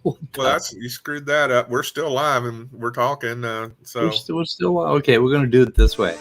Well, You screwed that up. We're still live and we're talking. we're still okay. We're gonna do it this way.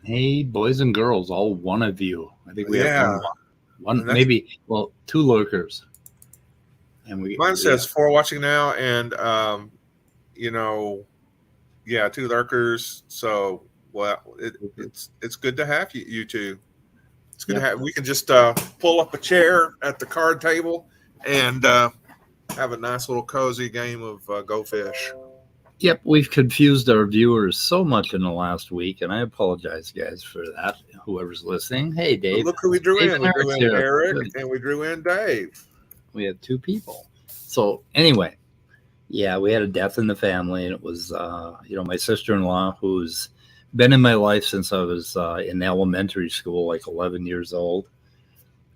Hey, boys and girls, all one of you. I think we have one, maybe, well, two lurkers. And mine says 4 watching now, and two lurkers. So, well, it's good to have you two. It's good to have. We can just pull up a chair at the card table and have a nice little cozy game of Go Fish. Yep, we've confused our viewers so much in the last week, and I apologize, guys, for that. Whoever's listening, hey, Dave. But look who we drew in. We drew in Eric, and we drew in Dave. We had 2 people. So anyway, yeah, we had a death in the family, and it was, my sister-in-law, who's been in my life since I was in elementary school, like 11 years old.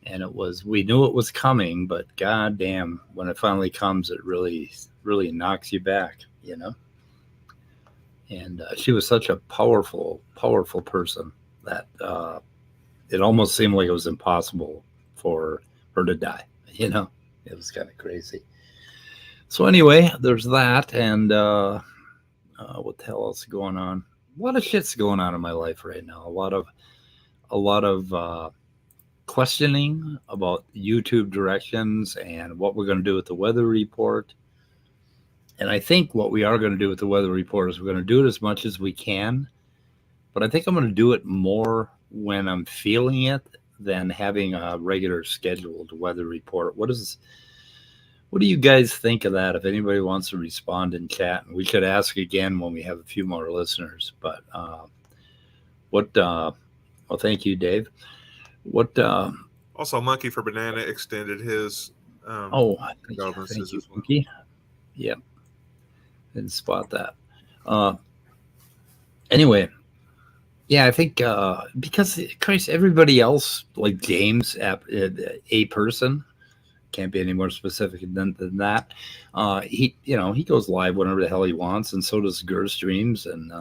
And we knew it was coming, but goddamn, when it finally comes, it really, really knocks you back, And she was such a powerful, powerful person that it almost seemed like it was impossible for her to die. It was kind of crazy. So anyway, there's that. And what the hell else is going on? A lot of shit's going on in my life right now. A lot of questioning about YouTube directions and what we're going to do with the weather report. And I think what we are going to do with the weather report is we're going to do it as much as we can. But I think I'm going to do it more when I'm feeling it than having a regular scheduled weather report. What do you guys think of that? If anybody wants to respond in chat, and we could ask again when we have a few more listeners. But well, thank you, Dave. Also, Monkey for Banana extended his. Thank you, Monkey. Yep. Didn't spot that. Anyway, yeah, I think because Christ, everybody else, like James, a person, can't be any more specific than that. He goes live whenever the hell he wants, and so does Gerstreams and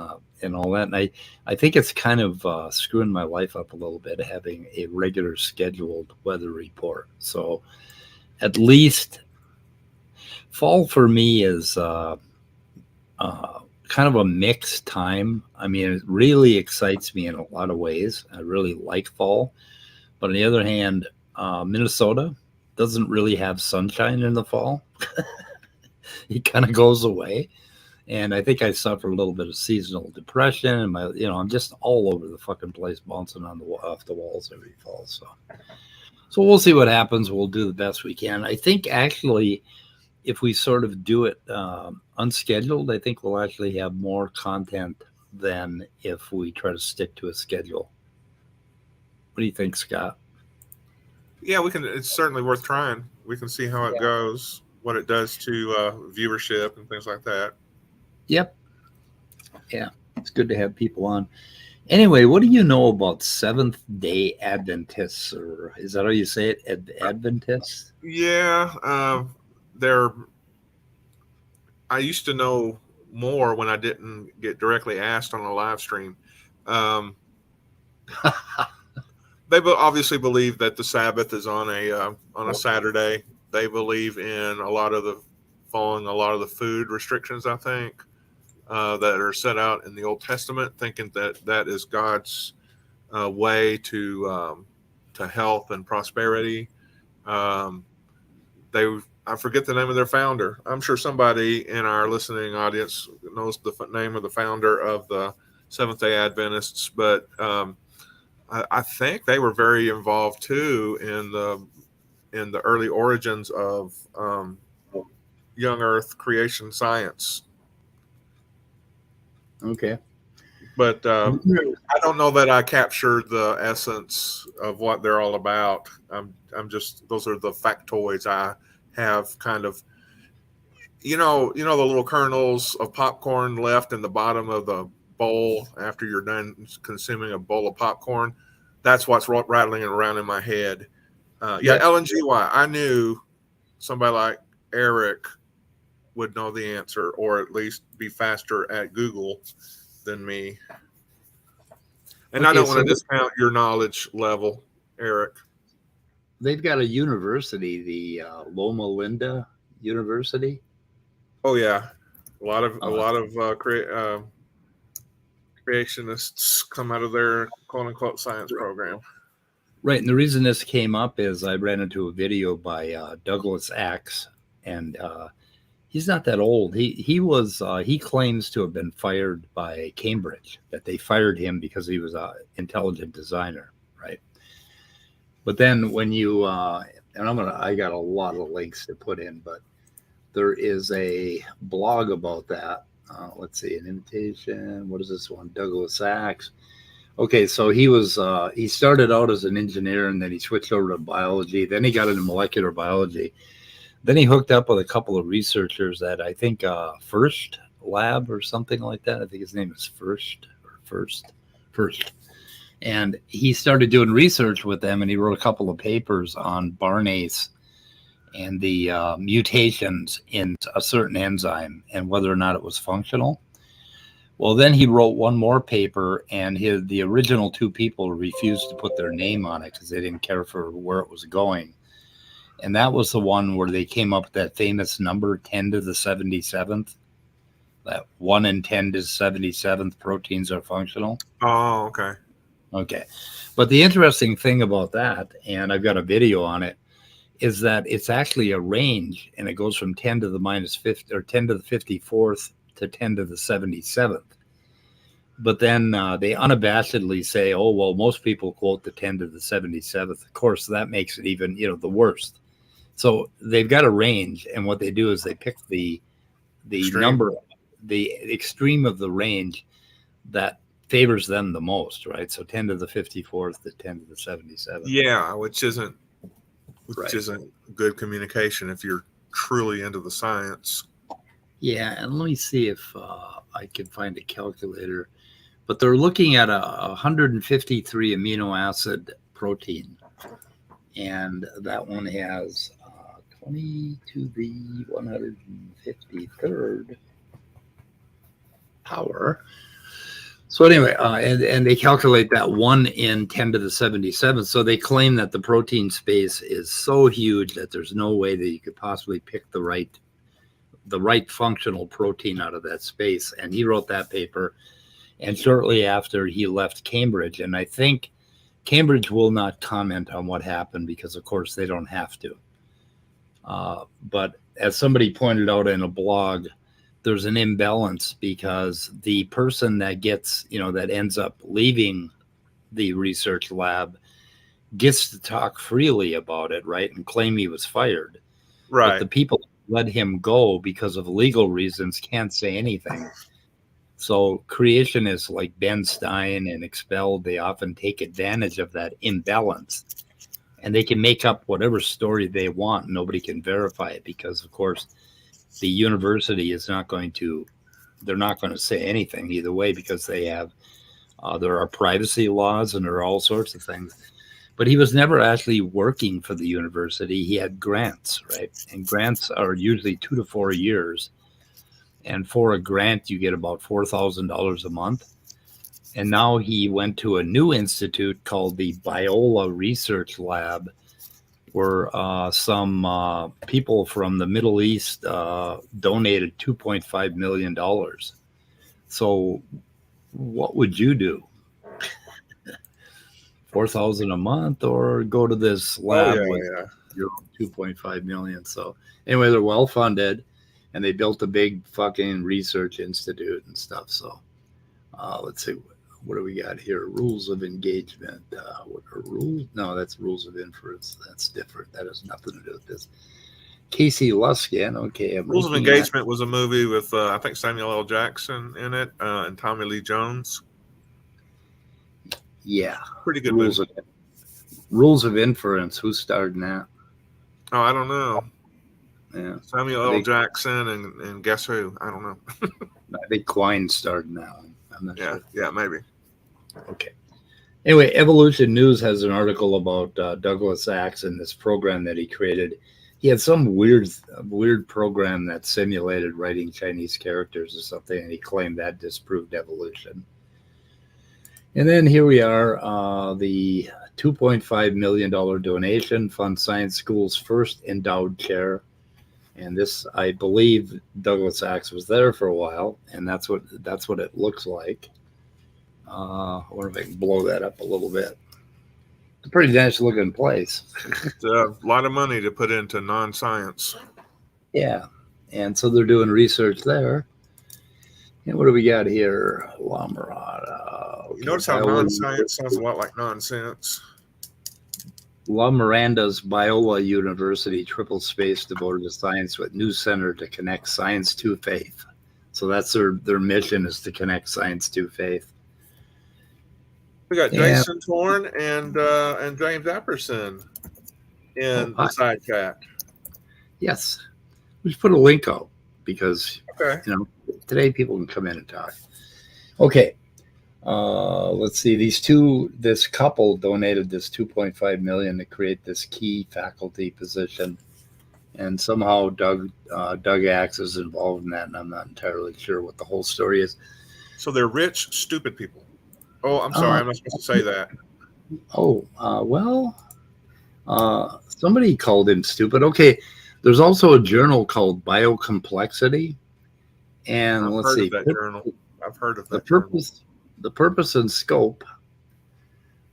all that. And I think it's kind of screwing my life up a little bit, having a regular scheduled weather report. So at least fall for me is kind of a mixed time. I mean, it really excites me in a lot of ways. I really like fall. But on the other hand, Minnesota doesn't really have sunshine in the fall. It kind of goes away. And I think I suffer a little bit of seasonal depression, and I'm just all over the fucking place, bouncing off the walls every fall. So we'll see what happens. We'll do the best we can. I think actually, if we sort of do it unscheduled, I think we'll actually have more content than if we try to stick to a schedule. What do you think, Scott? Yeah, we can. It's certainly worth trying. We can see how it goes, what it does to viewership and things like that. Yep. Yeah, it's good to have people on. Anyway, what do you know about Seventh-day Adventists, or is that how you say it, Adventists? Yeah, I used to know more when I didn't get directly asked on a live stream. They obviously believe that the Sabbath is on a Saturday. They believe in following a lot of the food restrictions, I think, that are set out in the Old Testament, thinking that is God's way to health and prosperity. I forget the name of their founder. I'm sure somebody in our listening audience knows the name of the founder of the Seventh-day Adventists, but I think they were very involved too in the early origins of young Earth creation science. Okay. But I don't know that I captured the essence of what they're all about. I'm just, those are the factoids I have kind of, the little kernels of popcorn left in the bottom of the bowl after you're done consuming a bowl of popcorn. That's what's rattling around in my head. Yeah, LNGY. I knew somebody like Eric would know the answer, or at least be faster at Google than me. And I don't want to discount your knowledge level, Eric. They've got a university, the Loma Linda University. Oh yeah, a lot of creationists come out of their quote unquote science program. Right, and the reason this came up is I ran into a video by Douglas Axe, and he's not that old. He claims to have been fired by Cambridge, that they fired him because he was an intelligent designer, right? But then when you and I got a lot of links to put in, but there is a blog about that. Let's see, an invitation. What is this one? Douglas Axe. Okay, so he started out as an engineer, and then he switched over to biology. Then he got into molecular biology. Then he hooked up with a couple of researchers at, I think, First Lab or something like that. I think his name is First. And he started doing research with them, and he wrote a couple of papers on Barnase and the mutations in a certain enzyme and whether or not it was functional. Well, then he wrote one more paper, and the original two people refused to put their name on it because they didn't care for where it was going. And that was the one where they came up with that famous number, 10 to the 77th. That 1 in 10 to the 77th proteins are functional. Oh, okay. Okay. But the interesting thing about that, and I've got a video on it, is that it's actually a range, and it goes from 10 to the minus 50 or 10 to the 54th to 10 to the 77th. But then they unabashedly say, oh, well, most people quote the 10 to the 77th. Of course, that makes it even, the worst. So they've got a range, and what they do is they pick the extreme number, the extreme of the range that favors them the most, right? So 10 to the 54th to 10 to the 77th. Yeah, which isn't good communication if you're truly into the science. Yeah, and let me see if I can find a calculator. But they're looking at a 153 amino acid protein, and that one has 20 to the 153rd power. So anyway, and they calculate that 1 in 10 to the 77th. So they claim that the protein space is so huge that there's no way that you could possibly pick the right functional protein out of that space. And he wrote that paper. And shortly after, he left Cambridge. And I think Cambridge will not comment on what happened because, of course, they don't have to. But as somebody pointed out in a blog, there's an imbalance because the person that gets, that ends up leaving the research lab gets to talk freely about it, right? And claim he was fired. Right. But the people who let him go because of legal reasons can't say anything. So creationists like Ben Stein and Expelled, they often take advantage of that imbalance. And they can make up whatever story they want. Nobody can verify it because, of course, the university is not going to, they're not going to say anything either way because they have, there are privacy laws and there are all sorts of things. But he was never actually working for the university. He had grants, right? And grants are usually 2 to 4 years. And for a grant, you get about $4,000 a month. And now he went to a new institute called the Biola Research Lab, where some people from the Middle East donated $2.5 million. So what would you do? $4,000 a month or go to this lab with your $2.5 million? So anyway, they're well funded. And they built a big fucking research institute and stuff. So let's see. what do we got here? Rules of engagement. What are rules? No, that's rules of inference. That's different. That has nothing to do with this. Casey Luskin. Okay, I'm Rules of looking at. Engagement was a movie with I think Samuel L. Jackson in it and Tommy Lee Jones. Yeah, Pretty good rules movie. of rules of inference. Who starred in that? Oh, I don't know. Yeah, Samuel I L. think Jackson and guess who? I don't know. I think Quine starred in that one. I'm not sure. Yeah, maybe. Okay. Anyway, Evolution News has an article about Douglas Axe and this program that he created. He had some weird program that simulated writing Chinese characters or something, and he claimed that disproved evolution. And then here we are, the $2.5 million donation funds science school's first endowed chair. And this, I believe, Douglas Axe was there for a while, and that's what it looks like. I wonder if I can blow that up a little bit. It's a pretty nice looking place. It's a lot of money to put into non-science. Yeah. And so they're doing research there. And what do we got here? La Mirada. You notice how non-science sounds a lot like nonsense. La Miranda's Biola University triple space devoted to science with new center to connect science to faith. So that's their mission, is to connect science to faith. We got Jason Torn and James Apperson in the side chat. Yes. We should put a link out because okay, today people can come in and talk. Okay. Let's see. This couple donated this $2.5 million to create this key faculty position, and somehow Doug Axe is involved in that, and I'm not entirely sure what the whole story is. So they're rich, stupid people. Oh, I'm sorry, I'm not supposed to say that. Somebody called him stupid. Okay, there's also a journal called Biocomplexity, and I've heard of that journal. I've heard of that journal. The purpose and scope.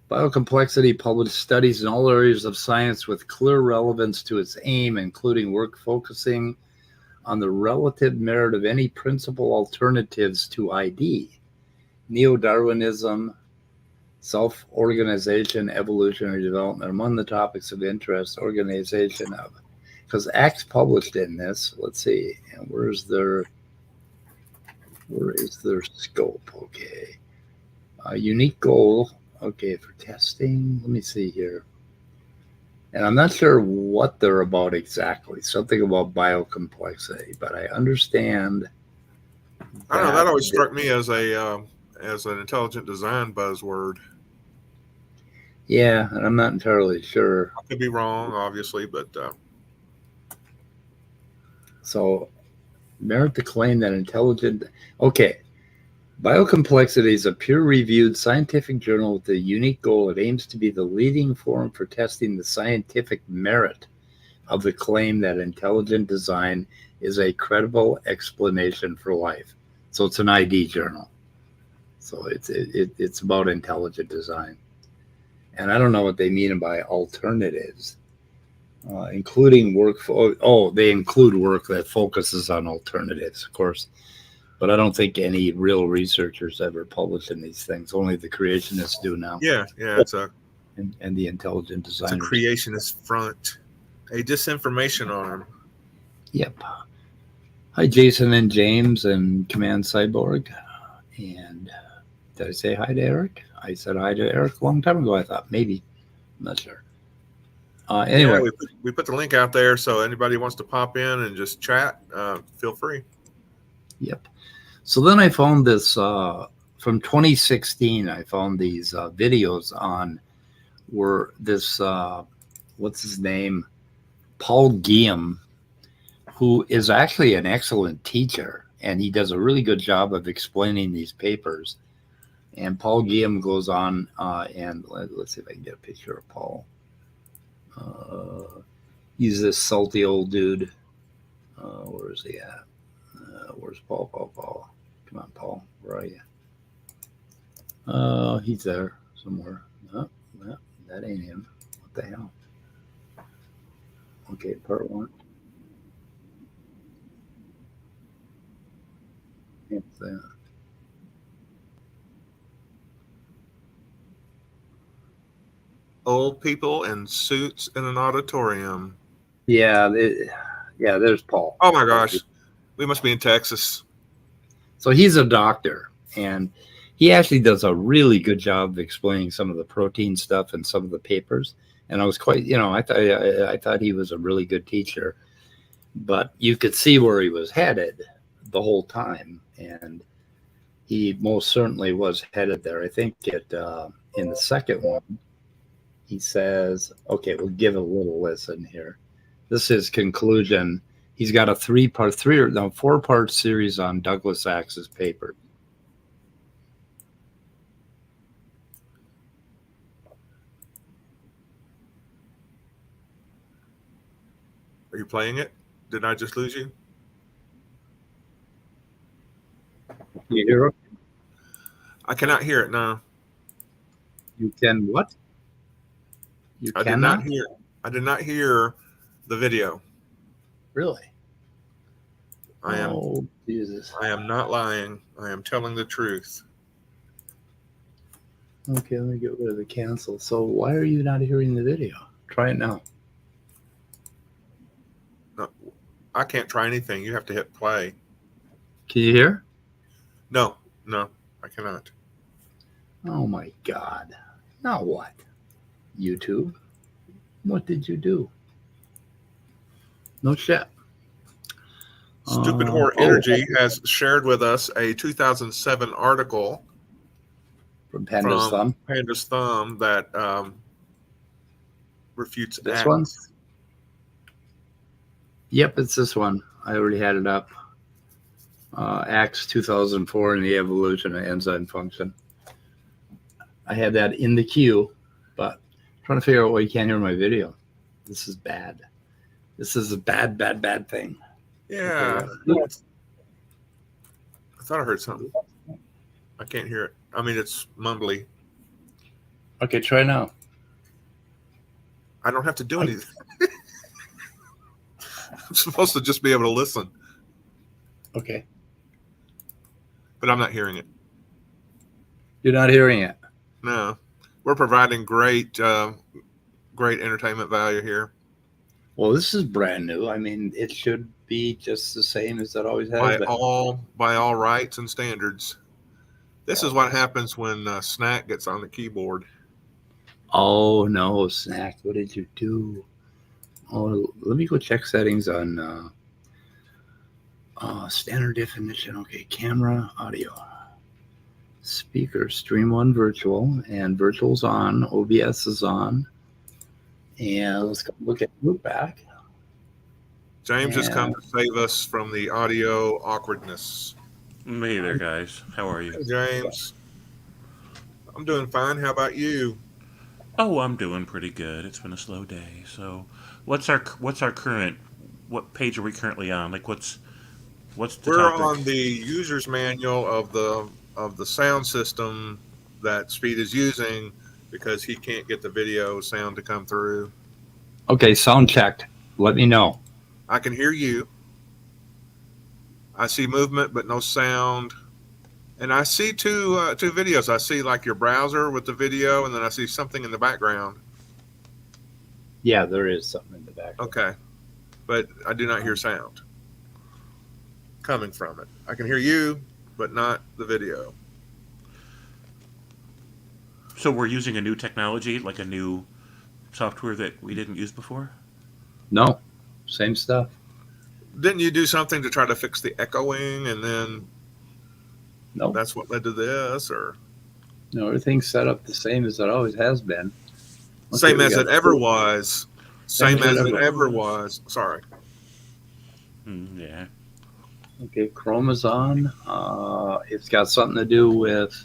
Biocomplexity published studies in all areas of science with clear relevance to its aim, including work focusing on the relative merit of any principal alternatives to ID, neo-Darwinism, self-organization, evolutionary development. Among the topics of interest, organization of, because Axe published in this. Let's see, and where is their scope? Okay. Unique goal, okay, for testing. Let me see here. And I'm not sure what they're about exactly. Something about biocomplexity, but I understand. I don't know. That always struck me as an intelligent design buzzword. Yeah, and I'm not entirely sure. I could be wrong, obviously, but so merit to claim that intelligent. Okay. Biocomplexity is a peer-reviewed scientific journal with a unique goal. It aims to be the leading forum for testing the scientific merit of the claim that intelligent design is a credible explanation for life. So it's an ID journal. So it's about intelligent design. And I don't know what they mean by alternatives, including work. They include work that focuses on alternatives, of course. But I don't think any real researchers ever publish in these things. Only the creationists do now. Yeah, it's and the intelligent designers. It's a creationist front, a disinformation arm. Yep. Hi, Jason and James and Command Cyborg. And did I say hi to Eric? I said hi to Eric a long time ago. I thought maybe. I'm not sure. Anyway, yeah, we put the link out there, so anybody wants to pop in and just chat, feel free. Yep. So then I found this from 2016. I found these videos on this what's his name, Paul Giem, who is actually an excellent teacher, and he does a really good job of explaining these papers. And Paul Giem goes on and let's see if I can get a picture of Paul. He's this salty old dude. Where is he at? Where's Paul? Paul. Come on, Paul. Where are you? He's there somewhere. Oh, well, that ain't him. What the hell? Okay, part one. It's Old people in suits in an auditorium. Yeah, there's Paul. Oh my gosh, we must be in Texas. So he's a doctor, and he actually does a really good job of explaining some of the protein stuff in some of the papers. And I was quite, I thought he was a really good teacher, but you could see where he was headed the whole time, and he most certainly was headed there. I think in the second one, he says, okay, we'll give a little listen here. This is conclusion. He's got a 4-part series on Douglas Axe's paper. Are you playing it? Did I just lose you? You hear it? I cannot hear it now. You can what? You I cannot? did not hear the video. Really? Oh, Jesus. I am not lying. I am telling the truth. Okay, let me get rid of the cancel. So why are you not hearing the video? Try it now. No, I can't try anything. You have to hit play. Can you hear? No, I cannot. Oh my God. Now what? YouTube? What did you do? No shit. Stupid Horror Energy has shared with us a 2007 article from Panda's Thumb that refutes this Acts. one. Yep, it's this one. I already had it up. Acts 2004 and the evolution of enzyme function. I had that in the queue, but I'm trying to figure out why you can't hear my video. This is bad. This is a bad thing. Yeah. Okay. I thought I heard something. I can't hear it. I mean, it's mumbly. Okay, try now. I don't have to do anything. I'm supposed to just be able to listen. Okay. But I'm not hearing it. You're not hearing it? No. We're providing great entertainment value here. Well, this is brand new. I mean, it should be just the same as it always has been. By all rights and standards. This is what happens when Snack gets on the keyboard. Oh, no, Snack. What did you do? Oh, let me go check settings on standard definition. Okay, camera, audio. Speaker, stream one virtual, and virtual's on. OBS is on. And let's go look back. James has come to save us from the audio awkwardness. Hey there, guys. How are you? Hey, James. I'm doing fine. How about you? Oh, I'm doing pretty good. It's been a slow day. So, what's our current? What page are we currently on? Like, what's the We're topic? on the user's manual of the sound system that Speed is using because he can't get the video sound to come through. Okay, sound checked. Let me know. I can hear you. I see movement, but no sound. And I see two videos. I see like your browser with the video, and then I see something in the background. Yeah, there is something in the background. Okay. But I do not hear sound coming from it. I can hear you, but not the video. So we're using a new technology, like a new software that we didn't use before? No, same stuff. Didn't you do something to try to fix the echoing, and then Nope. That's what led to this? Or no, everything's set up the same as it always has been. Okay, same as it ever was. Same as it ever was. Sorry. Yeah. Okay, Chrome is on. It's got something to do with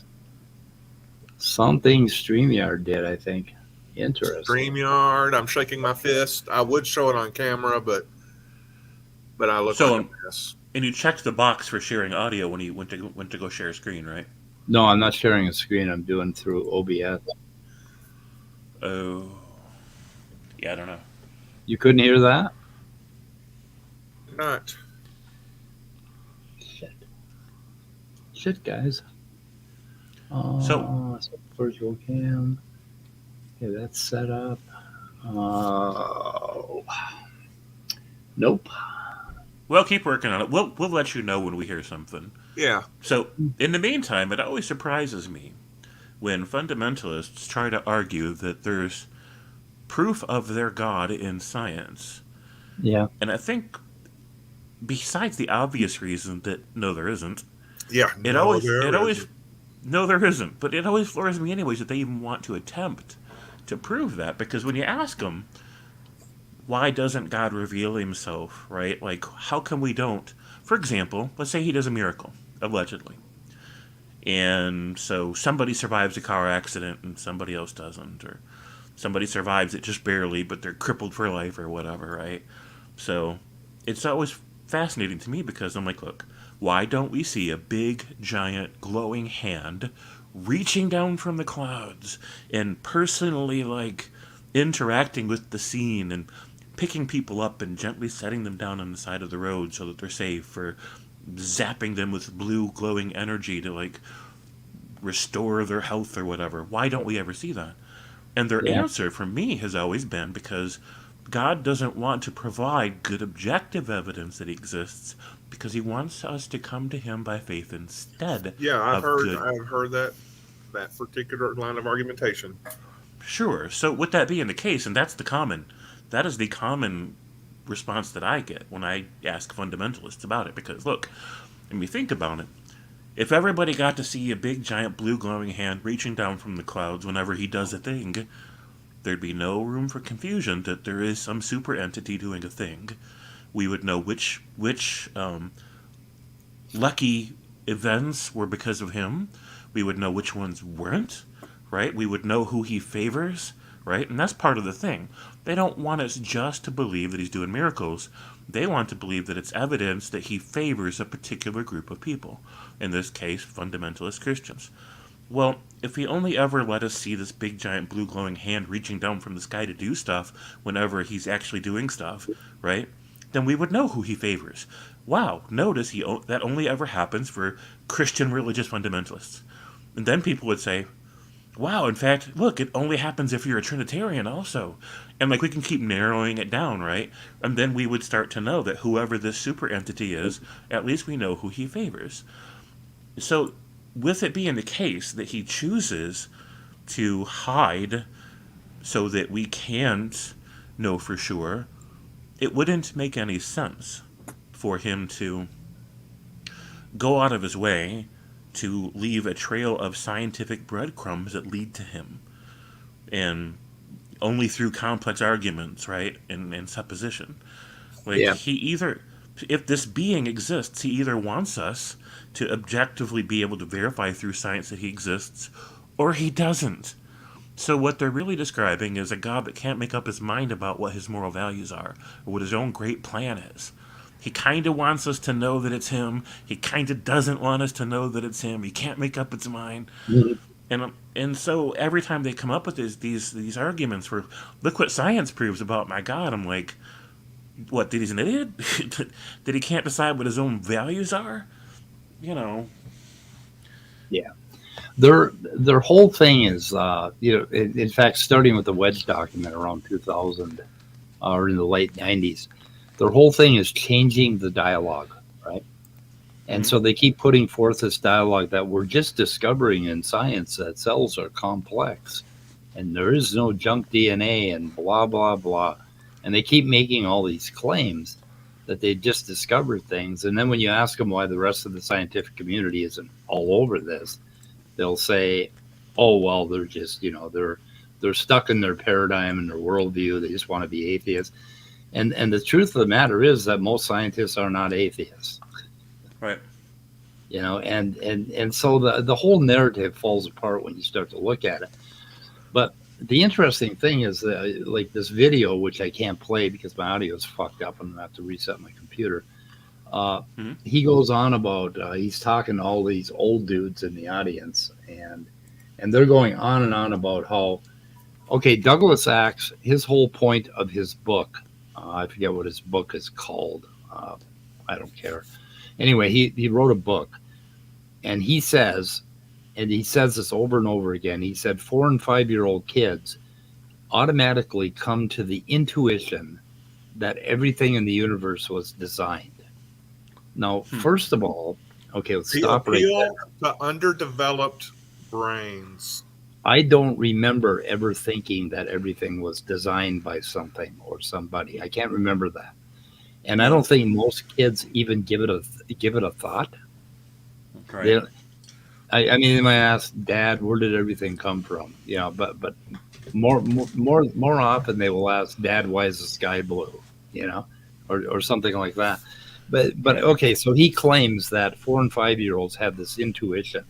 something StreamYard did, I think. Interesting. StreamYard. I'm shaking my fist. I would show it on camera, but I look like a mess. And you checked the box for sharing audio when you went to go share a screen, right? No, I'm not sharing a screen. I'm doing through OBS. Oh. Yeah, I don't know. You couldn't hear that? Not. Shit, guys. So virtual cam. Okay, that's set up. Uh, nope. Well, keep working on it. We'll let you know when we hear something. Yeah. So, in the meantime, it always surprises me when fundamentalists try to argue that there's proof of their God in science. Yeah. And I think, besides the obvious reason that no, there isn't, Yeah. it No, always, there it always, isn't. no, there isn't. But it always floors me, anyways, that they even want to attempt to prove that. Because when you ask them, why doesn't God reveal himself, right? Like, how come we don't? For example, let's say he does a miracle, allegedly. And so somebody survives a car accident and somebody else doesn't, or somebody survives it just barely, but they're crippled for life or whatever, right? So it's always fascinating to me because I'm like, look, why don't we see a big, giant, glowing hand reaching down from the clouds and personally, like, interacting with the scene and picking people up and gently setting them down on the side of the road so that they're safe, or zapping them with blue glowing energy to, like, restore their health or whatever? Why don't we ever see that? And their Yeah. answer from me has always been because God doesn't want to provide good objective evidence that he exists, because he wants us to come to him by faith instead Yeah, of good. I've heard that particular line of argumentation. Sure. So with that being the case, and that is the common response that I get when I ask fundamentalists about it. Because look, when we think about it, if everybody got to see a big giant blue glowing hand reaching down from the clouds whenever he does a thing, there'd be no room for confusion that there is some super entity doing a thing. We would know which lucky events were because of him. We would know which ones weren't, right? We would know who he favors, right? And that's part of the thing. They don't want us just to believe that he's doing miracles. They want to believe that it's evidence that he favors a particular group of people. In this case, fundamentalist Christians. Well, if he only ever let us see this big giant blue glowing hand reaching down from the sky to do stuff whenever he's actually doing stuff, right? Then we would know who he favors. Wow, notice that only ever happens for Christian religious fundamentalists. And then people would say, wow, in fact, look, it only happens if you're a Trinitarian also. And like we can keep narrowing it down, right? And then we would start to know that whoever this super entity is, at least we know who he favors. So, with it being the case that he chooses to hide so that we can't know for sure, it wouldn't make any sense for him to go out of his way to leave a trail of scientific breadcrumbs that lead to him. And only through complex arguments, right? And supposition. Like, Yeah. if this being exists, he either wants us to objectively be able to verify through science that he exists, or he doesn't. So what they're really describing is a God that can't make up his mind about what his moral values are, or what his own great plan is. He kind of wants us to know that it's him. He kind of doesn't want us to know that it's him. He can't make up his mind. Mhm. And so every time they come up with these arguments for, look what science proves about my God, I'm like, what, that he's an idiot? That he can't decide what his own values are? You know. Yeah. Their whole thing is, in fact, starting with the Wedge document around 2000 or in the late 90s, their whole thing is changing the dialogue, right? And so they keep putting forth this dialogue that we're just discovering in science that cells are complex and there is no junk DNA and blah, blah, blah. And they keep making all these claims that they just discovered things. And then when you ask them why the rest of the scientific community isn't all over this, they'll say, oh, well, they're just, they're stuck in their paradigm and their worldview. They just want to be atheists. And the truth of the matter is that most scientists are not atheists. Right. And so the whole narrative falls apart when you start to look at it. But the interesting thing is that, like this video, which I can't play because my audio is fucked up and I have to reset my computer. He goes on about, he's talking to all these old dudes in the audience, and they're going on and on about how, okay, Douglas Axe, his whole point of his book, I forget what his book is called. I don't care. Anyway, he wrote a book, and he says this over and over again. He said 4 and 5 year old kids automatically come to the intuition that everything in the universe was designed. Now, first of all, okay, let's The stop right there. appeal to underdeveloped brains. I don't remember ever thinking that everything was designed by something or somebody. I can't remember that. And I don't think most kids even give it a thought. Right. They, I mean, they might ask, "Dad, where did everything come from?" You know, but more often they will ask, "Dad, why is the sky blue?" You know, or something like that. But okay, so he claims that 4 and 5-year-olds have this intuition,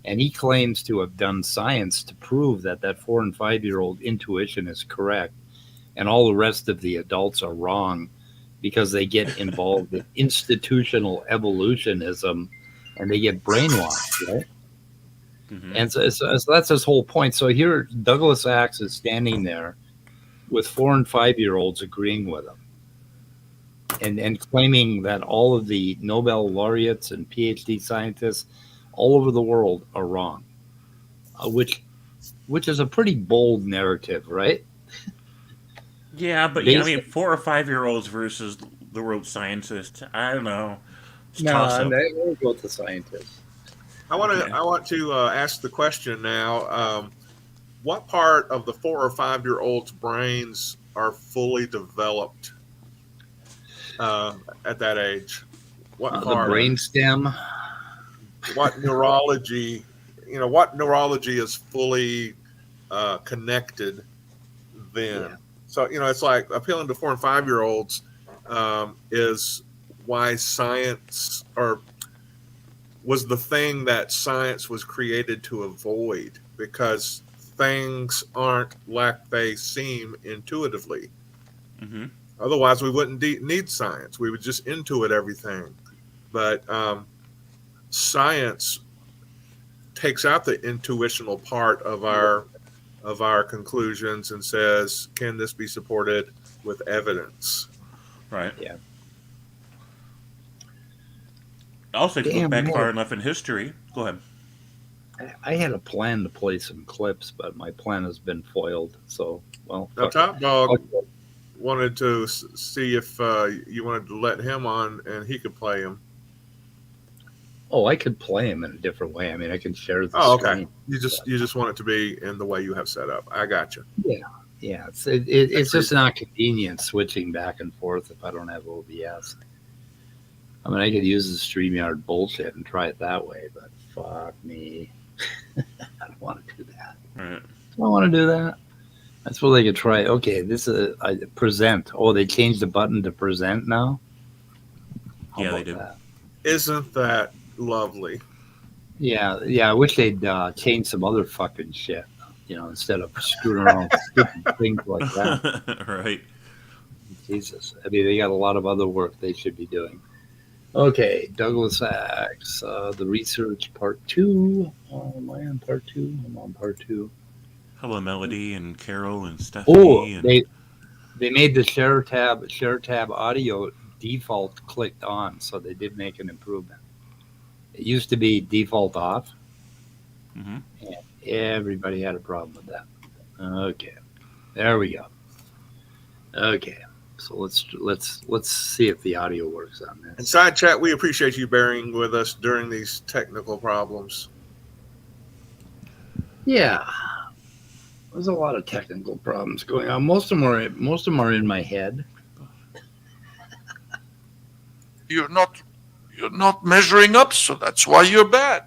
and he claims to have done science to prove that 4 and 5-year-old intuition is correct, and all the rest of the adults are wrong because they get involved in institutional evolutionism and they get brainwashed, right? Mm-hmm. And so that's his whole point. So here, Douglas Axe is standing there with 4 and 5-year-olds agreeing with him and claiming that all of the Nobel laureates and PhD scientists all over the world are wrong, which is a pretty bold narrative, right? Yeah, but I mean, 4 or 5-year-olds versus the world scientists. I don't know. It's toss up. We'll go with the scientists. I want to ask the question now. What part of the 4 or 5-year-olds' brains are fully developed at that age? What The part? brainstem. What neurology? What neurology is fully connected then? Yeah. So it's like appealing to 4 and 5-year-olds is why science was the thing that science was created to avoid, because things aren't like they seem intuitively. Mm-hmm. Otherwise, we wouldn't need science. We would just intuit everything. But science takes out the intuitional part of our conclusions and says, can this be supported with evidence? Right. Yeah. Also, if you look back far enough in history, go ahead. I had a plan to play some clips, but my plan has been foiled. So, well. Now, Top Dog wanted to see if you wanted to let him on and he could play him. Oh, I could play him in a different way. I mean, I can share the okay. screen. You just want it to be in the way you have set up. I got you. Yeah. It's just not convenient switching back and forth if I don't have OBS. I mean, I could use the StreamYard bullshit and try it that way, but fuck me. I don't want to do that. Right. I don't want to do that. That's what they could try. Okay, this is present. Oh, they changed the button to present now? Yeah, they do. That? Isn't that lovely? Yeah. I wish they'd change some other fucking shit, instead of screwing around with stupid things like that. Right. Jesus. I mean, they got a lot of other work they should be doing. Okay, Douglas Axe, the research part 2. Oh, am I on part 2? I'm on part 2. Hello, Melody and Carol and Stephanie. Oh, they made the share tab audio default clicked on, so they did make an improvement. It used to be default off, mm-hmm. and everybody had a problem with that. Okay, there we go. Okay. So let's see if the audio works on this. And side chat, we appreciate you bearing with us during these technical problems. Yeah, there's a lot of technical problems going on. Most of them are in my head. You're not measuring up, so that's why you're bad.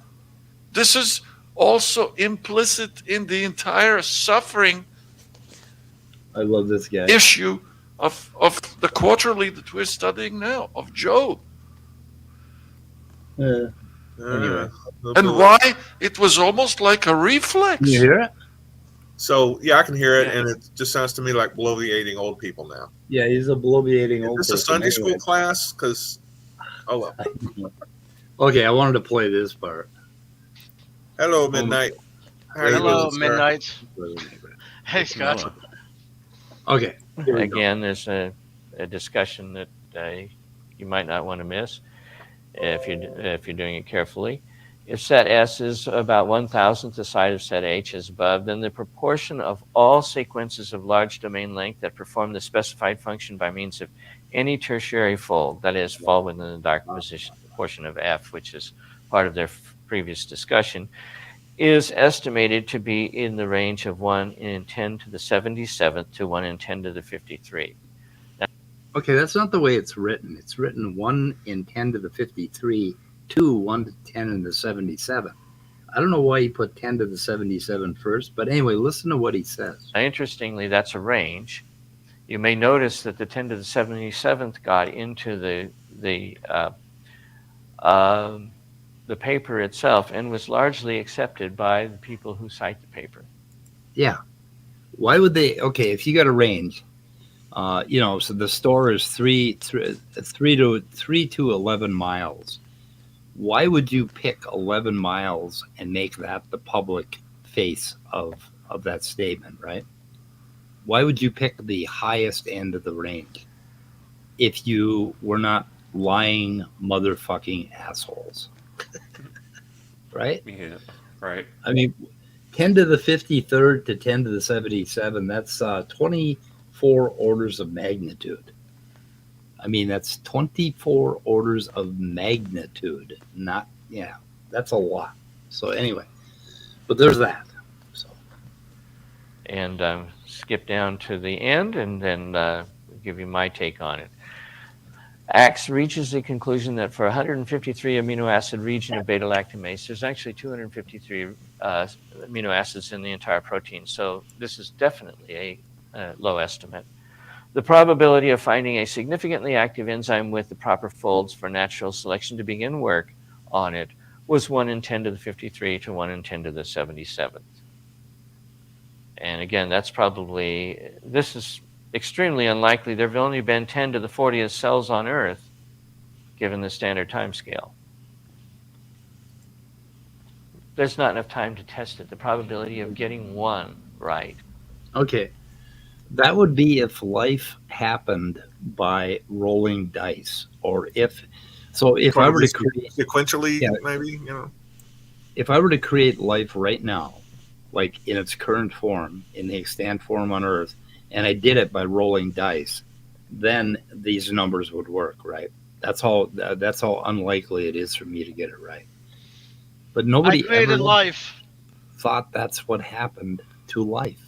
This is also implicit in the entire suffering. I love this guy. Issue of the quarterly that we're studying now, of Job. Anyway. And why it was almost like a reflex. Can you hear it? So, yeah, I can hear it, and it just sounds to me like bloviating old people now. Yeah, he's a bloviating old person. Is this a Sunday school class? Because, well. Okay, I wanted to play this part. Hello, Midnight. Hello, Midnight. Hey, Scott. Okay. Again, there's a discussion that you might not want to miss if you're doing it carefully. If set S is about 1,000th the side of set H as above, then the proportion of all sequences of large domain length that perform the specified function by means of any tertiary fold, that is, fall within the dark position portion of F, which is part of their previous discussion, is estimated to be in the range of 1 in 10 to the 77th to 1 in 10 to the 53. Okay, that's not the way it's written. It's written 1 in 10 to the 53 to 1 to 10 in the 77. I don't know why he put 10 to the 77 first, but anyway, listen to what he says. Interestingly, that's a range. You may notice that the 10 to the 77th got into the paper itself and was largely accepted by the people who cite the paper. Yeah. Why would they? Okay, if you got a range, so the store is 3 to 11 miles. Why would you pick 11 miles and make that the public face of that statement, right? Why would you pick the highest end of the range if you were not lying motherfucking assholes? Right? Yeah, right. I mean, 10 to the 53rd to 10 to the 77, that's 24 orders of magnitude. I mean, that's 24 orders of magnitude. That's a lot. So anyway, but there's that. So. And skip down to the end and then give you my take on it. Axe reaches the conclusion that for 153 amino acid region of beta-lactamase, there's actually 253 amino acids in the entire protein. So this is definitely a low estimate. The probability of finding a significantly active enzyme with the proper folds for natural selection to begin work on it was 1 in 10 to the 53 to 1 in 10 to the 77th. And again, this is extremely unlikely. There have only been 10 to the 40th cells on Earth, given the standard time scale. There's not enough time to test it. The probability of getting one right. Okay. That would be if life happened by rolling dice, or if I were to create sequentially, maybe, if I were to create life right now, like in its current form, in the extant form on Earth, and I did it by rolling dice, then these numbers would work, right? That's how unlikely it is for me to get it right. But nobody created life. thought that's what happened to life,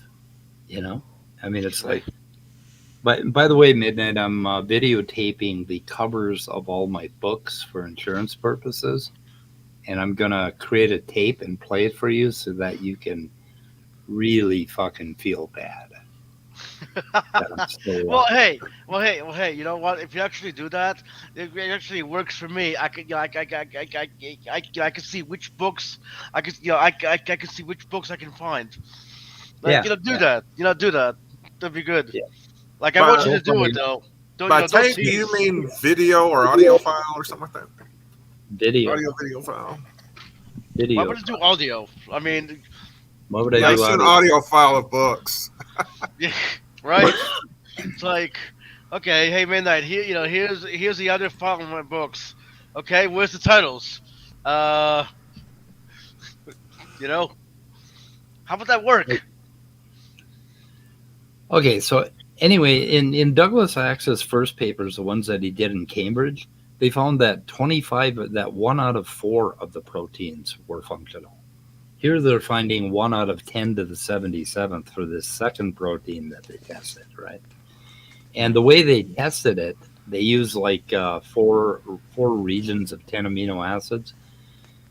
I mean, it's like, but by the way, Midnight, I'm videotaping the covers of all my books for insurance purposes, and I'm going to create a tape and play it for you so that you can really fucking feel bad. Well, hey, you know what? If you actually do that, it actually works for me. I can see which books I can see which books I can find. Like, do that. Do that. That'd be good. Yeah. Like, I want you to do it though. By tape, do you mean video or audio file or something like that? Video. Video file. Video. Why would I do audio? I mean, why would I do an audio file of books? Yeah, right. It's like, okay, hey, Midnight. Here, here's the other file of my books. Okay, where's the titles? How about that work? Okay, so anyway, in Douglas Axe's first papers, the ones that he did in Cambridge, they found that 1 out of 4 of the proteins were functional. Here they're finding 1 out of 10 to the 77th for this second protein that they tested, right? And the way they tested it, they used like four regions of 10 amino acids.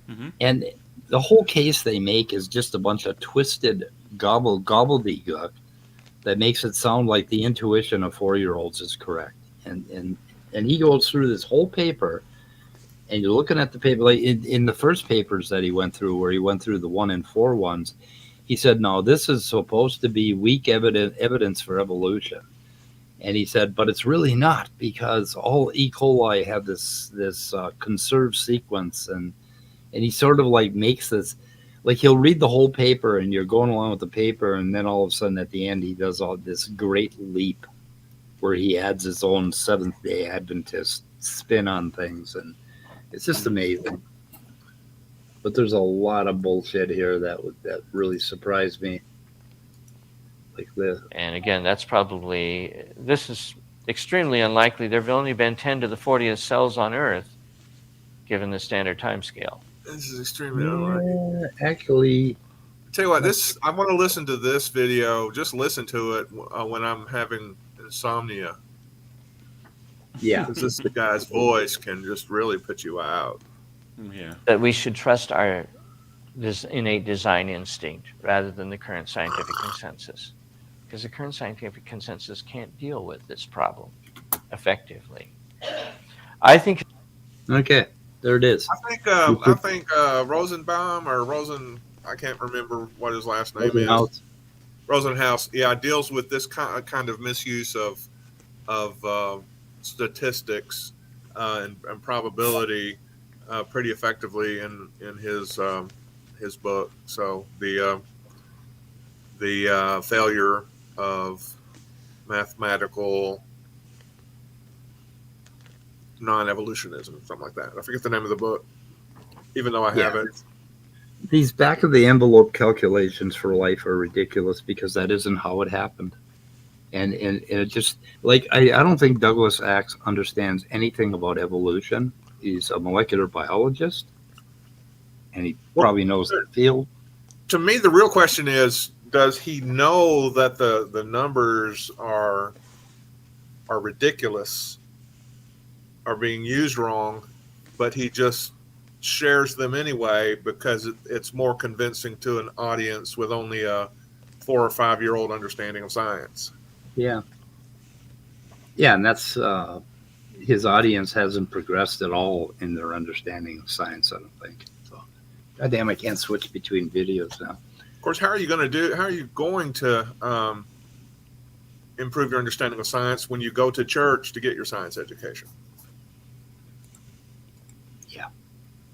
Mm-hmm. And the whole case they make is just a bunch of twisted gobbledygook that makes it sound like the intuition of 4-year-olds is correct. And he goes through this whole paper, and you're looking at the paper, like in the first papers that he went through, where he went through the 1 in 4 ones, he said, no, this is supposed to be weak evidence for evolution. And he said, but it's really not, because all E. coli have this conserved sequence. And he sort of like makes this, like he'll read the whole paper and you're going along with the paper, and then all of a sudden at the end he does all this great leap where he adds his own Seventh-day Adventist spin on things, and it's just amazing. But there's a lot of bullshit here that really surprised me. Like this. And again, this is extremely unlikely. There have only been 10 to the 40th cells on Earth, given the standard time scale. This is extremely unlikely. Actually, Tell you what, I want to listen to this video. Just listen to it when I'm having insomnia. yeah. Because this guy's voice can just really put you out. Yeah. That we should trust this innate design instinct rather than the current scientific consensus. Because the current scientific consensus can't deal with this problem effectively. I think. Okay, there it is. I think Rosenbaum or I can't remember what his last name is. Rosenhaus, yeah, deals with this kind of misuse of statistics and probability pretty effectively in his book. So the failure of mathematical non-evolutionism, something like that. I forget the name of the book, even though I have it. These back of the envelope calculations for life are ridiculous because that isn't how it happened. And it just, like, I don't think Douglas Axe understands anything about evolution. He's a molecular biologist, and he probably knows the field. To me, the real question is, does he know that the numbers are ridiculous, are being used wrong, but he just shares them anyway because it's more convincing to an audience with only a 4 or 5 year old understanding of science? Yeah, and that's his audience hasn't progressed at all in their understanding of science, I don't think. So, goddamn, I can't switch between videos now. Of course, how are you going to improve your understanding of science when you go to church to get your science education? Yeah.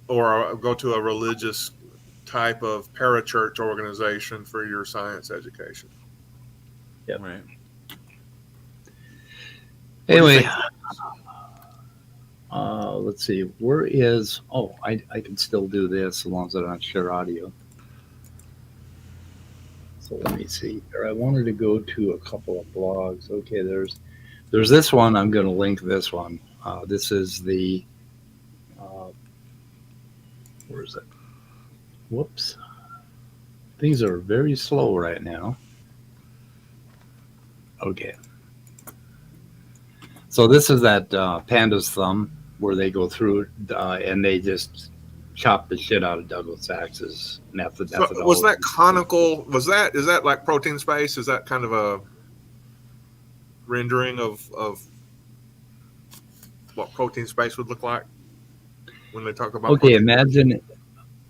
Or go to a religious type of parachurch organization for your science education. Yep. Right. Anyway, let's see. Where is? Oh, I can still do this as long as I don't share audio. So let me see here. I wanted to go to a couple of blogs. Okay, there's this one. I'm going to link this one. This is the. Where is it? Whoops. Things are very slow right now. Okay. So this is that Panda's Thumb where they go through it and they just chop the shit out of Douglas Axe's methodology. So was that conical? Is that like protein space? Is that kind of a rendering of what protein space would look like when they talk about? Okay, imagine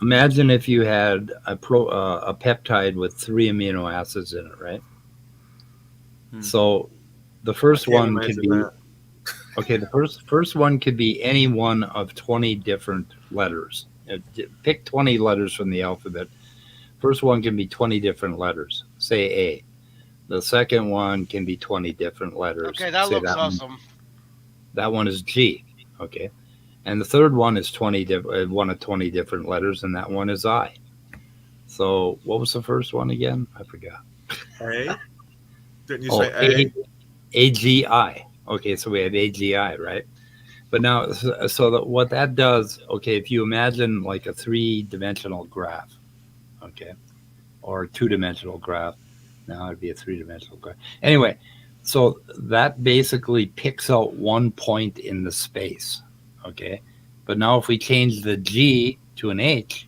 if you had a peptide with 3 amino acids in it, right? So the first one could be that. Okay. The first one could be any one of 20 different letters. Pick 20 letters from the alphabet. First one can be 20 different letters. Say A. The second one can be 20 different letters. Okay, that looks awesome. That one is G. Okay. And the third one is 1 of 20 different letters, and that one is I. So what was the first one again? I forgot. A? Didn't you say A? AGI. Okay, so we have AGI, right? But now, what that does, okay, if you imagine like a 3-dimensional graph, okay, or a 2-dimensional graph, now it'd be a 3-dimensional graph. Anyway, so that basically picks out one point in the space, okay? But now if we change the G to an H,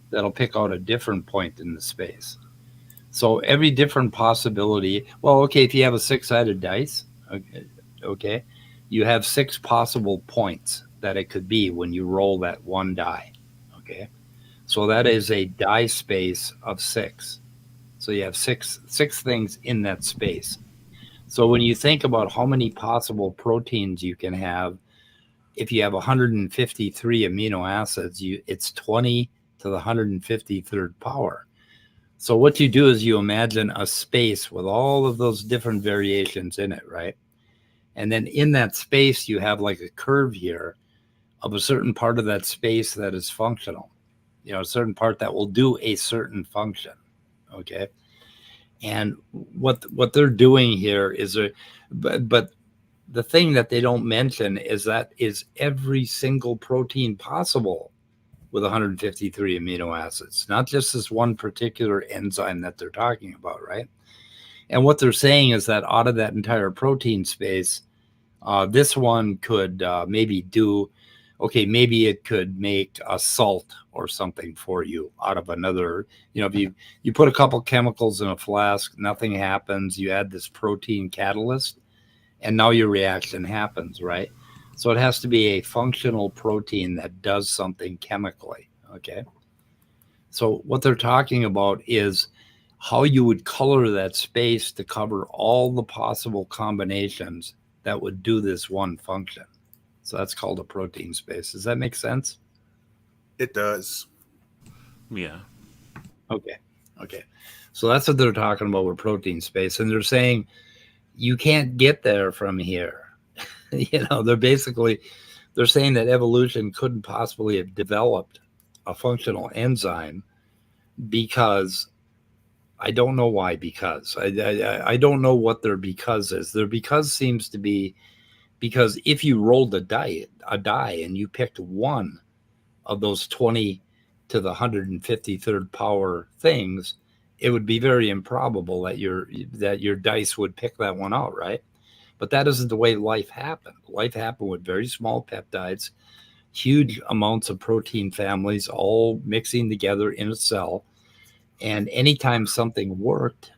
that'll pick out a different point in the space. So every different possibility, well, okay, if you have a 6-sided dice, okay, you have 6 possible points that it could be when you roll that one die, okay? So that is a die space of 6. So you have six things in that space. So when you think about how many possible proteins you can have, if you have 153 amino acids, it's 20 to the 153rd power. So what you do is you imagine a space with all of those different variations in it, right? And then in that space, you have like a curve here of a certain part of that space that is functional. a certain part that will do a certain function. Okay. And what they're doing here is but the thing that they don't mention is every single protein possible with 153 amino acids, not just this one particular enzyme that they're talking about, right? And what they're saying is that out of that entire protein space, this one could maybe it could make a salt or something for you out of another. If you put a couple chemicals in a flask, nothing happens. You add this protein catalyst, and now your reaction happens, right? So it has to be a functional protein that does something chemically, okay? So what they're talking about is how you would color that space to cover all the possible combinations that would do this one function. So that's called a protein space. Does that make sense? It does. Yeah. Okay. So that's what they're talking about with protein space. And they're saying you can't get there from here. They're saying that evolution couldn't possibly have developed a functional enzyme because I don't know why. Because I don't know what their because is. Their because seems to be because if you rolled a die and you picked one of those 20 to the 153rd power things, it would be very improbable that your dice would pick that one out, right? But that isn't the way life happened. Life happened with very small peptides, huge amounts of protein families all mixing together in a cell. And anytime something worked,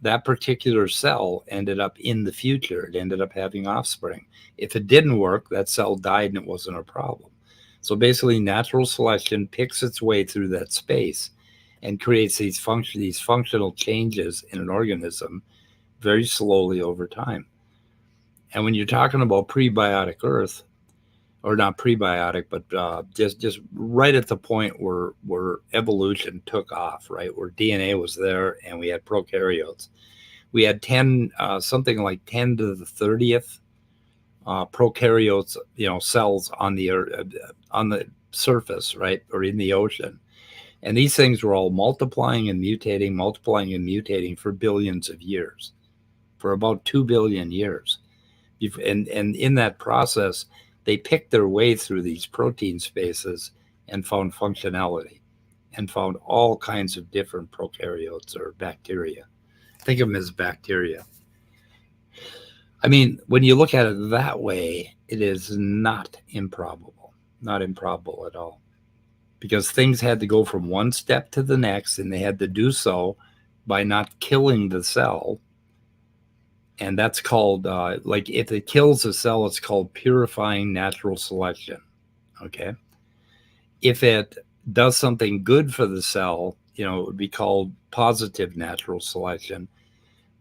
that particular cell ended up in the future. It ended up having offspring. If it didn't work, that cell died and it wasn't a problem. So basically, natural selection picks its way through that space and creates these functional changes in an organism very slowly over time. And when you're talking about prebiotic Earth, or not prebiotic, but just right at the point where evolution took off, right, where DNA was there and we had prokaryotes, we had something like 10 to the 30th prokaryotes, cells on the surface, right, or in the ocean. And these things were all multiplying and mutating for billions of years, for about 2 billion years. And in that process, they picked their way through these protein spaces and found functionality and found all kinds of different prokaryotes or bacteria. Think of them as bacteria. I mean, when you look at it that way, it is not improbable at all. Because things had to go from one step to the next, and they had to do so by not killing the cell. And that's called, if it kills a cell, it's called purifying natural selection, okay? If it does something good for the cell, it would be called positive natural selection.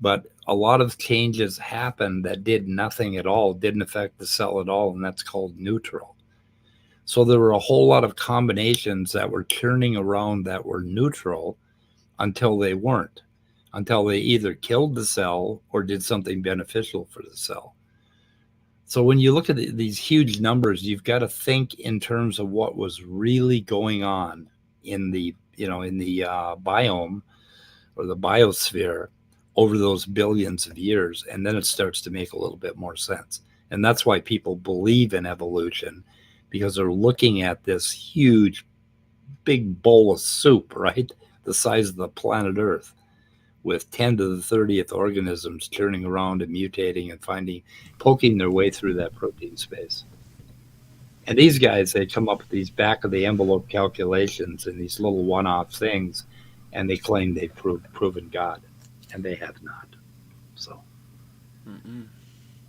But a lot of changes happened that did nothing at all, didn't affect the cell at all, and that's called neutral. So there were a whole lot of combinations that were churning around that were neutral until they weren't. Until they either killed the cell or did something beneficial for the cell. So when you look at these huge numbers, you've got to think in terms of what was really going on in the biome or the biosphere over those billions of years, and then it starts to make a little bit more sense. And that's why people believe in evolution, because they're looking at this huge, big bowl of soup, right, the size of the planet Earth, with 10 to the 30th organisms turning around and mutating and poking their way through that protein space. And these guys, they come up with these back of the envelope calculations and these little one-off things, and they claim they've proven God, and they have not. So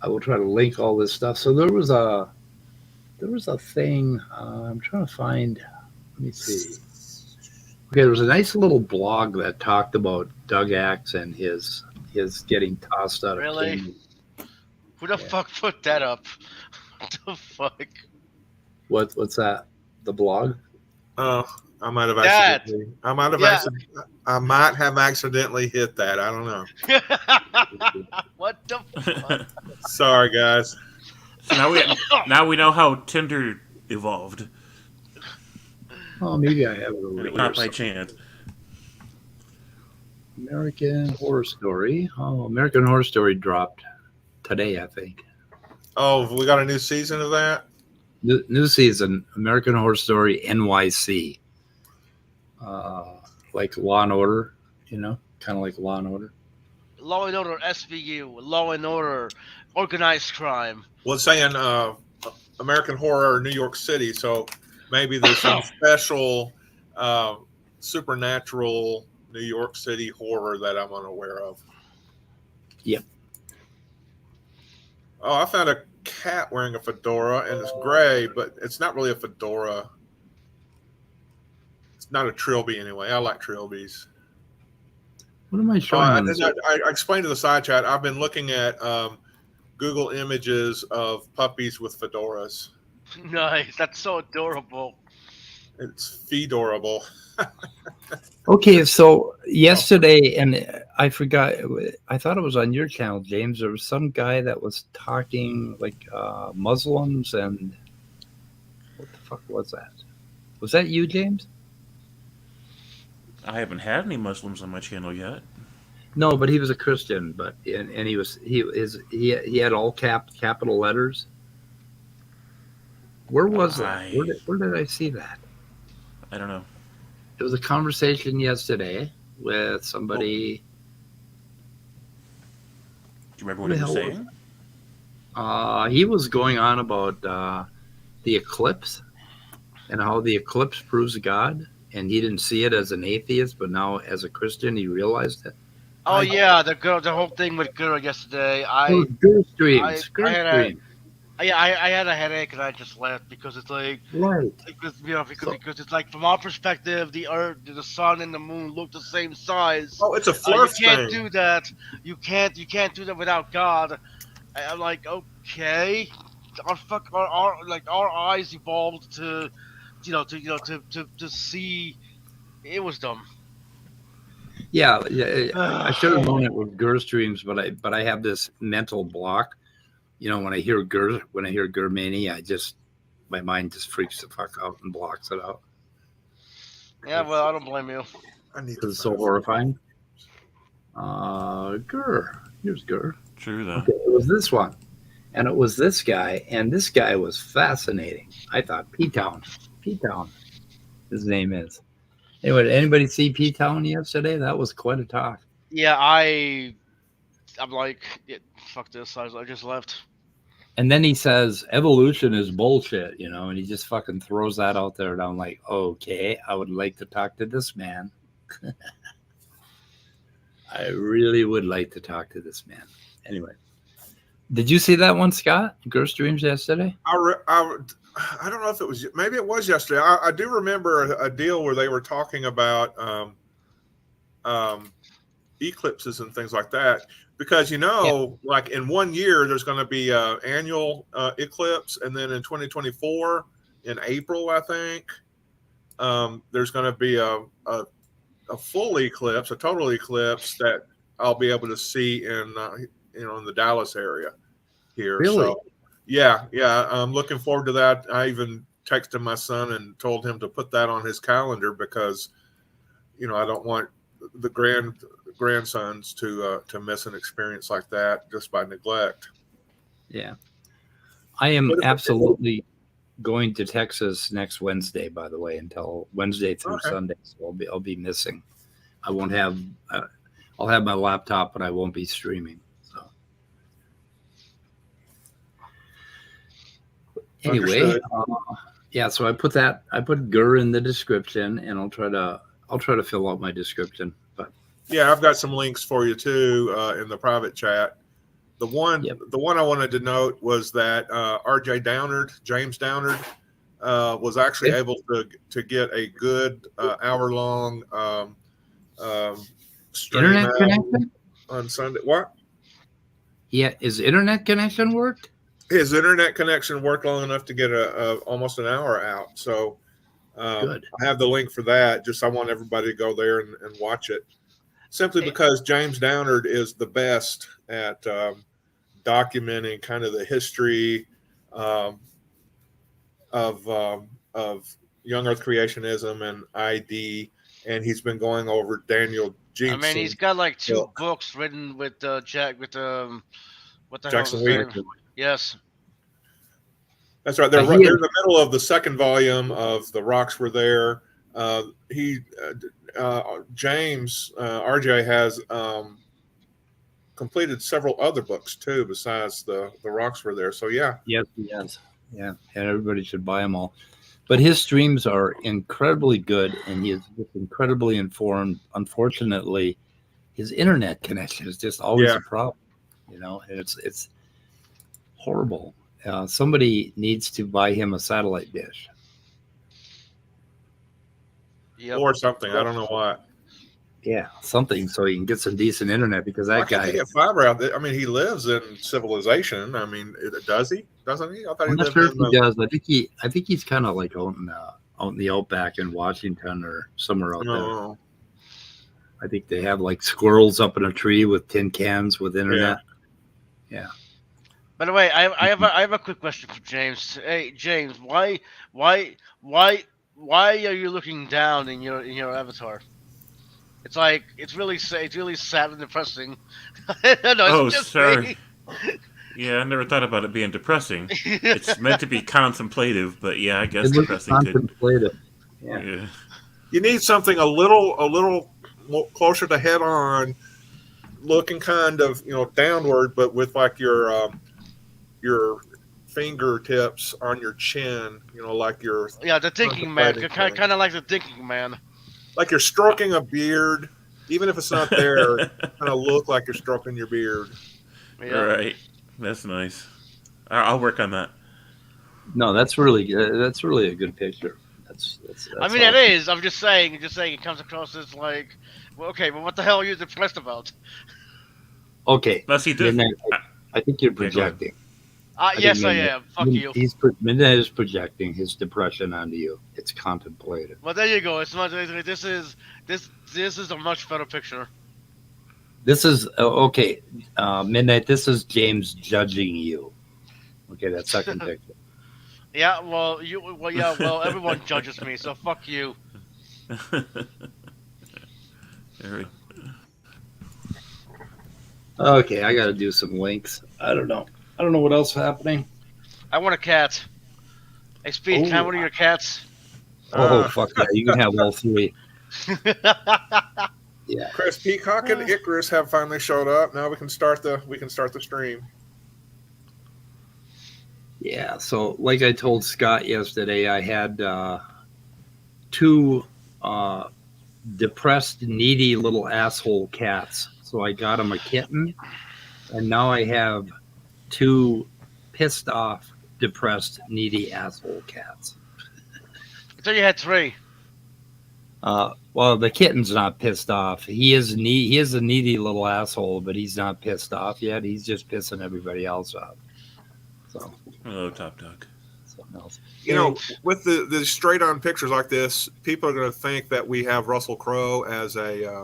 I will try to link all this stuff. So there was a thing, I'm trying to find, let me see. Okay, there was a nice little blog that talked about Doug Axe and his getting tossed out of Really? Who the fuck put that up? What the fuck? What's that? The blog? Oh, I might have Dad. accidentally. Yeah. I might have accidentally hit that. I don't know. What the fuck? Sorry, guys. So now we know how Tinder evolved. Oh, maybe I have it over And it was here. not by chance. American Horror Story. Oh, American Horror Story dropped today, I think. Oh, we got a new season of that. New season, American Horror Story NYC. Like Law and Order, kind of like Law and Order. Law and Order SVU, Law and Order, organized crime. Well, it's saying American Horror New York City, so maybe there's some special supernatural New York City horror that I'm unaware of. Yep. Oh, I found a cat wearing a fedora, and it's gray, but it's not really a fedora. It's not a trilby anyway. I like trilbies. What am I showing? I explained to the side chat, I've been looking at Google images of puppies with fedoras. Nice. That's so adorable. It's fedorable. Okay, so yesterday, and I forgot, I thought it was on your channel, James. There was some guy that was talking like Muslims, and what the fuck was that? Was that you, James? I haven't had any Muslims on my channel yet. No, but he was a Christian, but and he had all capital letters. Where was that? Where did I see that? I don't know. It was a conversation yesterday with somebody. Do you remember what he was saying? He was going on about the eclipse and how the eclipse proves God, and he didn't see it as an atheist, but now as a Christian, he realized it. Oh yeah, the whole thing with girl yesterday. Girl streams. I had a headache and I just left because it's like Right. Because it's like from our perspective, the Earth, the sun, and the moon look the same size. Oh, it's a flirt You can't thing. do that. You can't do that without God. I'm like, okay, our eyes evolved to see. It was dumb. Yeah, I should have known it was girl streams, but I have this mental block. When I hear Germany, my mind just freaks the fuck out and blocks it out. Yeah, well, I don't blame you. Because it's so horrifying. Here's Gur. True, though. Okay, it was this one. And it was this guy, and this guy was fascinating. I thought P-Town, his name is. Anyway, did anybody see P-Town yesterday? That was quite a talk. Yeah, I'm like, yeah, fuck this. I just left. And then he says, evolution is bullshit, and he just fucking throws that out there. And I'm like, okay, I would like to talk to this man. I really would like to talk to this man. Anyway, did you see that one, Scott? Girl streams yesterday? I don't know if it was, maybe it was yesterday. I do remember a deal where they were talking about eclipses and things like that. Because, like in 1 year, there's going to be an annual eclipse. And then in 2024, in April, I think, there's going to be a full eclipse, a total eclipse that I'll be able to see in the Dallas area here. Really? So, yeah. I'm looking forward to that. I even texted my son and told him to put that on his calendar because, I don't want the grandsons to miss an experience like that just by neglect. Yeah. I am absolutely going to Texas next Wednesday, by the way, until Wednesday through Sunday. So I'll be missing. I won't have I'll have my laptop, but I won't be streaming. So anyway, so I put Gur in the description, and I'll try to fill out my description. But yeah, I've got some links for you too in the private chat. The one I wanted to note was that James Downard, was actually able to get a good hour-long stream internet connection on Sunday. What? Yeah, his internet connection worked? His internet connection worked long enough to get almost an hour out. So good. I have the link for that. Just I want everybody to go there and watch it. Simply because James Downard is the best at documenting kind of the history of Young Earth Creationism and ID, and he's been going over Daniel I mean, he's Jensen. got like two Well, books written with Jack with what the hell is Jackson his Weir. name? Yes. That's right. He They're had- in the middle of the second volume of The Rocks Were There. James RJ has completed several other books too, besides the Rocks Were There. So yeah, Yes, he has. Yeah, and everybody should buy them all. But his streams are incredibly good, and he is just incredibly informed. Unfortunately, his internet connection is just always Yeah. a problem, and it's horrible. Somebody needs to buy him a satellite dish. Yep. or something. I don't know what. Yeah, something so he can get some decent internet because Why that can't they guy. get fiber out there? I mean, he lives in civilization. I mean, does he? Doesn't he? I thought he I'm not lived sure if in he the. does. I think he's kind of like out in the outback in Washington or somewhere out there. No. I think they have like squirrels up in a tree with tin cans with internet. Yeah. By the way, I have a quick question for James. Hey James, why are you looking down in your avatar? It's like it's really sad and depressing. No, Oh, it's just sorry. me. Yeah, I never thought about it being depressing. It's meant to be contemplative, but yeah, I guess It looks depressing could. contemplative. Yeah. Yeah. You need something a little closer to head on, looking kind of downward, but with like your fingertips on your chin. Like you're Yeah, the thinking man, contemplating kind of like the thinking man. like you're stroking a beard, even if it's not there. Kind of look like you're stroking your beard. Yeah. Right. That's nice. I'll work on that. No, that's really good. That's really a good picture. That's I mean, it is. I'm just saying. It comes across as like, well, okay, but what the hell are you depressed about? Okay. Unless he did. Midnight, I think you're go ahead. projecting. Yes, I Midnight- am. Fuck you. Midnight is projecting his depression onto you. It's contemplative. Well, there you go. It's much. This is a much better picture. This is okay. Midnight. This is James judging you. Okay, that second picture. Yeah. Well, Well, everyone judges me, so fuck you. Very- Okay, I got to do some links. I don't know what else is happening. I want a cat. Hey, Speed, can I have one of your cats? Oh fuck that! You can have all three. Yeah. Chris Peacock and Icarus have finally showed up. Now we can start the stream. Yeah, so like I told Scott yesterday, I had two depressed, needy little asshole cats. So I got him a kitten, and now I have two pissed off, depressed, needy asshole cats. I thought you had three. Well, the kitten's not pissed off. He is a needy little asshole, but he's not pissed off yet. He's just pissing everybody else off. So, Hello, Top Dog. something else. With the straight on pictures like this, people are going to think that we have Russell Crowe as a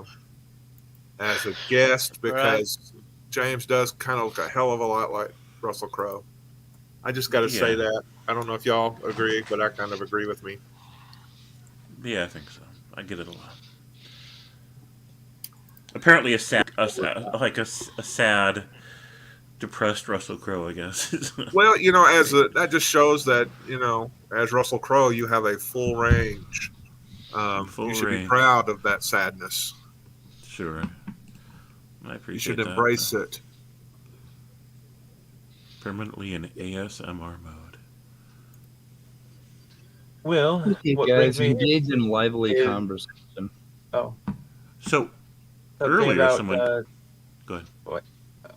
guest because James does kind of look a hell of a lot like Russell Crowe. I just got to say that. I don't know if y'all agree, but I kind of agree with me. Yeah, I think so. I get it a lot. Apparently, a sad, depressed Russell Crowe, I guess. Well, that just shows that as Russell Crowe, you have a full range. Full you should range. be proud of that sadness. Sure. I You appreciate should that. embrace it. Permanently in ASMR mode. Well, Okay, what guys, brings me engage in lively is- conversation. oh, So, something Earlier, about, someone- Go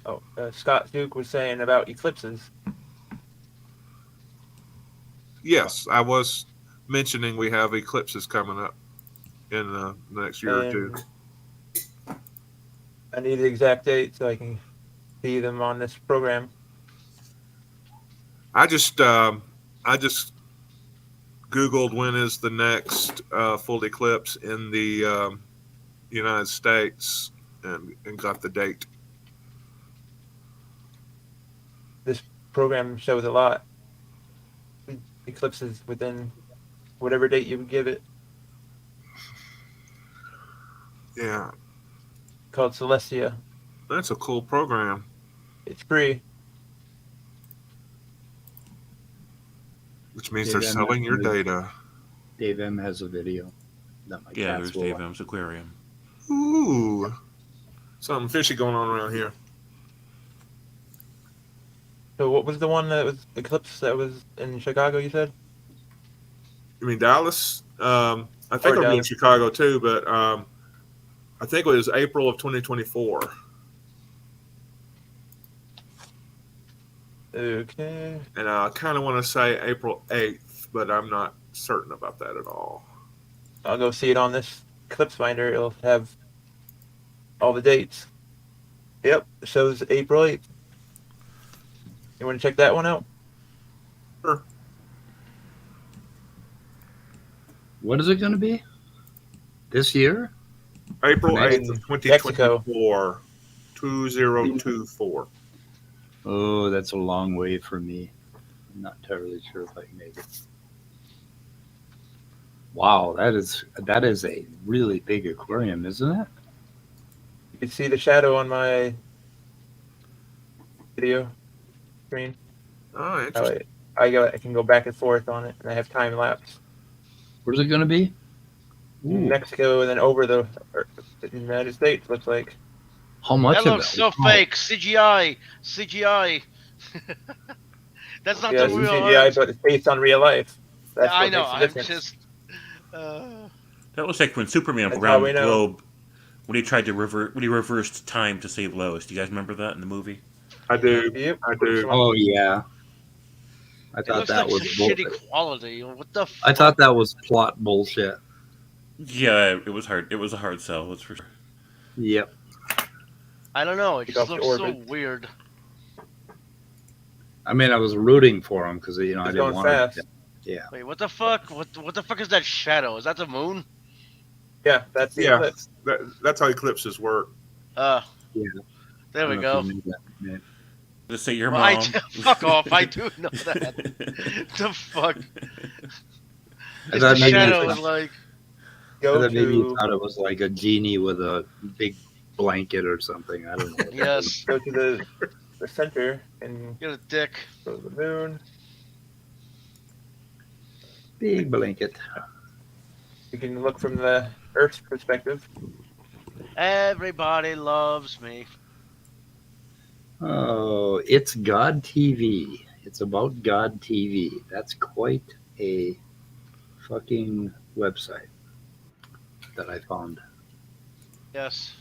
ahead. Scott Duke was saying about eclipses. Yes, I was mentioning we have eclipses coming up in the next year or two. I need the exact date so I can see them on this program. I just Googled when is the next full eclipse in the United States and got the date. This program shows a lot eclipses within whatever date you give it, Yeah, called Celestia. that's a cool program. It's free. Which means Yeah, they're then selling your that's- data. Dave M has a video that my Yeah, cats there's will Dave watch. M's aquarium. Ooh, something fishy going on around here. So what was the one that was Eclipse that was in Chicago? You said. You mean Dallas? I think Or it'll be in Dallas. Chicago too, but I think it was April of 2024. Okay. And I kind of want to say April 8th, but I'm not certain about that at all. I'll go see it on this Eclipse Finder. It'll have all the dates. Yep, it shows April 8th. You want to check that one out? Sure. What is it going to be? This year? April Right. 8th of Mexico. 2024. 2024. Oh, that's a long way for me. I'm not entirely sure if I can make it. Wow, that is a really big aquarium, isn't it? You can see the shadow on my video screen. Oh, How interesting. I can go back and forth on it, and I have time lapse. Where's it going to be? Ooh, Mexico and then over the United States. Looks like. how much That of looks it? so Wow. fake. CGI. That's not Yeah, the it's real CGI, Earth. but it's based on real life. That's Yeah, I what know. makes the I'm difference. just. That was like when Superman That's around how the we know. globe when he tried to reversed time to save Lois. Do you guys remember that in the movie? I do. Yep. I do. Oh yeah, I It thought looks that like was such bullshit. shitty quality. What the fuck? I thought that was plot bullshit. Yeah, it was hard. It was a hard sell. That's for sure. Yep. I don't know. It Take just off looks to so orbit. weird. I mean, I was rooting for him because I It's didn't going want fast. to. Yeah. Wait, what the fuck? What the fuck is that shadow? Is that the moon? Yeah, that's the Yeah. eclipse. That's how eclipses work. Uh, Yeah. there we go. Just say your Well, mom. fuck off. I do know that. The fuck? I It's thought the maybe shadow you is like. Go maybe you to thought it was like a genie with a big blanket or something. I don't know. Yes. go to the center and Get a dick. go to the moon. Big blanket. You can look from the Earth's perspective. Everybody loves me. Oh, it's God TV. It's about God TV. That's quite a fucking website that I found. Yes.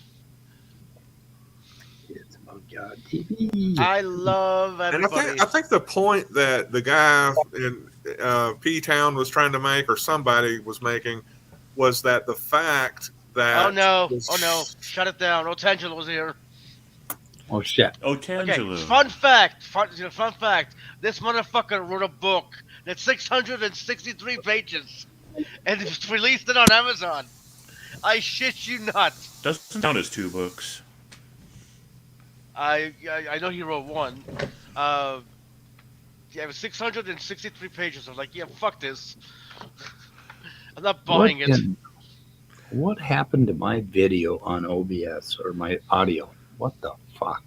It's about God TV. I love And everybody. I think the point that the guy in P Town was trying to make, or somebody was making, was that the fact that Oh no! Oh no! Shut it down! Otangelo was here. Oh shit. Oh, Okay. Tangelo. Fun fact. Fun fact. This motherfucker wrote a book that's 663 pages, and released it on Amazon. I shit you not. Doesn't count as 2 books. I know he wrote one. Yeah, it was 663 pages. I was like, yeah, fuck this. I'm not buying it. What happened to my video on OBS or my audio? What the fuck?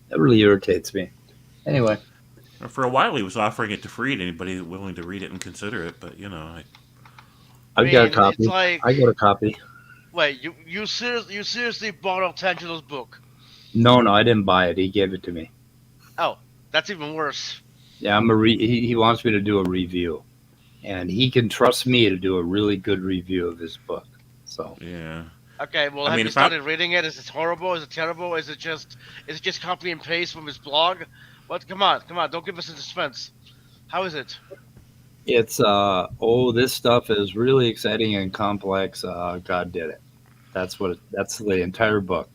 That really irritates me. Anyway, For a while, he was offering it to free to anybody willing to read it and consider it, but you know, I've got a mean, copy. It's like, I got a copy. wait, you seriously bought Otangelo's book? No, I didn't buy it. He gave it to me. Oh, that's even worse. Yeah, he wants me to do a review, and he can trust me to do a really good review of his book. So yeah. Okay, well, I have mean, you if I- started reading it? Is it horrible? Is it terrible? Is it just copy and paste from his blog? What? Come on, don't give us a suspense. How is it? it's this stuff is really exciting and complex. God did it. That's the entire book.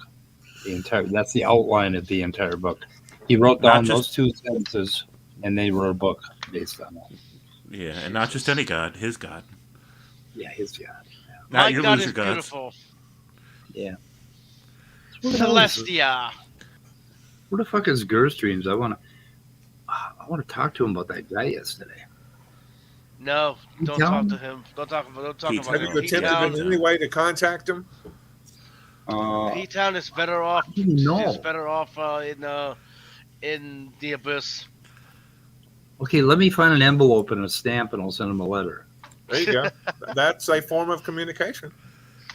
That's the outline of the entire book. He wrote Not down just- those 2 sentences, and they wrote a book based on that. Yeah, and not just any god, his god. Yeah, his God. Not My your God loser is gods. beautiful. Yeah. Celestia. Where the fuck is Gerstreams? I want to talk to him about that guy yesterday. No, don't P-Town? talk to him. Don't talk about P-Town. Have you attempted P-Town. in any way to contact him? P-Town is better off. I don't know. Is better off in the abyss. Okay, let me find an envelope and a stamp, and I'll send him a letter. There you go. That's a form of communication.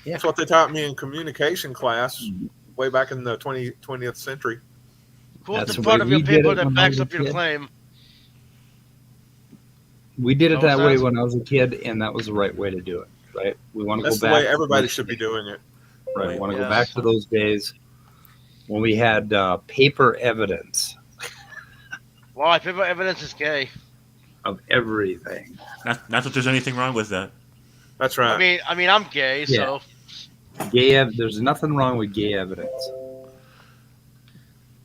Yeah. That's what they taught me in communication class way back in the 20th century. Who's That's the the part way of your we did paper it that when I backs was a up your kid. claim? We did it What was that way that? when I was a kid, and that was the right way to do it. Right? We want to That's go the back. way everybody should be doing it. Right. We want to go Yes. back to those days when we had paper evidence Why? Paper evidence is gay. of everything. Not that there's anything wrong with that. That's right. I mean, I'm gay, so There's nothing wrong with gay evidence.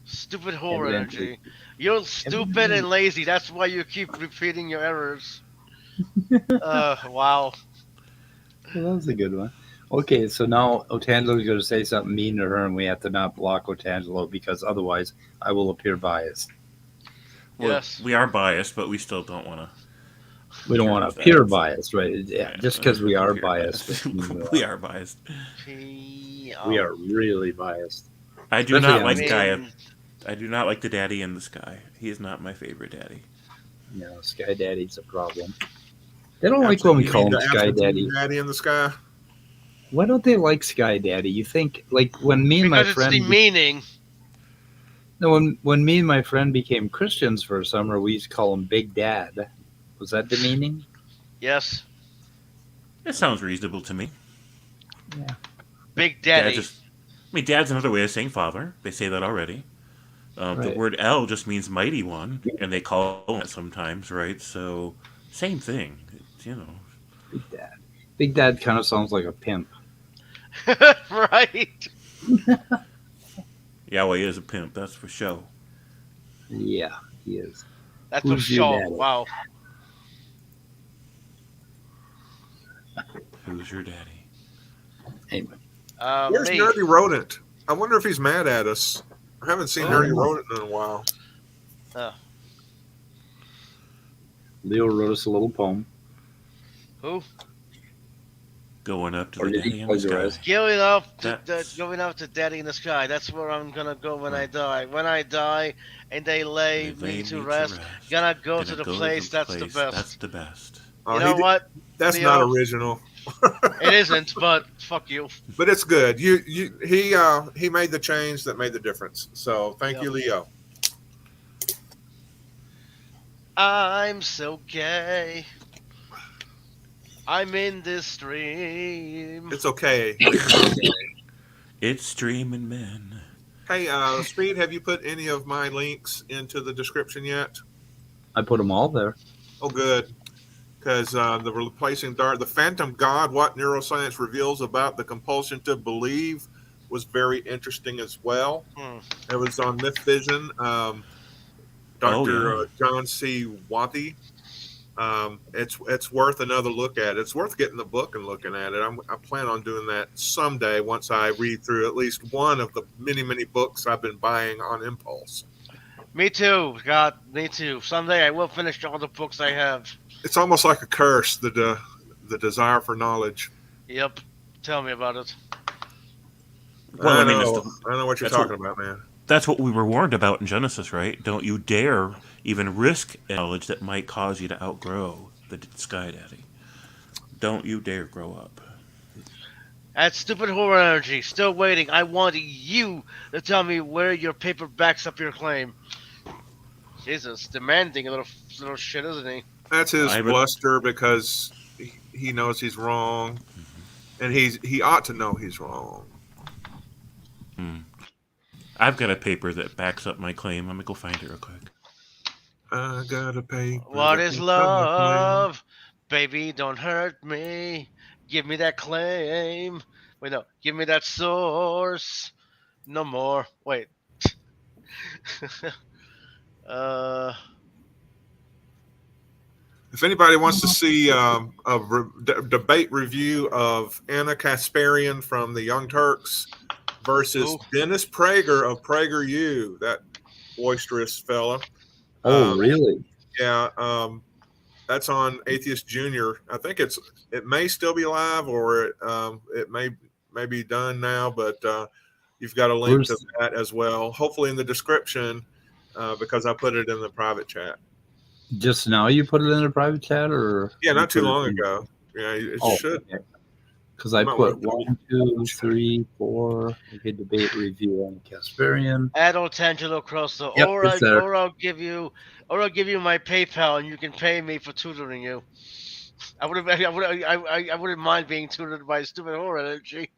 stupid whore Evidently. energy. You're stupid and lazy. That's why you keep repeating your errors. Wow. Well, that was a good one. Okay, so now Otangelo's going to say something mean to her, and we have to not block Otangelo because otherwise I will appear biased. Well, Yes. we are biased, but we still don't want to. We don't want to appear biased, right? Yeah, just because we are biased. We are biased. We are really biased. I do Especially not on like the- Gaia. I do not like the daddy in the sky. He is not my favorite daddy. No, Sky Daddy's a problem. They don't like when we call him the Sky Daddy. Daddy in the sky. Why don't they like Sky Daddy? You think, like, when me and my Because it's friend... demeaning. No, when me and my friend became Christians for a summer, we used to call him Big Dad. Was that demeaning? Yes. It sounds reasonable to me. Big Daddy. Dad's another way of saying father. They say that already. The Right. word El just means mighty one, and they call it sometimes, right? So, same thing. It's, Big Dad. Big Dad kind of sounds like a pimp. Right. Yahweh is a pimp, that's for sure. Yeah, he is. That's for Who's your sure. daddy? Wow. Who's your daddy? Anyway, Where's Me. Nerdy Rodent? I wonder if he's mad at us. I haven't seen Oh. Nerdy Rodent in a while. Leo wrote us a little poem. Who? Going up to Or the did he daddy in the plagiarize? sky. Going up to Daddy in the sky. That's where I'm gonna go when I die. When I die, and they lay me to rest. Gonna go to the place that's the best. That's the best. Oh, You know what? That's Leo? not original, It isn't, but fuck you. but it's good. He made the change that made the difference. So thank you, Leo. I'm so gay. I'm in this stream. It's okay. It's streaming men. Hey, Speed, have you put any of my links into the description yet? I put them all there. Oh, good. Because the replacing the Phantom God, what neuroscience reveals about the compulsion to believe, was very interesting as well. It was on Myth Vision. Dr. John C. Watty. It's worth another look at. It's worth getting the book and looking at it. I plan on doing that someday once I read through at least one of the many, many books I've been buying on impulse. Me too. God, me too. Someday I will finish all the books I have. It's almost like a curse, the desire for knowledge. Yep. Tell me about it. Well, I I mean, know what you're that's talking about, man. That's what we were warned about in Genesis, right? Don't you dare even risk knowledge that might cause you to outgrow the Sky Daddy. Don't you dare grow up. That stupid horror energy. Still waiting. I want you to tell me where your paper backs up your claim. Jesus, demanding a little shit, isn't he? That's his bluster because he knows he's wrong, and he ought to know he's wrong. I've got a paper that backs up my claim. I'm gonna go find it real quick. I got a paper. What is love? Baby, don't hurt me. Give me that claim. Wait, no. Give me that source. No more. Wait. If anybody wants to see a debate review of Anna Kasparian from the Young Turks versus Dennis Prager of PragerU, that boisterous fella. Oh, really? Yeah. That's on Atheist Junior. I think it may still be live, or it may be done now, but you've got a link to that as well. Hopefully in the description, because I put it in the private chat. Just now you put it in a private chat, or Yeah, not too long ago. Yeah, it should. Because I put 1, 2, 3, 4. Okay, debate review on Casparian. Add Otangelo Crosso, Yep, or it's there. I'll give you my PayPal and you can pay me for tutoring you. I wouldn't mind being tutored by stupid horror energy.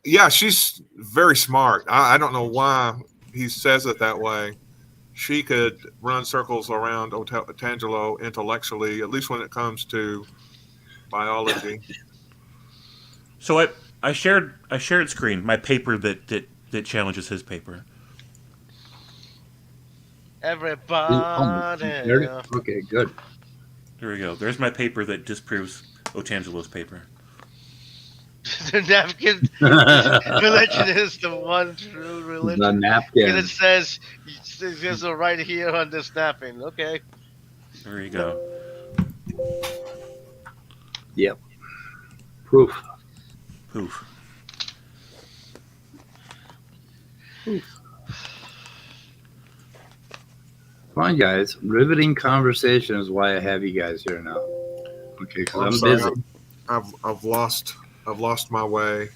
Yeah, she's very smart. I don't know why he says it that way. She could run circles around Otangelo intellectually, at least when it comes to biology. So I shared screen my paper that challenges his paper. Everybody. Okay, good. There we go. There's my paper that disproves Otangelo's paper. The napkin religion is the one true religion. The napkin. And it says right here on this napkin. Okay. There you go. Yep. Proof. Poof. Come on, guys. Riveting conversation is why I have you guys here now. Okay, because I'm busy. I've lost my way.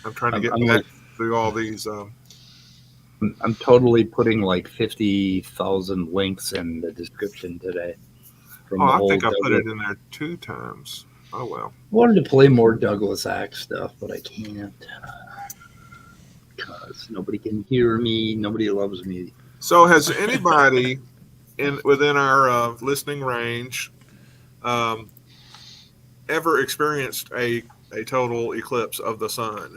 I'm trying to get back through all these. I'm totally putting like 50,000 links in the description today. I think I put it in there 2 times. Oh well. I wanted to play more Douglas Axe stuff, but I can't because nobody can hear me. Nobody loves me. So, has anybody within our listening range ever experienced a total eclipse of the sun?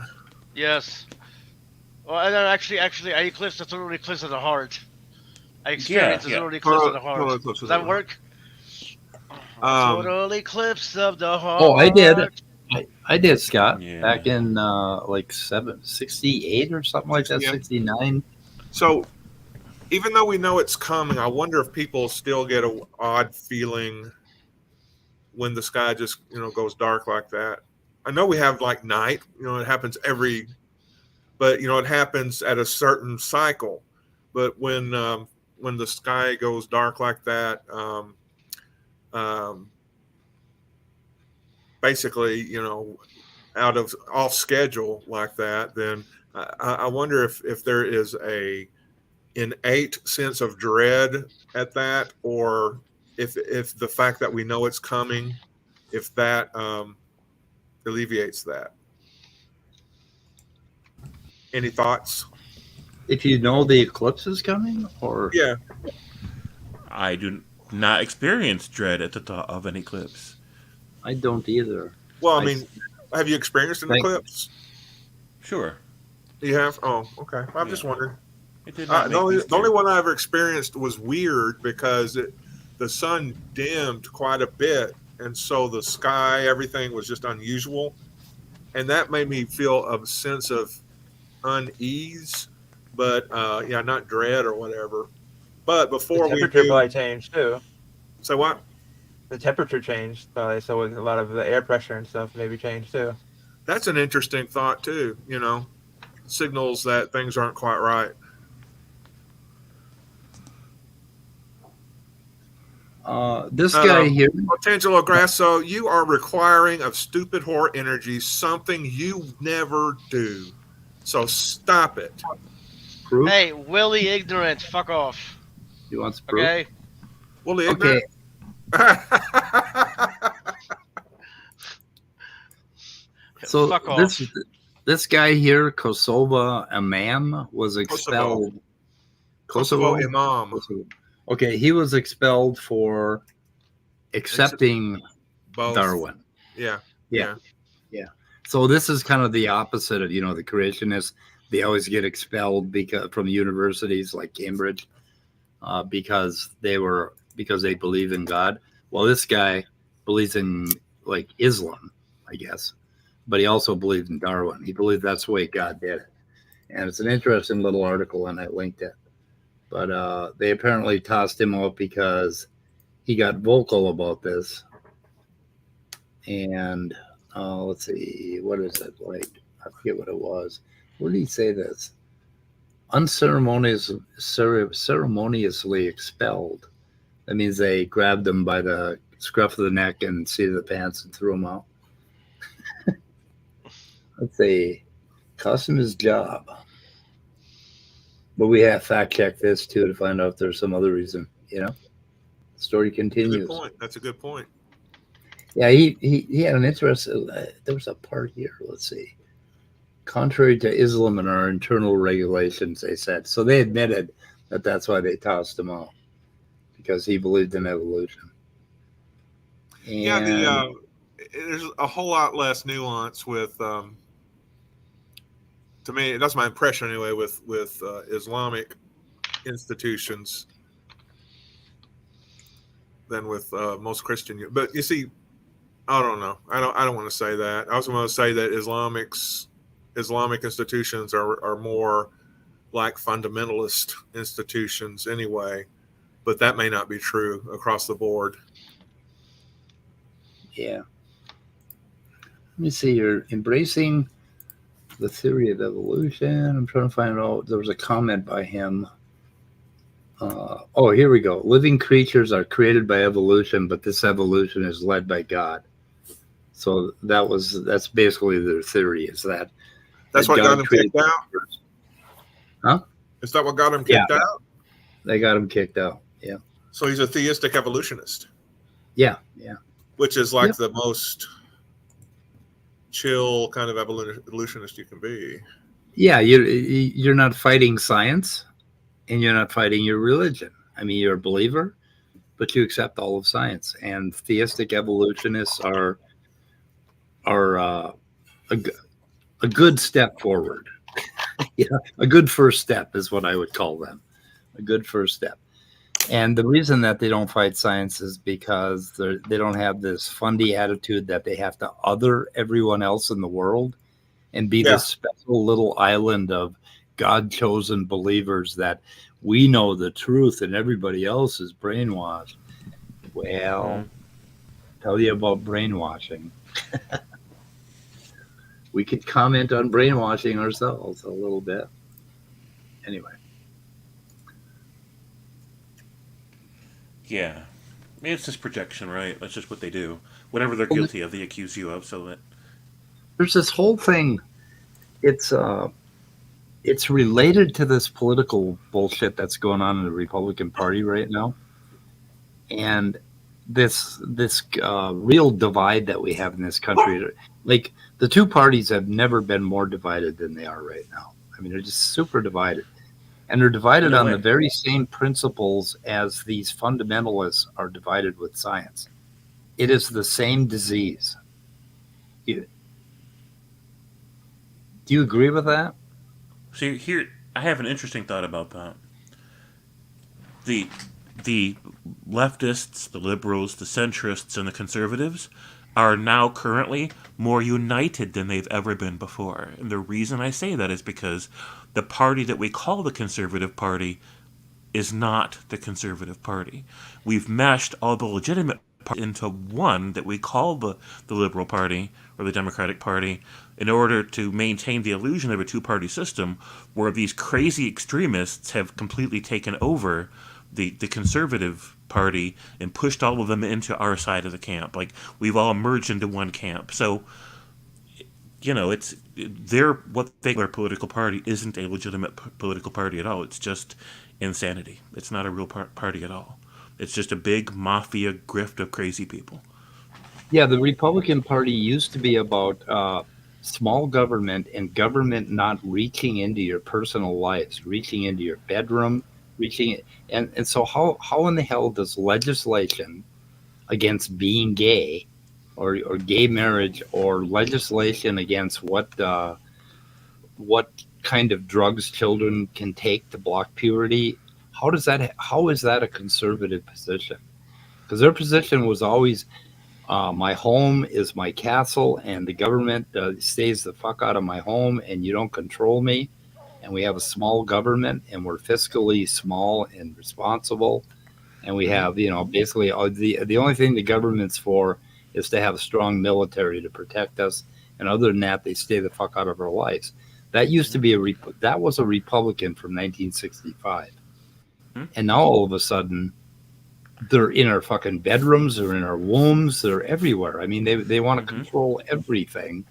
Yes. Well, and then actually, I eclipsed a total eclipse of the heart. I experienced a total eclipse of the heart. Does that work? Total eclipse of the heart. Oh, I did. I did, Scott. Yeah. Back in like 68 or something like that, 69. So, even though we know it's coming, I wonder if people still get an odd feeling when the sky just goes dark like that. I know we have like night. It happens but it happens at a certain cycle. But when the sky goes dark like that, basically, out of off schedule like that, then I wonder if there is a innate sense of dread at that, or if the fact that we know it's coming, if that alleviates that. Any thoughts? If you know the eclipse is coming, or Yeah. I do not experience dread at the thought of an eclipse. I don't either. Well, I mean, have you experienced an eclipse? Sure. You have? Oh, okay. I'm just wondering. It did not The only one I ever experienced was weird because the sun dimmed quite a bit, and so the sky, everything was just unusual, and that made me feel a sense of unease, but not dread or whatever. But before the temperature probably changed too. Say what? The temperature changed probably, so a lot of the air pressure and stuff maybe changed too. That's an interesting thought too. Signals that things aren't quite right. This guy here, Otangelo Grasso, you are requiring of stupid whore energy something you never do. So stop it. proof. Hey, Willie Ignorant, fuck off. He wants proof. Okay. Willie Okay. Ignorant. So fuck off. this guy here, Kosovo Imam, was expelled. Kosovo Imam. Okay, he was expelled for accepting Both. Darwin. Yeah. So this is kind of the opposite of the creationists. They always get expelled from universities like Cambridge because they believe in God. Well, this guy believes in like Islam, I guess, but he also believed in Darwin. He believed that's the way God did it, and it's an interesting little article, and I linked it. But they apparently tossed him out because he got vocal about this. And let's see, what is it like? I forget what it was. Where did he say this? Ceremoniously expelled. That means they grabbed him by the scruff of the neck and seat of the pants and threw him out. Let's see, cost him his job. But we have fact check this too to find out if there's some other reason. The story continues. Good point. That's a good point. Yeah, he had an interest. There was a part here. Let's see. Contrary to Islam and our internal regulations, they said. So they admitted that that's why they tossed him out, because he believed in evolution. And there's a whole lot less nuance with. To me, that's my impression anyway. With Islamic institutions than with most Christian. But you see, I don't know. I don't want to say that. I also want to say that Islamic institutions are more like fundamentalist institutions anyway, but that may not be true across the board. Yeah. Let me see. You're embracing the theory of evolution. I'm trying to find out. There was a comment by him. Here we go. Living creatures are created by evolution, but this evolution is led by God. So that's basically their theory. Is that that's what got him kicked out? Huh? Is that what got him kicked out? They got him kicked out. Yeah. So he's a theistic evolutionist. Yeah. Which is like the most chill kind of evolutionist you can be. Yeah, you're not fighting science, and you're not fighting your religion. I mean, you're a believer, but you accept all of science. And theistic evolutionists are a good step forward. A good first step is what I would call them. A good first step. And the reason that they don't fight science is because they don't have this fundy attitude that they have to other everyone else in the world and be this special little island of God-chosen believers that we know the truth and everybody else is brainwashed. Well, tell you about brainwashing. We could comment on brainwashing ourselves a little bit. Anyway. Yeah. It's just projection, right? That's just what they do. Whatever they're guilty of, they accuse you of. So that there's this whole thing. It's related to this political bullshit that's going on in the Republican Party right now, and this real divide that we have in this country. Like, the two parties have never been more divided than they are right now. I mean, they're just super divided. And they're divided on the very same principles as these fundamentalists are divided with science. It is the same disease. Do you agree with that? See, here, I have an interesting thought about that. The leftists, the liberals, the centrists, and the conservatives are now currently more united than they've ever been before. And the reason I say that is because the party that we call the Conservative Party is not the Conservative Party. We've meshed all the legitimate parties into one that we call the Liberal Party or the Democratic Party in order to maintain the illusion of a two-party system where these crazy extremists have completely taken over the Conservative Party and pushed all of them into our side of the camp. Like, we've all merged into one camp. So, it's what they call their political party isn't a legitimate political party at all. It's just insanity. It's not a real party at all. It's just a big mafia grift of crazy people. Yeah, the Republican Party used to be about small government and government not reaching into your personal lives, reaching into your bedroom, and so how in the hell does legislation against being gay or gay marriage or legislation against what kind of drugs children can take to block puberty, how is that a conservative position? Because their position was always my home is my castle and the government stays the fuck out of my home and you don't control me. And we have a small government and we're fiscally small and responsible and we have, basically the only thing the government's for is to have a strong military to protect us, and other than that, they stay the fuck out of our lives. That used to be that was a Republican from 1965, and now all of a sudden, they're in our fucking bedrooms, they're in our wombs, they're everywhere. I mean, they want to control everything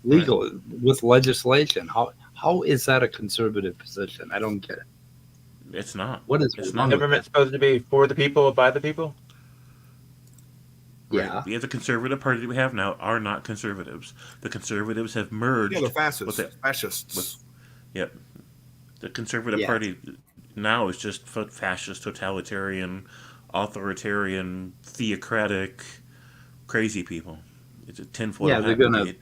legal with legislation. How is that a conservative position? I don't get it. It's not. What is It's wrong not. with Government's supposed to be for the people, by the people. Right. Yeah. The conservative party that we have now are not conservatives. The conservatives have merged. Yeah, the fascists. with it. Fascists. Yep. The conservative party now is just fascist, totalitarian, authoritarian, theocratic, crazy people. It's a tinfoil hat. They're gonna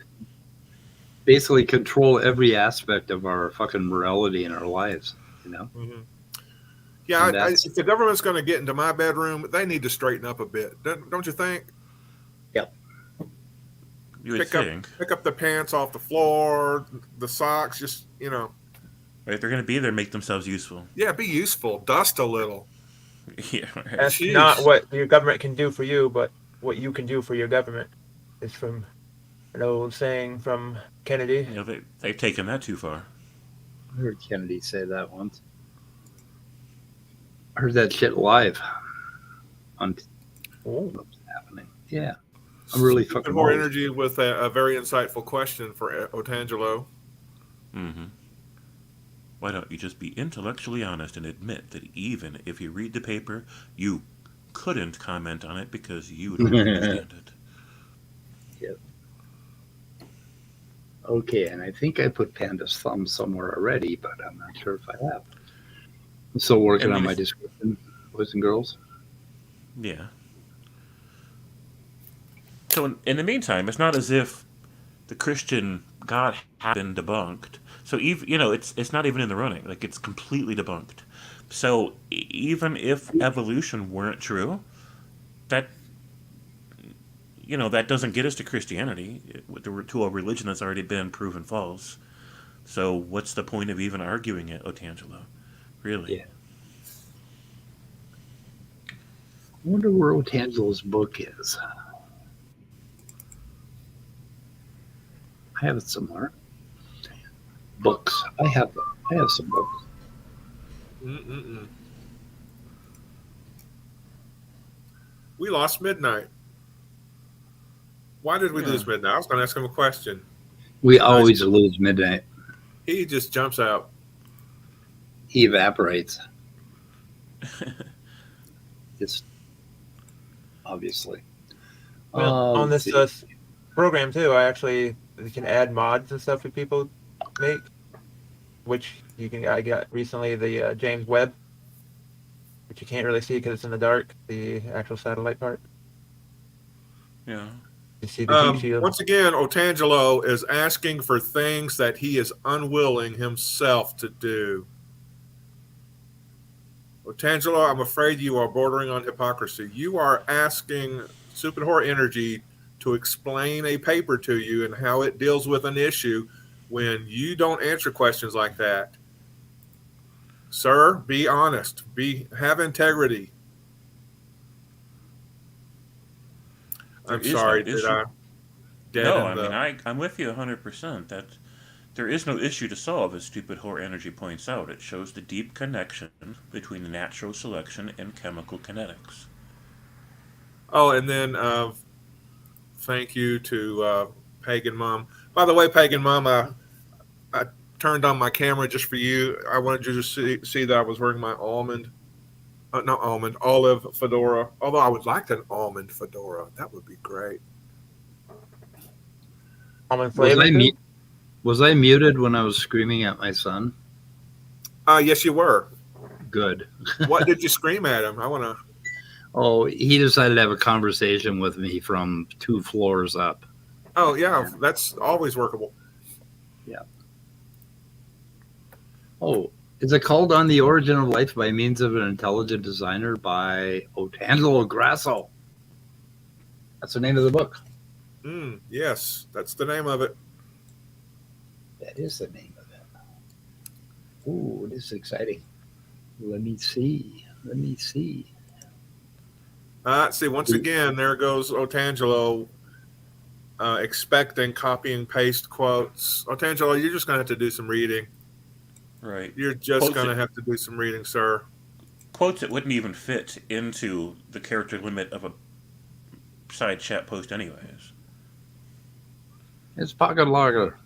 basically control every aspect of our fucking morality in our lives. Mm-hmm. Yeah, if the government's going to get into my bedroom, they need to straighten up a bit, don't you think? Yep. You would think. Pick up the pants off the floor, the socks, just Right, they're going to be there, make themselves useful. Yeah, be useful. Dust a little. Yeah, right. That's Jeez. not what your government can do for you, but what you can do for your government. It's from an old saying from Kennedy. They've taken that too far. I heard Kennedy say that once. I heard that shit live on what's happening. Yeah. I'm really fucking more old. energy with a very insightful question for Otangelo. Mm-hmm. Why don't you just be intellectually honest and admit that even if you read the paper, you couldn't comment on it because you don't understand it? Yep. Okay, and I think I put Panda's thumb somewhere already, but I'm not sure if I have. I'm still working on my description, boys and girls. Yeah. So in the meantime, it's not as if the Christian God had been debunked. So even it's not even in the running. Like, it's completely debunked. So even if evolution weren't true, that that doesn't get us to Christianity, to a religion that's already been proven false. So what's the point of even arguing it, Otangelo? Really? Yeah. I wonder where Otangelo's book is. I have it somewhere. Books. I have them. I have some books. We lost Midnight. Why did we lose Midnight? I was going to ask him a question. We always lose Midnight. He just jumps out. He evaporates. Just obviously. Well, on this program too, we can add mods and stuff that people make, which I got recently the James Webb, which you can't really see because it's in the dark. The actual satellite part. Yeah. You see the heat shield. Once again, Otangelo is asking for things that he is unwilling himself to do. Otangelo, I'm afraid you are bordering on hypocrisy. You are asking Stupid Horror Energy to explain a paper to you and how it deals with an issue when you don't answer questions like that. Sir, be honest. Have integrity. I'm sorry, did I? I'm with you 100%. That there is no issue to solve, as Stupid Horror Energy points out. It shows the deep connection between natural selection and chemical kinetics. Oh, and then thank you to Pagan Mom. By the way, Pagan Mom, I turned on my camera just for you. I wanted you to see that I was wearing my olive fedora. Although I would like an almond fedora. That would be great. Almond flavor? Was I muted when I was screaming at my son? Yes, you were. Good. What did you scream at him? I want to. Oh, he decided to have a conversation with me from 2 floors up. Oh, yeah. That's always workable. Yeah. Oh, is it called On the Origin of Life by Means of an Intelligent Designer by Otangelo Grasso? That's the name of the book. Yes, that's the name of it. That is the name of it. Ooh, this is exciting. Let me see. See, once again, there goes Otangelo expecting copy and paste quotes. Otangelo, you're just going to have to do some reading. Right. You're just Quotes going to that- have to do some reading, sir. Quotes that wouldn't even fit into the character limit of a side chat post, anyways. It's pocket logger.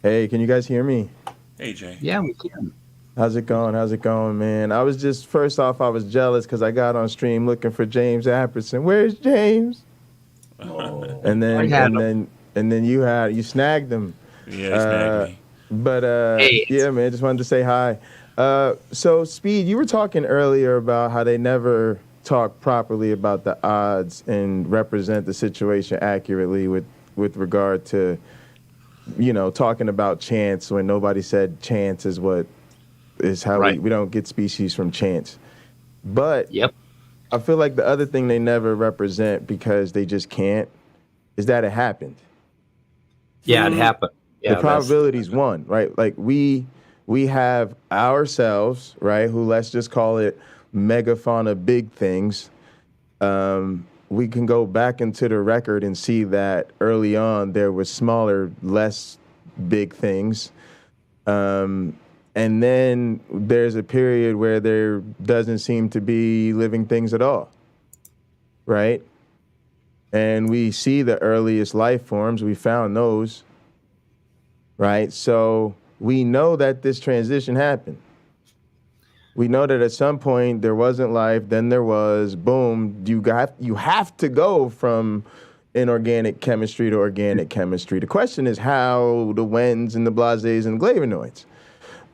Hey, can you guys hear me? Hey, Jay. Yeah, we can. How's it going? How's it going, man? I was just first off, I was jealous because I got on stream looking for James Apperson. Where's James? And then you snagged him. Yeah, snagged me. But Hey. yeah, man, just wanted to say hi. So Speed, you were talking earlier about how they never talk properly about the odds and represent the situation accurately with regard to, talking about chance when nobody said chance is what is how Right. we don't get species from chance. But Yep. I feel like the other thing they never represent because they just can't is that it happened. Yeah, it happened. Yeah, The probability's one, right? Like we have ourselves, right, who let's just call it megafauna big things. We can go back into the record and see that early on there was smaller, less big things. And then there's a period where there doesn't seem to be living things at all, right? And we see the earliest life forms. We found those, right? So we know that this transition happened. We know that at some point there wasn't life, then there was, boom, you have to go from inorganic chemistry to organic chemistry. The question is how, the whens and the blazes and the glavinoids.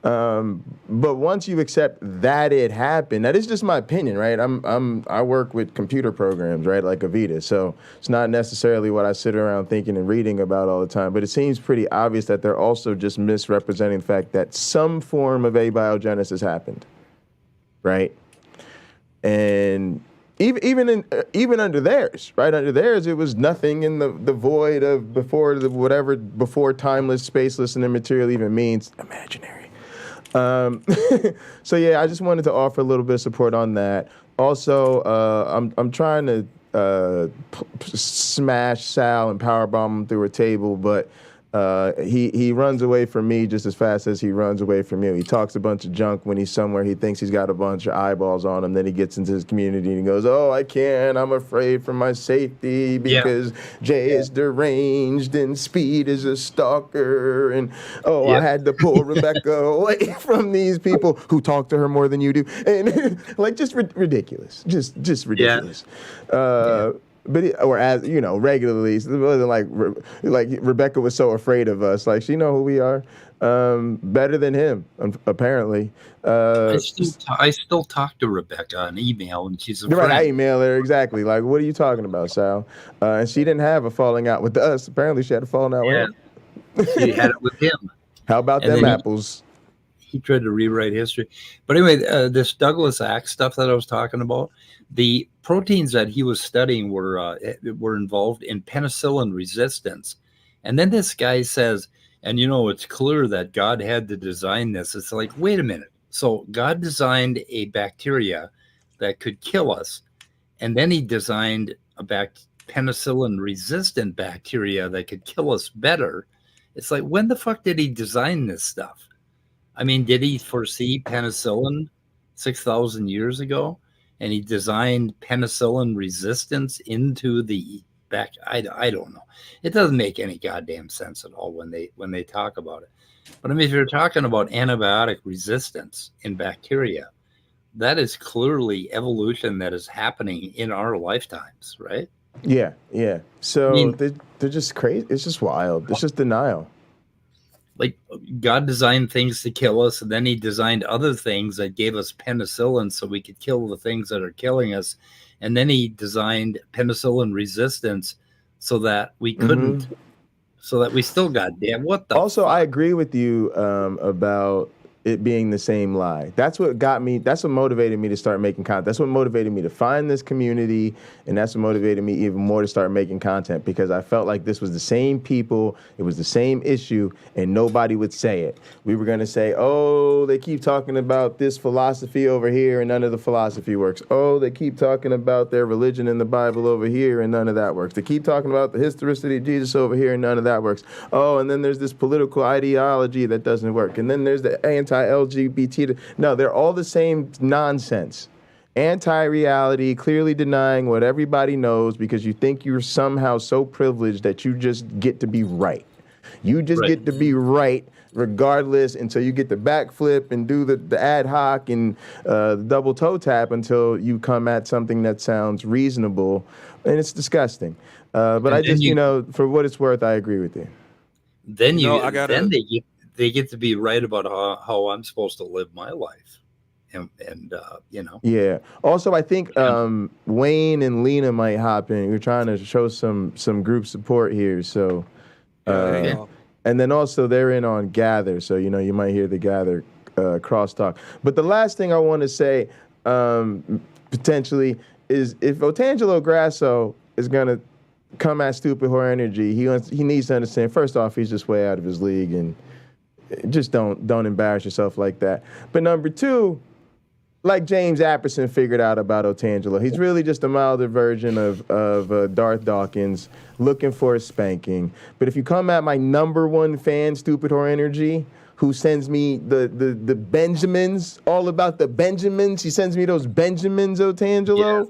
But once you accept that it happened, that is just my opinion, right? I work with computer programs, right, like Avita, so it's not necessarily what I sit around thinking and reading about all the time. But it seems pretty obvious that they're also just misrepresenting the fact that some form of abiogenesis happened, right? And even under theirs, right? Under theirs, it was nothing in the void of before timeless, spaceless, and immaterial even means imaginary. So yeah, I just wanted to offer a little bit of support on that. Also, I'm trying to smash Sal and powerbomb him through a table, but he runs away from me just as fast as he runs away from you. He talks a bunch of junk when he's somewhere he thinks he's got a bunch of eyeballs on him. Then he gets into his community and he goes, "Oh, I can't. I'm afraid for my safety because Jay is deranged and Speed is a stalker. And I had to pull Rebecca away from these people who talk to her more than you do." And like just ridiculous, just ridiculous. But regularly, it wasn't like Rebecca was so afraid of us. Like she know who we are, better than him, apparently. I still talk to Rebecca on email, and she's a friend. Right, I email her exactly. Like, what are you talking about, Sal? And she didn't have a falling out with us. Apparently, she had a falling out with him. She had it with him. How about them apples? He tried to rewrite history. But anyway, this Douglas Axe stuff that I was talking about, the proteins that he was studying were involved in penicillin resistance. And then this guy says, and it's clear that God had to design this. It's like, wait a minute. So God designed a bacteria that could kill us. And then he designed a penicillin resistant bacteria that could kill us better. It's like, when the fuck did he design this stuff? I mean, did he foresee penicillin 6,000 years ago? And he designed penicillin resistance into the back. I don't know. It doesn't make any goddamn sense at all when they talk about it. But I mean, if you're talking about antibiotic resistance in bacteria, that is clearly evolution that is happening in our lifetimes, right? Yeah. So they're just crazy. It's just wild. It's just denial. Like God designed things to kill us, and then he designed other things that gave us penicillin so we could kill the things that are killing us. And then he designed penicillin resistance so that we couldn't, so that we still got damn. What the Also, I agree with you about it being the same lie. That's what got me, that's what motivated me to start making content. That's what motivated me to find this community, and that's what motivated me even more to start making content, because I felt like this was the same people, it was the same issue, and nobody would say it. We were gonna say, oh, they keep talking about this philosophy over here and none of the philosophy works. Oh, they keep talking about their religion in the Bible over here and none of that works. They keep talking about the historicity of Jesus over here and none of that works. Oh, and then there's this political ideology that doesn't work. And then there's the anti-LGBT. No, they're all the same nonsense. Anti-reality, clearly denying what everybody knows because you think you're somehow so privileged that you just get to be right. You just get to be right regardless until you get the backflip and do the ad hoc and the double toe tap until you come at something that sounds reasonable. And it's disgusting. But I just, for what it's worth, I agree with you. Then they get to be right about how I'm supposed to live my life. And Yeah. Also, I think Wayne and Lena might hop in. We're trying to show some group support here. So, and then also they're in on Gather. So, you might hear the Gather crosstalk. But the last thing I want to say potentially is if Otangelo Grasso is going to come at Stupid Whore Energy, he needs to understand, first off, he's just way out of his league, and just don't embarrass yourself like that. But number two, like James Apperson figured out about Otangelo, he's really just a milder version of Darth Dawkins looking for a spanking. But if you come at my number one fan, Stupid Whore Energy, who sends me the Benjamins, all about the Benjamins, he sends me those Benjamins, Otangelo,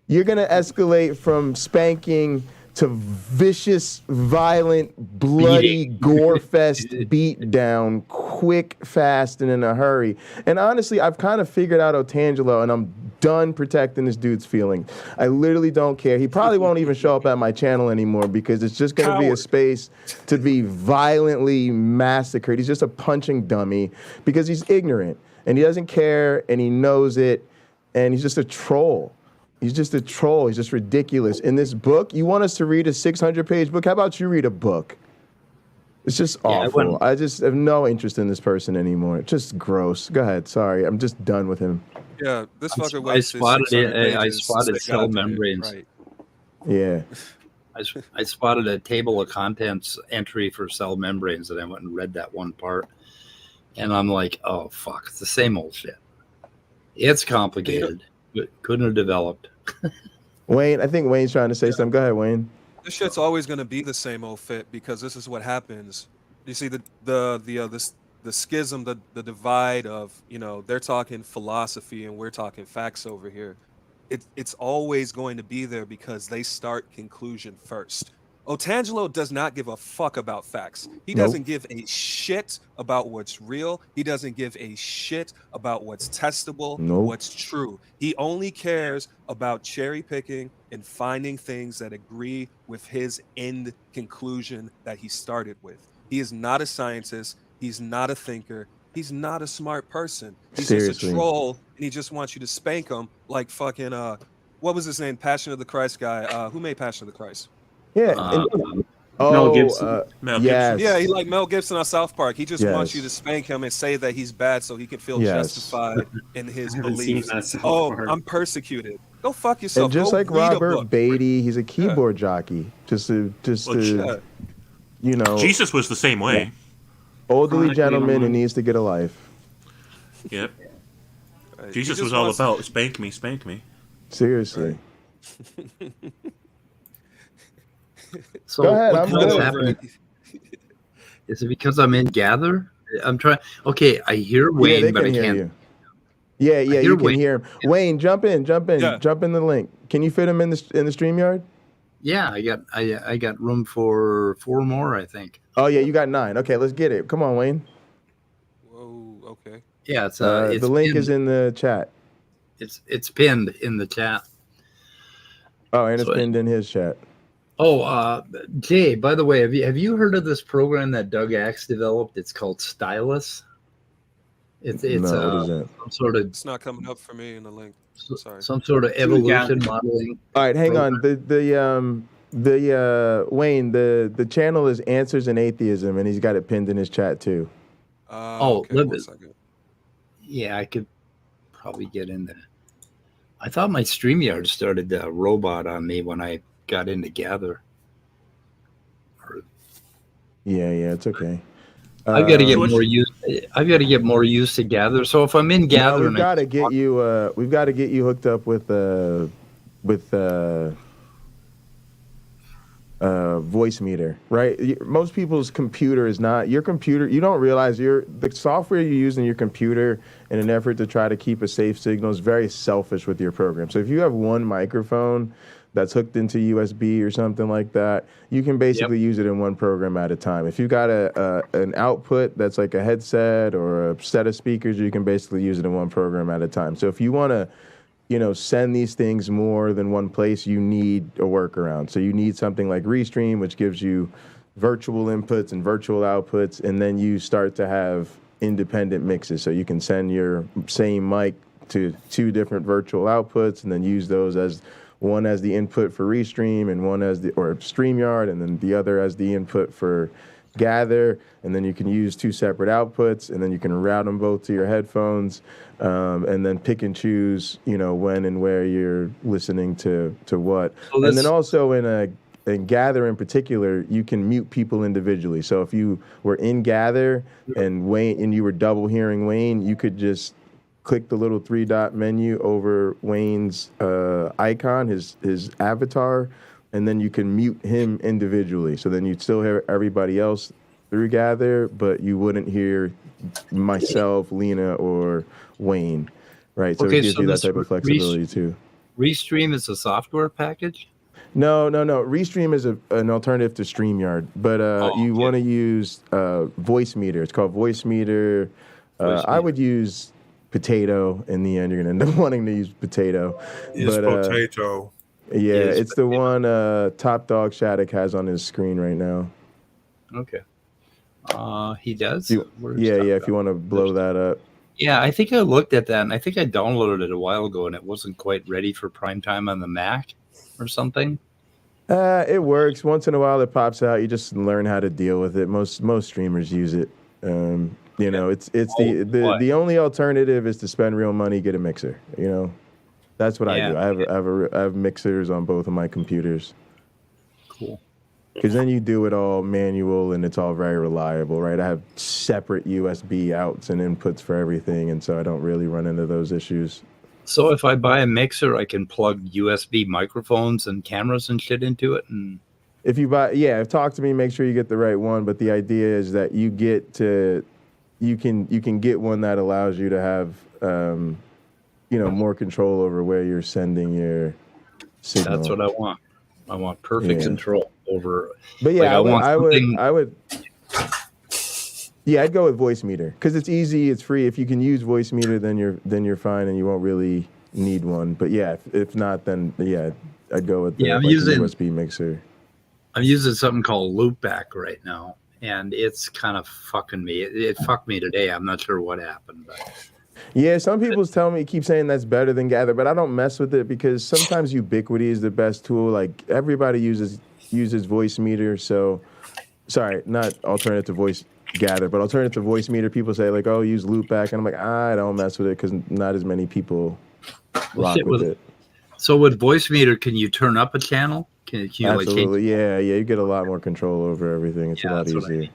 you're going to escalate from spanking to vicious, violent, bloody, gore-fest beatdown, quick, fast, and in a hurry. And honestly, I've kind of figured out Otangelo, and I'm done protecting this dude's feelings. I literally don't care. He probably won't even show up at my channel anymore because it's just going to be a space to be violently massacred. He's just a punching dummy because he's ignorant, and he doesn't care, and he knows it, and he's just a troll. He's just a troll. He's just ridiculous. In this book, you want us to read a 600-page book? How about you read a book? It's just awful. I just have no interest in this person anymore. It's just gross. Go ahead. Sorry. I'm just done with him. Yeah, this fucker I spotted cell membranes. Right. Yeah. I spotted a table of contents entry for cell membranes, and I went and read that one part. And I'm like, oh, fuck. It's the same old shit. It's complicated. But couldn't have developed. Wayne, I think Wayne's trying to say something. Go ahead, Wayne. This shit's always going to be the same old fit because this is what happens. You see the schism, the divide of, they're talking philosophy and we're talking facts over here. It's always going to be there because they start conclusion first. Otangelo does not give a fuck about facts. He doesn't give a shit about what's real. He doesn't give a shit about what's testable, what's true. He only cares about cherry picking and finding things that agree with his end conclusion that he started with. He is not a scientist. He's not a thinker. He's not a smart person. He's just a troll, and he just wants you to spank him like fucking, what was his name? Passion of the Christ guy. Who made Passion of the Christ? Yeah. Mel Gibson. Yes. Yeah, he like Mel Gibson on South Park. He just wants you to spank him and say that he's bad so he can feel justified in his beliefs. Oh, I'm persecuted. Go fuck yourself. And just Go like Robert Beatty, he's a keyboard jockey. You know. Jesus was the same way. Elderly gentleman who needs to get a life. Yep. Jesus was all about spank me, spank me. Seriously. Right. So go ahead. I'm good. Is it because I'm in Gather? I'm trying. Okay, I hear Wayne, but I can't. You can hear him. Wayne, jump in jump in the link. Can you fit him in the StreamYard? Yeah, I got room for 4 more, I think. Oh yeah, you got 9. Okay, let's get it. Come on, Wayne. Whoa, okay. Yeah, it's the link pinned. Is in the chat. It's pinned in the chat. Oh, and it's pinned in his chat. Oh, Jay, by the way, have you heard of this program that Doug Axe developed? It's called Stylus. It's some sort of. It's not coming up for me in the link. Sorry. Some sort of evolution modeling. All right, hang on. Wayne, the channel is Answers in Atheism, and he's got it pinned in his chat too. Okay, Yeah, I could probably get in there. I thought my StreamYard started a robot on me when I got into Gather. Yeah, it's okay. I've got to get So more used. I've got to get more used to Gather. So if I'm in Gather, No, we've and got to get you. We've got to get you hooked up with voice meter, right? Most people's computer is not your computer. You don't realize the software you use in your computer in an effort to try to keep a safe signal is very selfish with your program. So if you have one microphone that's hooked into USB or something like that, you can basically use it in one program at a time. If you've got an output that's like a headset or a set of speakers, you can basically use it in one program at a time. So if you want to send these things more than one place, you need a workaround. So you need something like Restream, which gives you virtual inputs and virtual outputs, and then you start to have independent mixes. So you can send your same mic to 2 different virtual outputs and then use those as one as the input for Restream and one as or StreamYard, and then the other as the input for Gather, and then you can use 2 separate outputs, and then you can route them both to your headphones, and then pick and choose, when and where you're listening to what. So and then also in Gather in particular, you can mute people individually. So if you were in Gather and Wayne and you were double hearing Wayne, you could just click the little 3-dot menu over Wayne's icon, his avatar, and then you can mute him individually. So then you'd still hear everybody else through Gather, but you wouldn't hear myself, Lena, or Wayne, right? So it gives you that type of flexibility too. Restream is a software package? No. Restream is an alternative to StreamYard, but you want to use Voice Meter. It's called Voice Meter. I would use Potato in the end. You're going to end up wanting to use Potato. Potato. Yeah, it's the one Top Dog Shattuck has on his screen right now. Okay. He does? If you want to blow that up. Yeah, I think I looked at that, and I think I downloaded it a while ago, and it wasn't quite ready for prime time on the Mac or something. It works. Once in a while it pops out. You just learn how to deal with it. Most streamers use it. It's the only alternative is to spend real money, get a mixer. That's what I do. I have mixers on both of my computers. Cool. Because then you do it all manual and it's all very reliable, right? I have separate USB outs and inputs for everything, and so I don't really run into those issues. So if I buy a mixer, I can plug USB microphones and cameras and shit into it? And if you buy, talk to me, make sure you get the right one. But the idea is that you can get one that allows you to have more control over where you're sending your signal. That's what I want. I want perfect control over. But yeah, I would. Yeah, I'd go with Voice Meter because it's easy, it's free. If you can use Voice Meter, then you're fine, and you won't really need one. But yeah, if not, then I'd go with the USB mixer. I'm using something called Loopback right now, and it's kind of fucking me. It fucked me today. I'm not sure what happened, but. Yeah, some people keep saying that's better than Gather, but I don't mess with it because sometimes Ubiquity is the best tool. Like everybody uses Voice Meter, so sorry, not alternative to Voice Gather, but alternative to Voice Meter. People say like, "Oh, use Loopback," and I'm like, I don't mess with it because not as many people rock with it. So with Voice Meter, can you turn up a channel? Can you absolutely? Yeah, you get a lot more control over everything. It's a lot easier.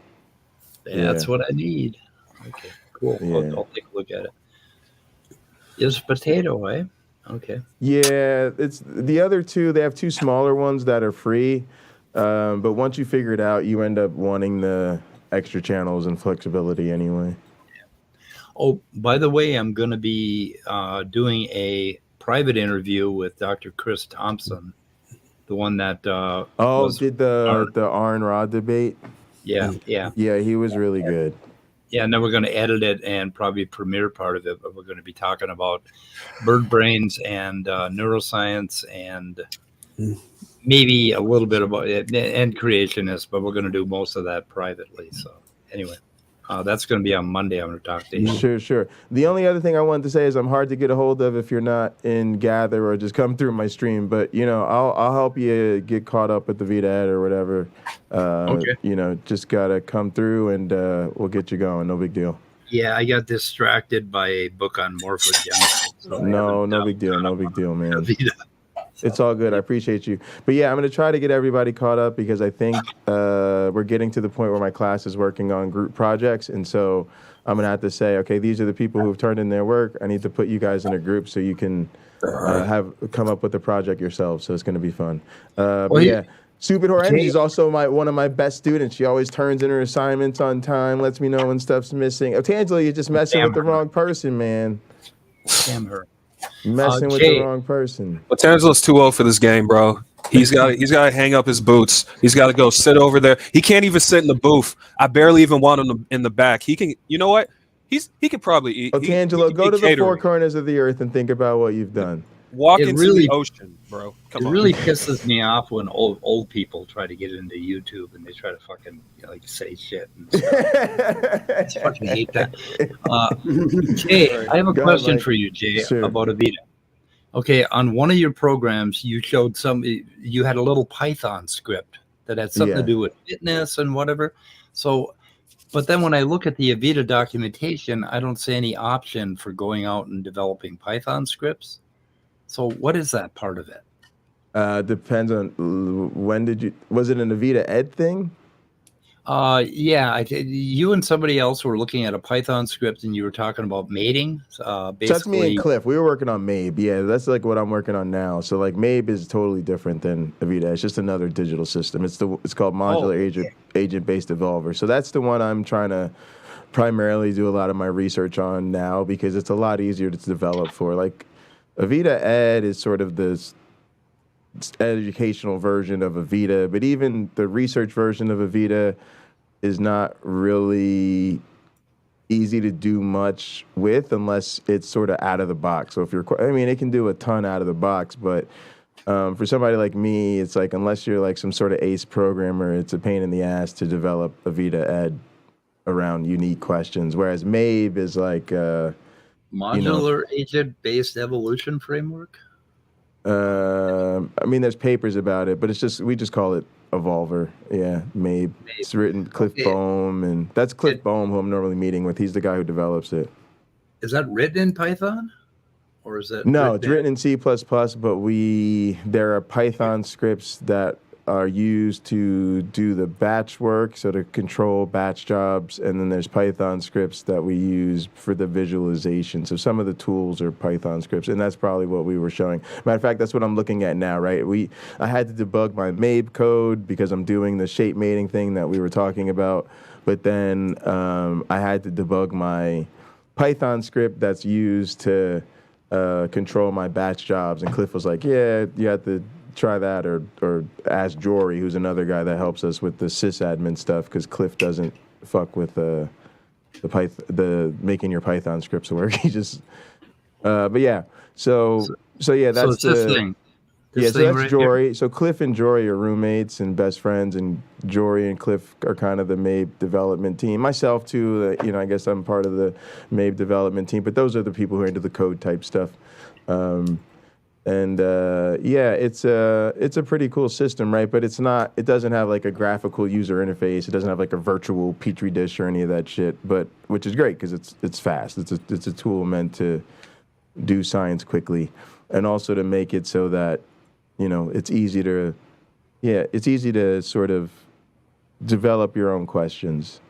That's what I need. Okay, cool. Yeah. I'll take a look at it. It's Potato, eh? Okay. Yeah, it's the other two. They have 2 smaller ones that are free, but once you figure it out, you end up wanting the extra channels and flexibility anyway. Oh, by the way, I'm going to be doing a private interview with Dr. Chris Thompson, the one that did the Arn Rod debate. Yeah, he was really good. Yeah, and then we're going to edit it and probably premiere part of it, but we're going to be talking about bird brains and neuroscience and maybe a little bit about it and creationists, but we're going to do most of that privately. So anyway, that's going to be on Monday. I'm going to talk to you. Sure. The only other thing I wanted to say is I'm hard to get a hold of if you're not in Gather or just come through my stream, but I'll help you get caught up with the Vita Ed or whatever. Okay. Just got to come through and we'll get you going. No big deal. Yeah, I got distracted by a book on morphogenesis. So No big deal. No big deal, man. It's all good. I appreciate you. But yeah, I'm going to try to get everybody caught up because I think we're getting to the point where my class is working on group projects. And so I'm going to have to say, okay, these are the people who've turned in their work. I need to put you guys in a group so you can come up with the project yourselves. So it's going to be fun. But yeah, Stupid Whore Energy is also one of my best students. She always turns in her assignments on time, lets me know when stuff's missing. Oh, Tangela, you're just messing with the wrong person, man. Damn her. Messing with the wrong person. But Tangela's too old for this game, bro. He's got to hang up his boots. He's got to go sit over there. He can't even sit in the booth. I barely even want him in the back. He can. You know what? He could probably eat. Oh, Tangelo, go to the four corners of the earth and think about what you've done. Walk into the ocean, bro. Come on. It really pisses me off when old people try to get into YouTube and they try to fucking say shit. And stuff. I fucking hate that. Jay, I have a question for you, Jay, about Avita. Okay, on one of your programs, you showed you had a little Python script that had something to do with fitness and whatever. So, but then when I look at the Avita documentation, I don't see any option for going out and developing Python scripts. So what is that part of it? Depends on was it an Avita Ed thing? Yeah, you and somebody else were looking at a Python script and you were talking about mating. Basically, that's me and Cliff. We were working on Mabe. Yeah, that's like what I'm working on now. So like Mabe is totally different than Avita. It's just another digital system. It's called Modular Agent-Based Evolver. So that's the one I'm trying to primarily do a lot of my research on now because it's a lot easier to develop for. Like Avita Ed is sort of this educational version of Avita, but even the research version of Avita is not really easy to do much with unless it's sort of out of the box. So if it can do a ton out of the box, but for somebody like me, it's like unless you're like some sort of ace programmer, it's a pain in the ass to develop Avita Ed around unique questions. Whereas Mabe is like modular agent-based evolution framework. There's papers about it, but we just call it Evolver. Yeah, Mabe. It's written Cliff Bohm, and that's Cliff Bohm who I'm normally meeting with. He's the guy who develops it. Is that written in Python, or is it? No, it's written in C++. But there are Python scripts that are used to do the batch work, so to control batch jobs, and then there's Python scripts that we use for the visualization. So some of the tools are Python scripts, and that's probably what we were showing. Matter of fact, that's what I'm looking at now, right? I had to debug my Mabe code because I'm doing the shape mating thing that we were talking about, but then I had to debug my Python script that's used to control my batch jobs, and Cliff was like, yeah, you have to try that or ask Jory, who's another guy that helps us with the sysadmin stuff, because Cliff doesn't fuck with the making your Python scripts work. He just but yeah. So yeah, that's this thing. So that's Jory. Here. So Cliff and Jory are roommates and best friends, and Jory and Cliff are kind of the Mabe development team. Myself too, I guess I'm part of the Mabe development team, but those are the people who are into the code type stuff. It's a pretty cool system, right? But it doesn't have like a graphical user interface. It doesn't have like a virtual petri dish or any of that shit, which is great because it's fast. It's a tool meant to do science quickly, and also to make it so that, it's easy to sort of develop your own questions.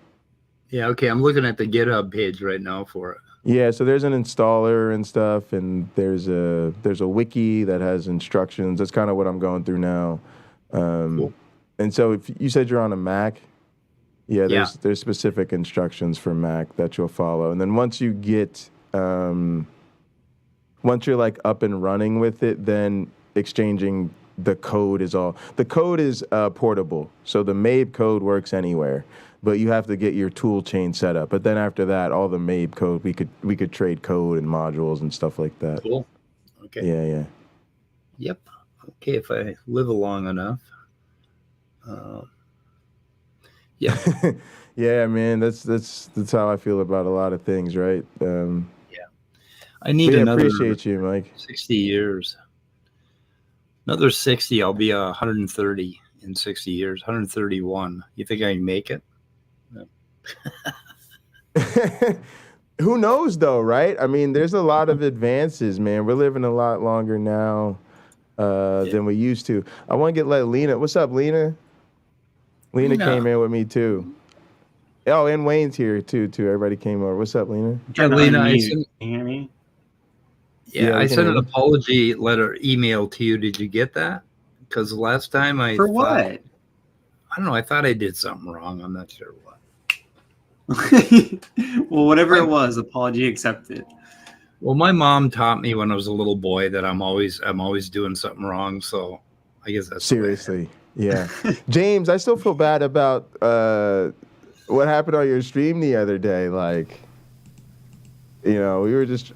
Yeah, okay. I'm looking at the GitHub page right now for it. Yeah, so there's an installer and stuff, and there's a wiki that has instructions. That's kind of what I'm going through now. Cool. And so if you said you're on a Mac, there's specific instructions for Mac that you'll follow. And then once you get, once you're like up and running with it, then exchanging the code is portable. So the Mabe code works anywhere. But you have to get your tool chain set up. But then after that, all the Mabe code, we could trade code and modules and stuff like that. Cool. Okay. Yeah. Yep. Okay, if I live long enough. Yeah. Yeah, man. That's how I feel about a lot of things, right? I need another. Appreciate you, Mike. 60 years. Another 60. I'll be 130 in 60 years. 131. You think I can make it? who knows though, right? I mean, there's a lot of advances, man. We're living a lot longer now than we used to. I want to let Lena. What's up, Lena? Lena came in with me too. Oh, and Wayne's here too. Everybody came over. What's up, Lena? Yeah, Lena, Can you hear me? Yeah, we I can sent hear an you. apology letter email to you. Did you get that? Because last time I For thought, what? I don't know. I thought I did something wrong. I'm not sure what. Well, whatever it was, apology accepted. Well, my mom taught me when I was a little boy that I'm always doing something wrong. So I guess that's the way I am. Seriously, yeah. James, I still feel bad about what happened on your stream the other day. Like, you know,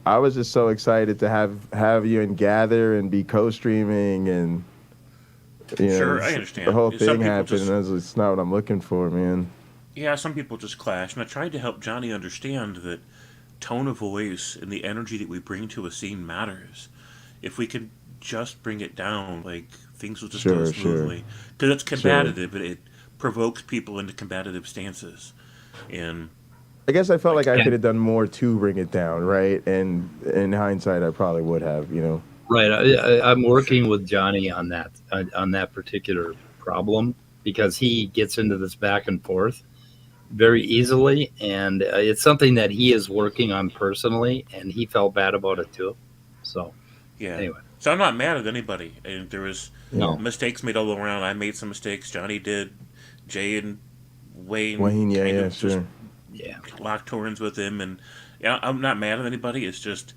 I was just so excited to have you and gather and be co-streaming, and you know, Sure, I understand. the whole Some thing people happened. And it's not what I'm looking for, man. Yeah, some people just clash, and I tried to help Johnny understand that tone of voice and the energy that we bring to a scene matters. If we could just bring it down, like, things will just go Sure. smoothly. Because it's combative, but it provokes people into combative stances. And I guess I felt like I could have done more to bring it down, right? And in hindsight, I probably would have, you know. Right. I'm working with Johnny on that particular problem because he gets into this back and forth very easily, and it's something that he is working on personally, and he felt bad about it too. So, yeah. Anyway. So I'm not mad at anybody. And there was No. mistakes made all around. I made some mistakes. Johnny did. Jay and Wayne Sure. locked horns with him, and yeah, I'm not mad at anybody. It's just,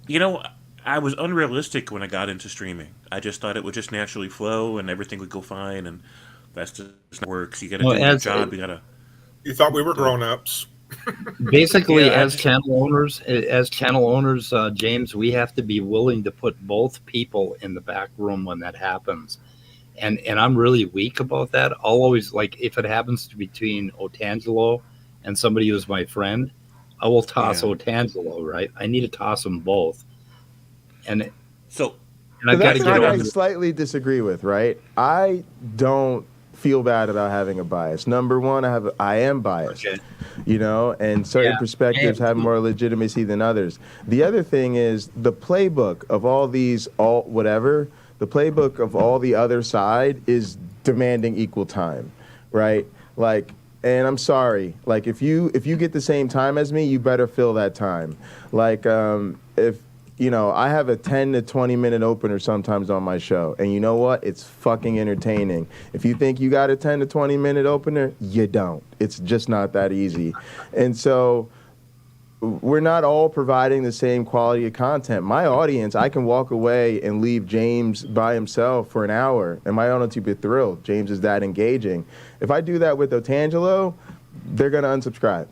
you know, I was unrealistic when I got into streaming. I just thought it would just naturally flow and everything would go fine, and that's just not works. You got to do your job. You got to. You thought we were grown-ups. Basically, Yeah, as channel owners, James, we have to be willing to put both people in the back room when that happens. And I'm really weak about that. I'll always, like, if it happens to between Otangelo and somebody who's my friend, I will toss Otangelo, right? I need to toss them both. And I've got to That's get what I over. slightly disagree with, right? I don't feel bad about having a bias. Number one, I am biased, you know, and certain perspectives have more legitimacy than others. The other thing is the playbook of all these the playbook of all the other side is demanding equal time, right? Like, and I'm sorry, like if you get the same time as me, you better fill that time. Like, if you know, I have a 10 to 20 minute opener sometimes on my show. And you know what? It's fucking entertaining. If you think you got a 10 to 20 minute opener, you don't. It's just not that easy. And so we're not all providing the same quality of content. My audience, I can walk away and leave James by himself for an hour, and my audience would be thrilled. James is that engaging. If I do that with Otangelo, they're going to unsubscribe,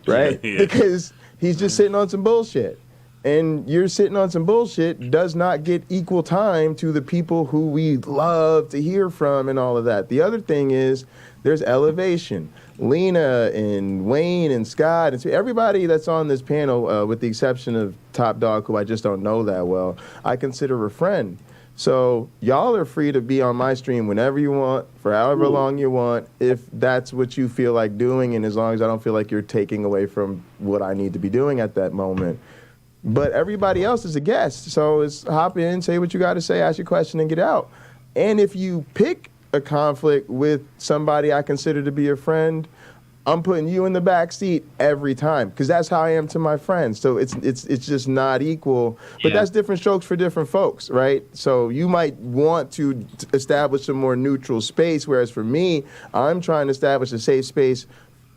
right? Yeah. Because he's just sitting on some bullshit. And you're sitting on some bullshit does not get equal time to the people who we love to hear from and all of that. The other thing is there's elevation. Lena and Wayne and Scott and everybody that's on this panel, with the exception of Top Dog, who I just don't know that well, I consider a friend. So y'all are free to be on my stream whenever you want, for however long you want, if that's what you feel like doing, and as long as I don't feel like you're taking away from what I need to be doing at that moment. But everybody else is a guest, so it's hop in, say what you got to say, ask your question, and get out. And if you pick a conflict with somebody I consider to be a friend, I'm putting you in the back seat every time, because that's how I am to my friends. So it's just not equal. But that's different strokes for different folks, right? So you might want to establish a more neutral space, whereas for me, I'm trying to establish a safe space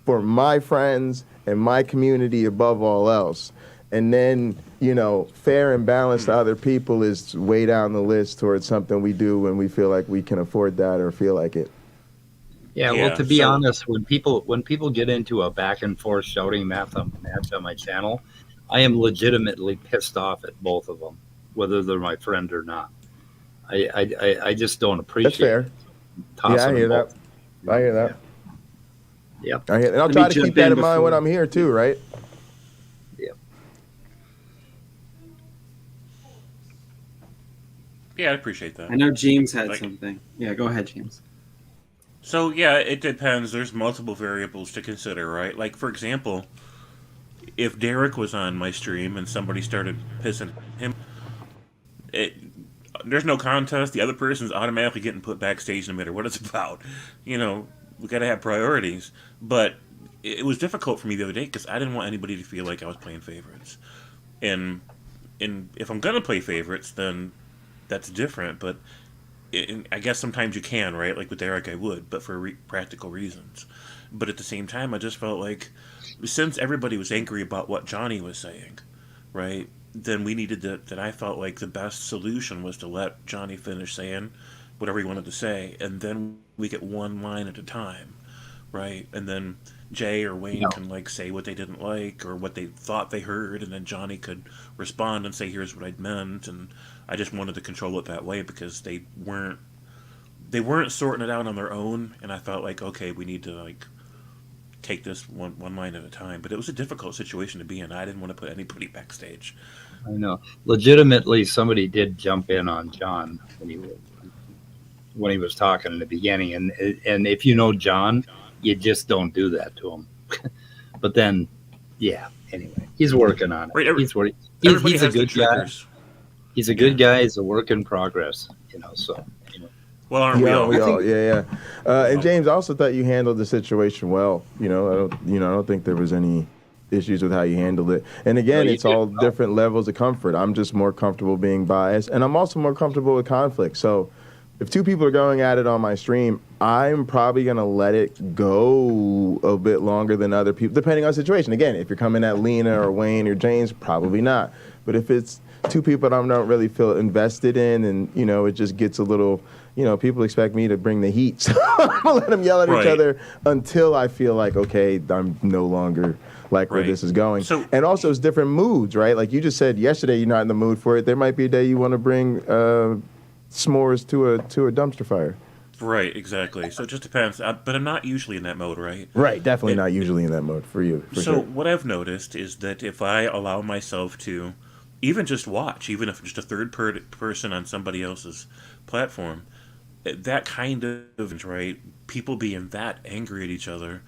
for my friends and my community above all else. And then, you know, fair and balanced to other people is way down the list towards something we do when we feel like we can afford that or feel like it. Yeah, well, to be honest, when people get into a back and forth shouting match on my channel, I am legitimately pissed off at both of them, whether they're my friend or not. I just don't appreciate. That's fair. Yeah, I hear that. I hear that. Yep. And I'll try to keep that in mind when I'm here too, right? Yeah, I appreciate that. I know James had something. Yeah, go ahead, James. So, yeah, it depends. There's multiple variables to consider, right? Like, for example, if Derek was on my stream and somebody started pissing him, it, there's no contest. The other person's automatically getting put backstage no matter what it's about. You know, we got to have priorities. But it was difficult for me the other day because I didn't want anybody to feel like I was playing favorites. And if I'm gonna play favorites, then that's different. But I guess sometimes you can, right? Like with Derek, I would, but for practical reasons. But at the same time, I just felt like since everybody was angry about what Johnny was saying, right? Then we needed that I felt like the best solution was to let Johnny finish saying whatever he wanted to say, and then we get one line at a time, right? And then Jay or Wayne can like say what they didn't like or what they thought they heard, and then Johnny could respond and say, "Here's what I meant." And I just wanted to control it that way because they weren't sorting it out on their own, and I felt like, okay, we need to like take this one line at a time. But it was a difficult situation to be in. I didn't want to put anybody backstage. I know. Legitimately, somebody did jump in on John when he was talking in the beginning, and if you know John, you just don't do that to him. But then, yeah. Anyway, he's working on it. Right, He's a good guy. He's a good guy. He's a work in progress. So. Well, aren't we all? Yeah. And James, I also thought you handled the situation well. I don't think there was any issues with how you handled it. And again, it's all different levels of comfort. I'm just more comfortable being biased, and I'm also more comfortable with conflict. So if two people are going at it on my stream, I'm probably going to let it go a bit longer than other people, depending on the situation. Again, if you're coming at Lena or Wayne or James, probably not. But if it's two people that I don't really feel invested in, and, it just gets a little, people expect me to bring the heat. So I'm going to let them yell at each other until I feel like, okay, I'm no longer like where this is going. So, and also it's different moods, right? Like you just said yesterday, you're not in the mood for it. There might be a day you want to bring s'mores to a dumpster fire. Right, exactly. So it just depends. But I'm not usually in that mode, right? Right, definitely not usually in that mode for you. So what I've noticed is that if I allow myself to even just watch, even if just a third person on somebody else's platform, that kind of, right, people being that angry at each other,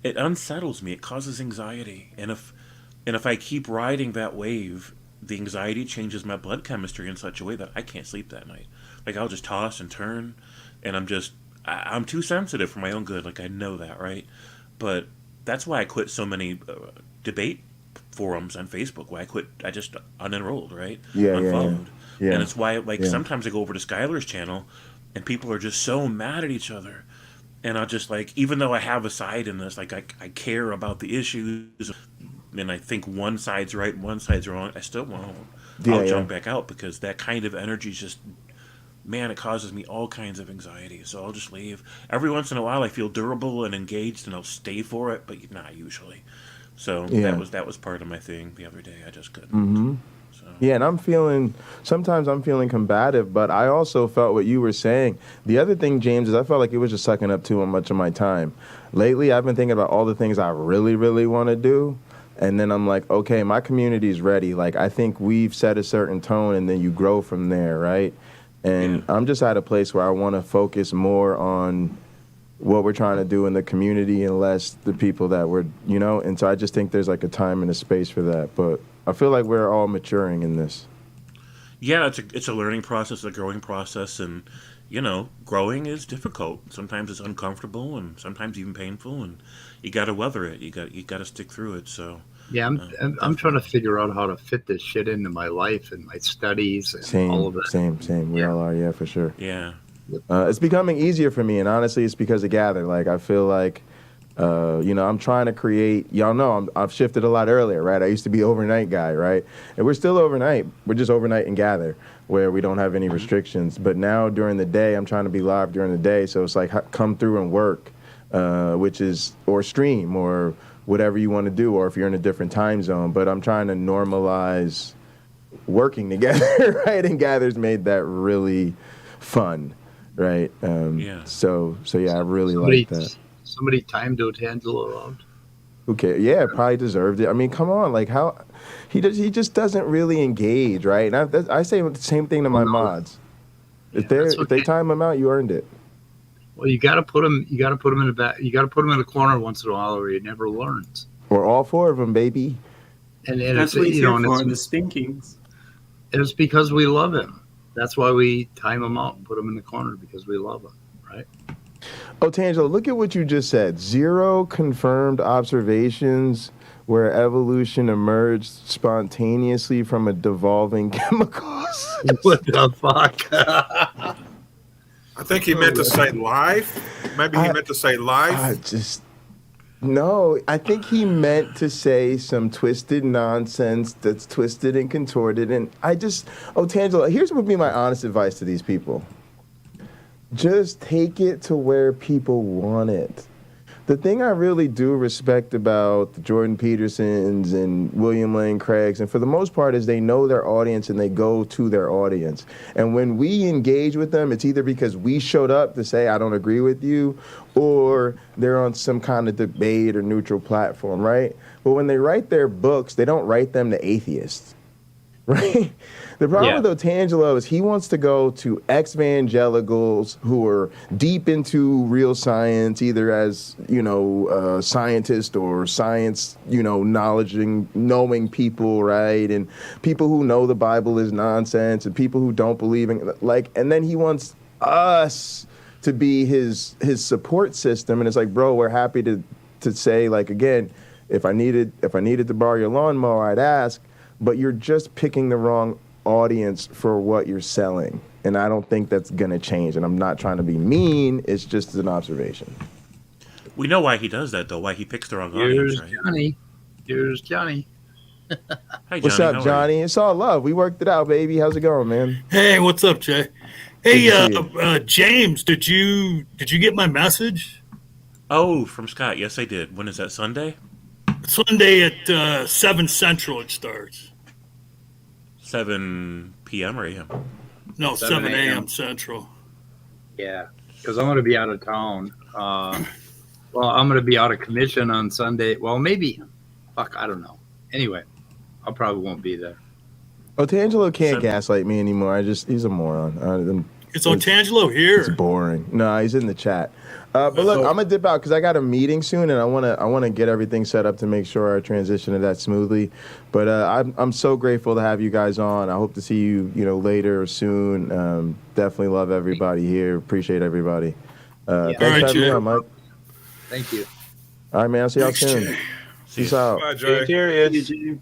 it unsettles me. It causes anxiety. And if I keep riding that wave, the anxiety changes my blood chemistry in such a way that I can't sleep that night. Like I'll just toss and turn, and I'm too sensitive for my own good. Like I know that, right? But that's why I quit so many debate forums on Facebook. Why I just unenrolled, right? Unfollowed. Yeah. And it's why sometimes I go over to Skylar's channel, and people are just so mad at each other. And I'll just even though I have a side in this, I care about the issues, and I think one side's right, one side's wrong, I still won't. I'll jump back out because that kind of energy just, man, it causes me all kinds of anxiety. So I'll just leave. Every once in a while I feel durable and engaged and I'll stay for it, but not usually. So that was part of my thing the other day. I just couldn't. Mm-hmm. So. Yeah, and sometimes I'm feeling combative, but I also felt what you were saying. The other thing, James, is I felt like it was just sucking up too much of my time. Lately, I've been thinking about all the things I really, really want to do. And then I'm like, okay, my community's ready. Like, I think we've set a certain tone, and then you grow from there, right? And I'm just at a place where I want to focus more on what we're trying to do in the community and less the people that we're, and so I just think there's like a time and a space for that. But I feel like we're all maturing in this. Yeah, it's a learning process, a growing process, and, growing is difficult. Sometimes it's uncomfortable and sometimes even painful, and you got to weather it. You got to stick through it. So yeah, I'm trying to figure out how to fit this shit into my life and my studies and all of that. Same. We all are, for sure. Yeah. It's becoming easier for me, and honestly, it's because of Gather. Like, I feel like, I'm trying to create. Y'all know I've shifted a lot earlier, right? I used to be overnight guy, right? And we're still overnight. We're just overnight and Gather, where we don't have any restrictions. But now during the day, I'm trying to be live during the day, so it's like come through and work, or stream or whatever you want to do, or if you're in a different time zone. But I'm trying to normalize working together, right? And Gather's made that really fun. Right. So I really like that. Somebody timed to handle around. Okay. Yeah, probably deserved it. I mean, come on. Like how he just doesn't really engage, right? And I say the same thing to my mods. If they time him out, you earned it. Well, you got to put him. You got to put him in the back. You got to put him in the corner once in a while, or he never learns. Or all four of them, baby. And That's it's, what he's you know, here and for, the it's, spankings. it's because we love him. That's why we time him out and put him in the corner, because we love him, right? Oh, Tangelo, look at what you just said. 0 confirmed observations where evolution emerged spontaneously from a devolving chemicals. What the fuck? I think he meant to say life. Maybe he meant to say life. No, I think he meant to say some twisted nonsense that's twisted and contorted. And Tangelo, here's what would be my honest advice to these people. Just take it to where people want it. The thing I really do respect about the Jordan Petersons and William Lane Craigs, and for the most part, is they know their audience and they go to their audience. And when we engage with them, it's either because we showed up to say, I don't agree with you, or they're on some kind of debate or neutral platform, right? But when they write their books, they don't write them to atheists, right? The problem with Otangelo is he wants to go to ex-evangelicals who are deep into real science, either as, scientist or science, knowing people, right? And people who know the Bible is nonsense and people who don't believe in, and then he wants us to be his support system. And it's like, bro, we're happy to say, again, if I needed to borrow your lawnmower, I'd ask, but you're just picking the wrong audience for what you're selling, and I don't think that's gonna change. And I'm not trying to be mean, it's just an observation. We know why he does that, though. Why he picks the wrong audience, right? Here's Johnny. Hi, Johnny. What's up, Johnny? It's all love. We worked it out, baby. How's it going, man? Hey, what's up, Jay? Hey, James, did you get my message? Oh, from Scott. Yes, I did. When is that, Sunday? Sunday at 7 Central it starts. 7 p.m. or a.m.? No, 7 a.m. Central. Yeah, because I'm going to be out of town. I'm going to be out of commission on Sunday. Well, maybe. Fuck, I don't know. Anyway, I probably won't be there. Otangelo can't gaslight me anymore. He's a moron. Is Otangelo here? It's boring. No, he's in the chat. But look, I'm gonna dip out because I got a meeting soon, and I wanna get everything set up to make sure I transition to that smoothly. But I'm so grateful to have you guys on. I hope to see you later or soon. Definitely love everybody here. Appreciate everybody. Thanks for having me on, Mike. Thank you. All right, man. I'll see y'all soon. Peace out. Bye, Jay. Cheers.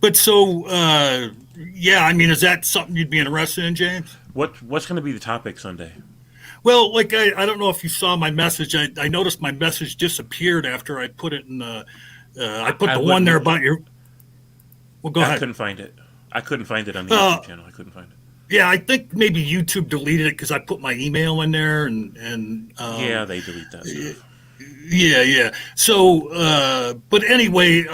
But so, is that something you'd be interested in, James? What's going to be the topic Sunday? Well, I don't know if you saw my message. I noticed my message disappeared after I put it in the. I put the one there about your. Well, go ahead. I couldn't find it. I couldn't find it on the YouTube channel. I couldn't find it. Yeah, I think maybe YouTube deleted it because I put my email in there and. Yeah, they delete that stuff. Yeah. So, but anyway,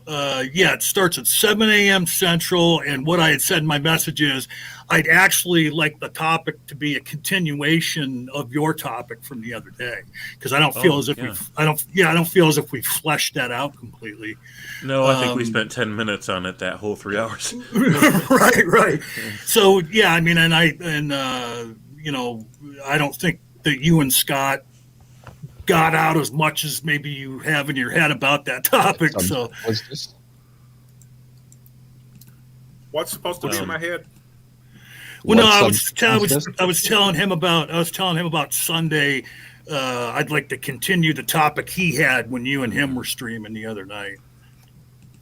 it starts at 7 a.m. Central, and what I had said in my message is I'd actually like the topic to be a continuation of your topic from the other day, because I don't feel I don't feel as if we fleshed that out completely. No, I think we spent 10 minutes on it that whole 3 hours. Right. So I don't think that you and Scott got out as much as maybe you have in your head about that topic. So what's supposed to be in my head? Well, no, I was telling him about Sunday. I'd like to continue the topic he had when you and him were streaming the other night.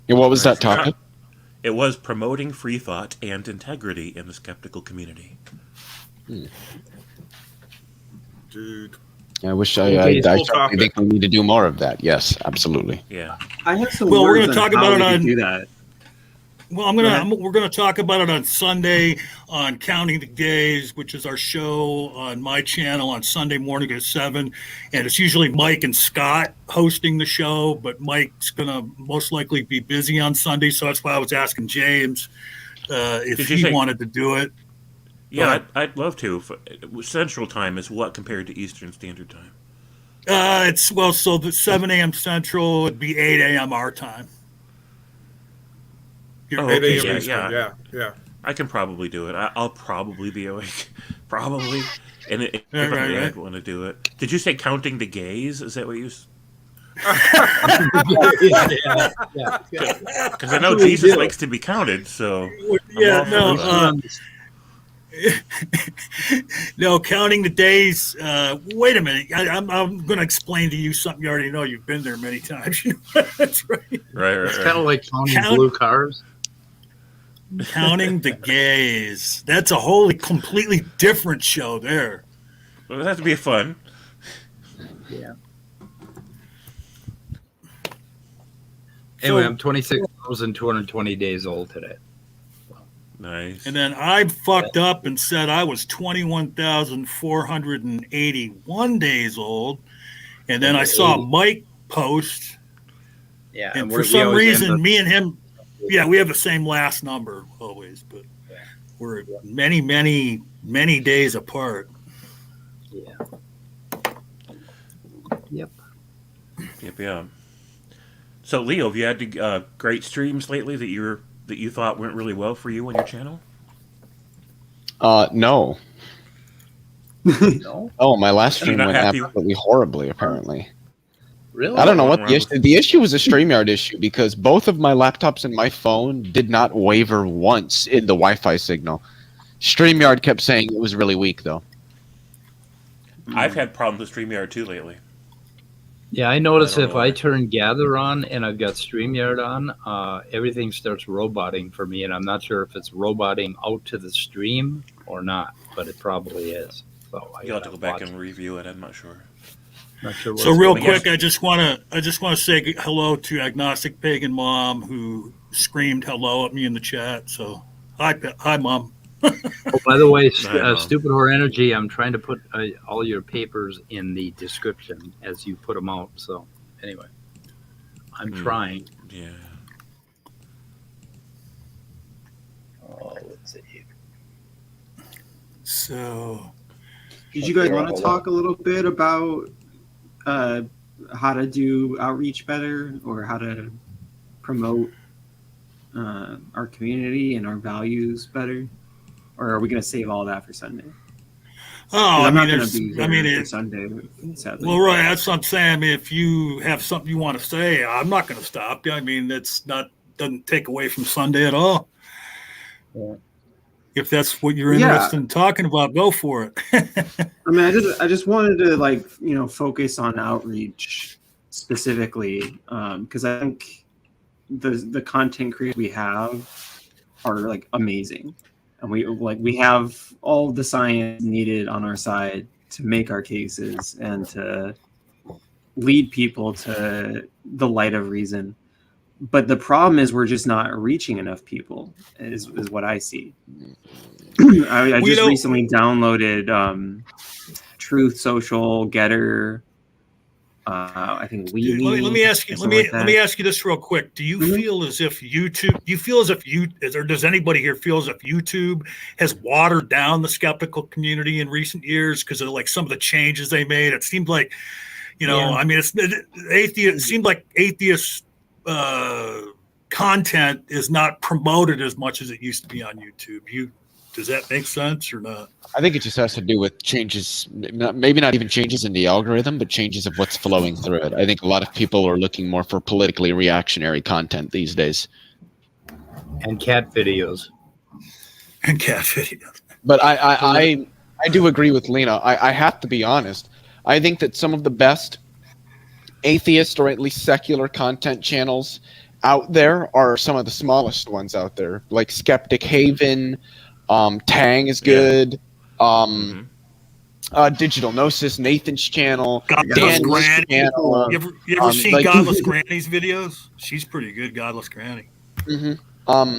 And what was that topic? It was promoting free thought and integrity in the skeptical community. Dude. I wish I certainly think we need to do more of that. Yes, absolutely. Yeah. I have some we're words going to talk on how about we it on can do that. Well, we're going to talk about it on Sunday on Counting the Gays, which is our show on my channel on Sunday morning at 7. And it's usually Mike and Scott hosting the show, but Mike's going to most likely be busy on Sunday. So that's why I was asking James if he wanted to do it. Yeah, I'd love to. Central Time is what compared to Eastern Standard Time? So the 7 a.m. Central would be 8 a.m. our time. Yeah. I can probably do it. I'll probably be awake. Probably. And if I want to do it. Did you say Counting the Gays? Is that what you... Because I know Jesus likes to be counted, so no, counting the days. Wait a minute. I'm going to explain to you something you already know. You've been there many times. That's right. It's kind of like counting blue cars. Counting the gays. That's a wholly, completely different show there. Well, that to be fun. Yeah. Anyway, I'm 26,220 days old today. Nice. And then I fucked up and said I was 21,481 days old. And then I saw Mike post. Yeah. And for some reason, me and him, we have the same last number always, but we're many, many, many days apart. Yeah. Yep. Yeah. So, Leo, have you had great streams lately that you thought went really well for you on your channel? No. No? Oh, my last stream went absolutely horribly, apparently. Really? I don't know what the issue. The issue was a StreamYard issue because both of my laptops and my phone did not waver once in the Wi-Fi signal. StreamYard kept saying it was really weak, though. I've had problems with StreamYard too lately. Yeah, I notice if I turn Gather on and I've got StreamYard on, everything starts roboting for me, and I'm not sure if it's roboting out to the stream or not, but it probably is. So you'll have to go back and review it. I'm not sure. Not sure. So real quick, I just want to say hello to Agnostic Pagan Mom who screamed hello at me in the chat. So hi, Mom. Oh, by the way, Stupid Horror Energy, I'm trying to put all your papers in the description as you put them out. So, anyway, I'm trying. Yeah. Oh, let's see. So, did you guys want to talk a little bit about how to do outreach better or how to promote our community and our values better? Or are we going to save all that for Sunday? Oh, I'm not going to be here for Sunday, sadly. Well, right, that's what I'm saying. I mean, if you have something you want to say, I'm not going to stop you. I mean, doesn't take away from Sunday at all. Yeah. If that's what you're interested in talking about, go for it. I mean, I just wanted to focus on outreach specifically because I think the content creators we have are amazing. And we have all the science needed on our side to make our cases and to lead people to the light of reason. But the problem is we're just not reaching enough people, is what I see. I just recently downloaded Truth Social, Getter. I think we. Let me ask you this real quick. Do you feel as if YouTube? Do you feel as if or does anybody here feel as if YouTube has watered down the skeptical community in recent years because of some of the changes they made? It seemed like, I mean, it seemed like atheist content is not promoted as much as it used to be on YouTube. Does that make sense or not? I think it just has to do with changes, maybe not even changes in the algorithm, but changes of what's flowing through it. I think a lot of people are looking more for politically reactionary content these days. And cat videos. But I do agree with Lena. I have to be honest. I think that some of the best atheist or at least secular content channels out there are some of the smallest ones out there, like Skeptic Haven. Tang is good. Digital Gnosis, Nathan's channel, Dan's channel. You ever see Godless Granny's videos? She's pretty good, Godless Granny.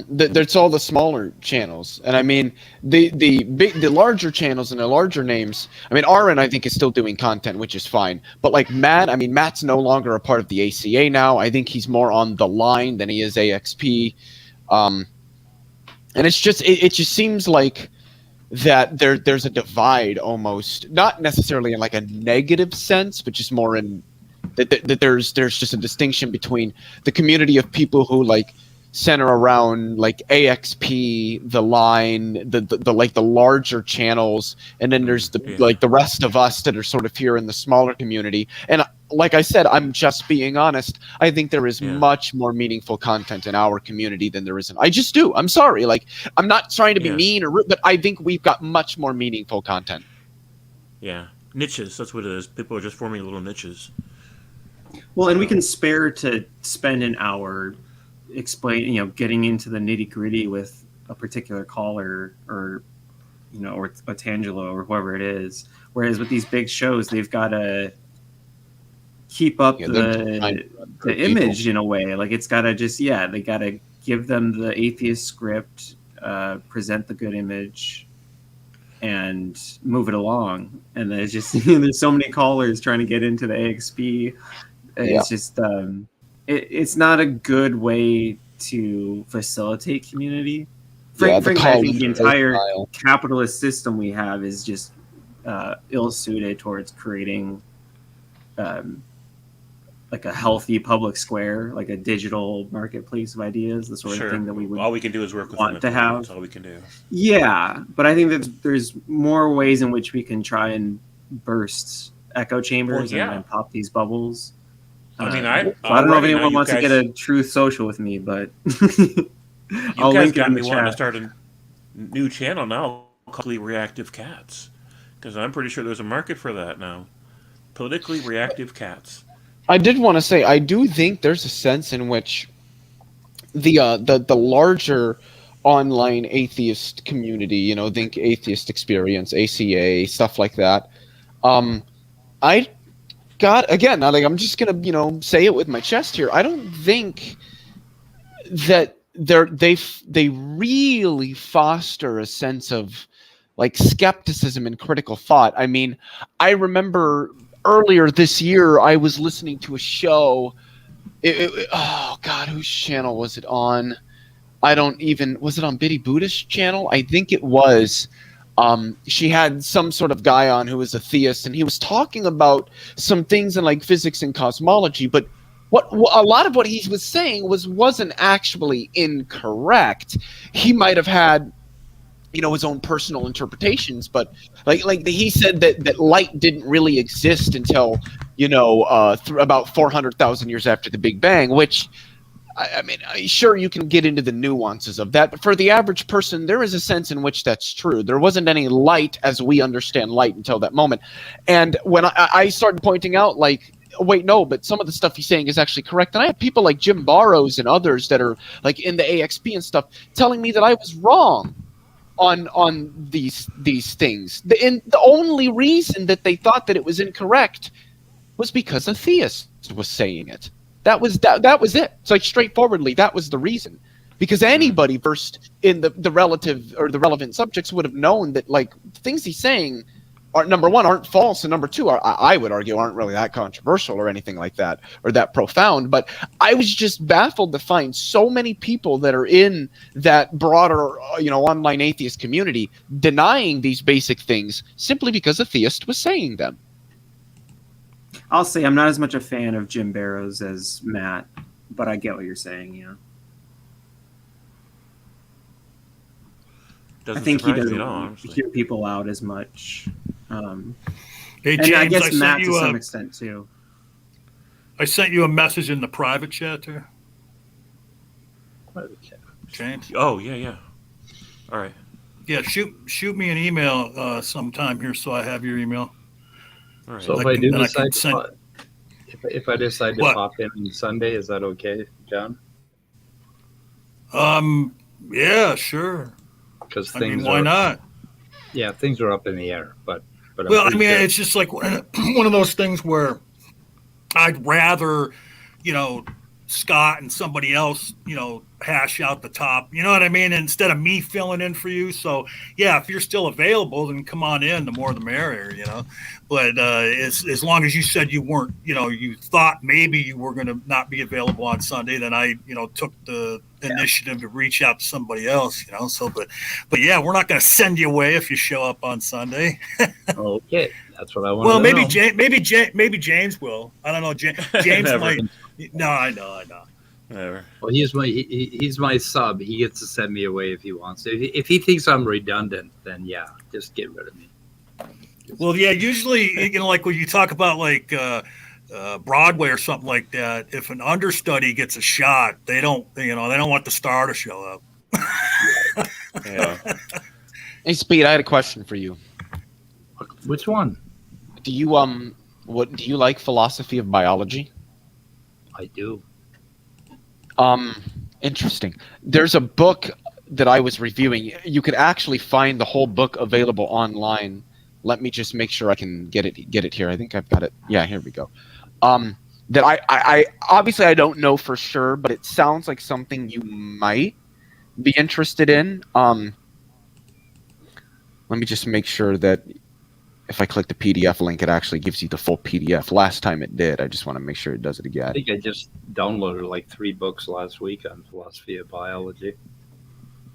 There's all the smaller channels, and I mean the larger channels and the larger names. I mean, Aaron, I think, is still doing content, which is fine. But like Matt, I mean, Matt's no longer a part of the ACA now. I think he's more on the line than he is AXP. And it just seems like that there's a divide almost, not necessarily in like a negative sense, but just more in that there's just a distinction between the community of people who like center around like AXP, the line, the like the larger channels, and then there's the like the rest of us that are sort of here in the smaller community. And like I said, I'm just being honest. I think there is Yeah. much more meaningful content in our community than there is in. I just do. I'm sorry. Like, I'm not trying to be Yes. mean or rude, but I think we've got much more meaningful content. Yeah, niches. That's what it is. People are just forming little niches. Well, and we can spare to spend an hour getting into the nitty gritty with a particular caller or or Tangelo or whoever it is. Whereas with these big shows, they've got to keep up the image in a way. Like it's got to they got to give them the atheist script, present the good image, and move it along. And there's just there's so many callers trying to get into the AXP. It's just it's not a good way to facilitate community. Frankly, I think the entire capitalist system we have is just ill-suited towards creating like a healthy public square, like a digital marketplace of ideas, the sort of thing that we would all we can do is work with want to have. That's all we can do. Yeah, but I think that there's more ways in which we can try and burst echo chambers and pop these bubbles. I mean, I don't know if anyone wants to get a truth social with me, but I'll link it in the chat. Wanting to start a new channel now called Reactive Cats, because I'm pretty sure there's a market for that now. Politically reactive cats. I did want to say I do think there's a sense in which the larger online atheist community, think Atheist Experience, ACA, stuff like that. I got again. I'm just gonna say it with my chest here. I don't think that they really foster a sense of like skepticism and critical thought. I mean, I remember earlier this year I was listening to a show. Oh God, whose channel was it on? Was it on Biddy Buddhist channel? I think it was. She had some sort of guy on who was a theist, and he was talking about some things in like physics and cosmology, but what a lot of what he was saying wasn't actually incorrect. He might have had his own personal interpretations, but like he said that light didn't really exist until about 400,000 years after the Big Bang, which I mean, sure, you can get into the nuances of that, but for the average person, there is a sense in which that's true. There wasn't any light as we understand light until that moment. And when I started pointing out, like, wait, no, but some of the stuff he's saying is actually correct. And I have people like Jim Barrows and others that are like in the AXP and stuff telling me that I was wrong on these things. And the only reason that they thought that it was incorrect was because a theist was saying it. That was it. It's like straightforwardly, that was the reason. Because anybody versed in the relative or the relevant subjects would have known that like things he's saying are, number one, aren't false, and number two, I would argue aren't really that controversial or anything like that or that profound. But I was just baffled to find so many people that are in that broader online atheist community denying these basic things simply because a theist was saying them. I'll say I'm not as much a fan of Jim Barrows as Matt, but I get what you're saying. Yeah, I think he doesn't hear people out as much. Hey, and James, I guess Matt to some extent too. I sent you a message in the private chat there. Private chat. James. Oh yeah. All right. Yeah, shoot me an email sometime here, so I have your email. All right. So if I do decide if I decide to pop in on Sunday, is that okay, John? Yeah, sure. Because why not? Yeah, things are up in the air, but well, I mean, it's just like one of those things where I'd rather, Scott and somebody else, hash out the top. You know what I mean? Instead of me filling in for you. So, yeah, if you're still available, then come on in. The more the merrier, But as long as you said you weren't, you thought maybe you were going to not be available on Sunday, then I, took the initiative to reach out to somebody else, So, but yeah, we're not going to send you away if you show up on Sunday. Okay, that's what I want. Well, maybe maybe James will. I don't know. James might. No, I know. Whatever. Well, he's my sub. He gets to send me away if he wants. If he thinks I'm redundant, then yeah, just get rid of me. Well, yeah. Usually, like when you talk about like Broadway or something like that, if an understudy gets a shot, they don't want the star to show up. Yeah. Hey, Speed, I had a question for you. Which one? Do you do you like philosophy of biology? I do. Interesting. There's a book that I was reviewing. You could actually find the whole book available online. Let me just make sure I can get it here. I think I've got it. Yeah, here we go. That I obviously I don't know for sure, but it sounds like something you might be interested in. Let me just make sure that if I click the PDF link, it actually gives you the full PDF. Last time it did. I just want to make sure it does it again. I think I just downloaded like 3 books last week on philosophy of biology.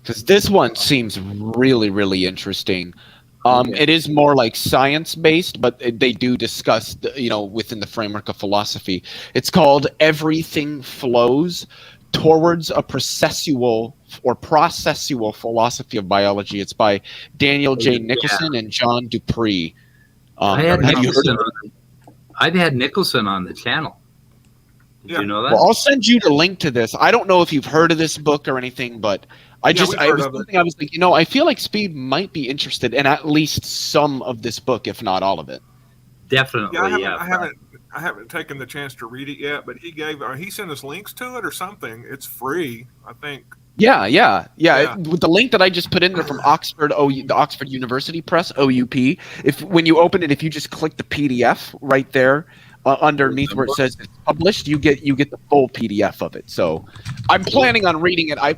Because this one seems really, really interesting. It is more like science-based, but they do discuss, within the framework of philosophy. It's called Everything Flows Towards a Processual Philosophy of Biology. It's by Daniel J. Nicholson and John Dupree. I've had Nicholson on the channel. Did you know that? Well, I'll send you the link to this. I don't know if you've heard of this book or anything, but I was like, I feel like Speed might be interested in at least some of this book, if not all of it. Definitely, I haven't taken the chance to read it yet, but he sent us links to it or something. It's free, I think. Yeah. With the link that I just put in there from the Oxford University Press, OUP. When you open it, if you just click the PDF right there underneath where it says it's published, you get the full PDF of it. So I'm planning on reading it. I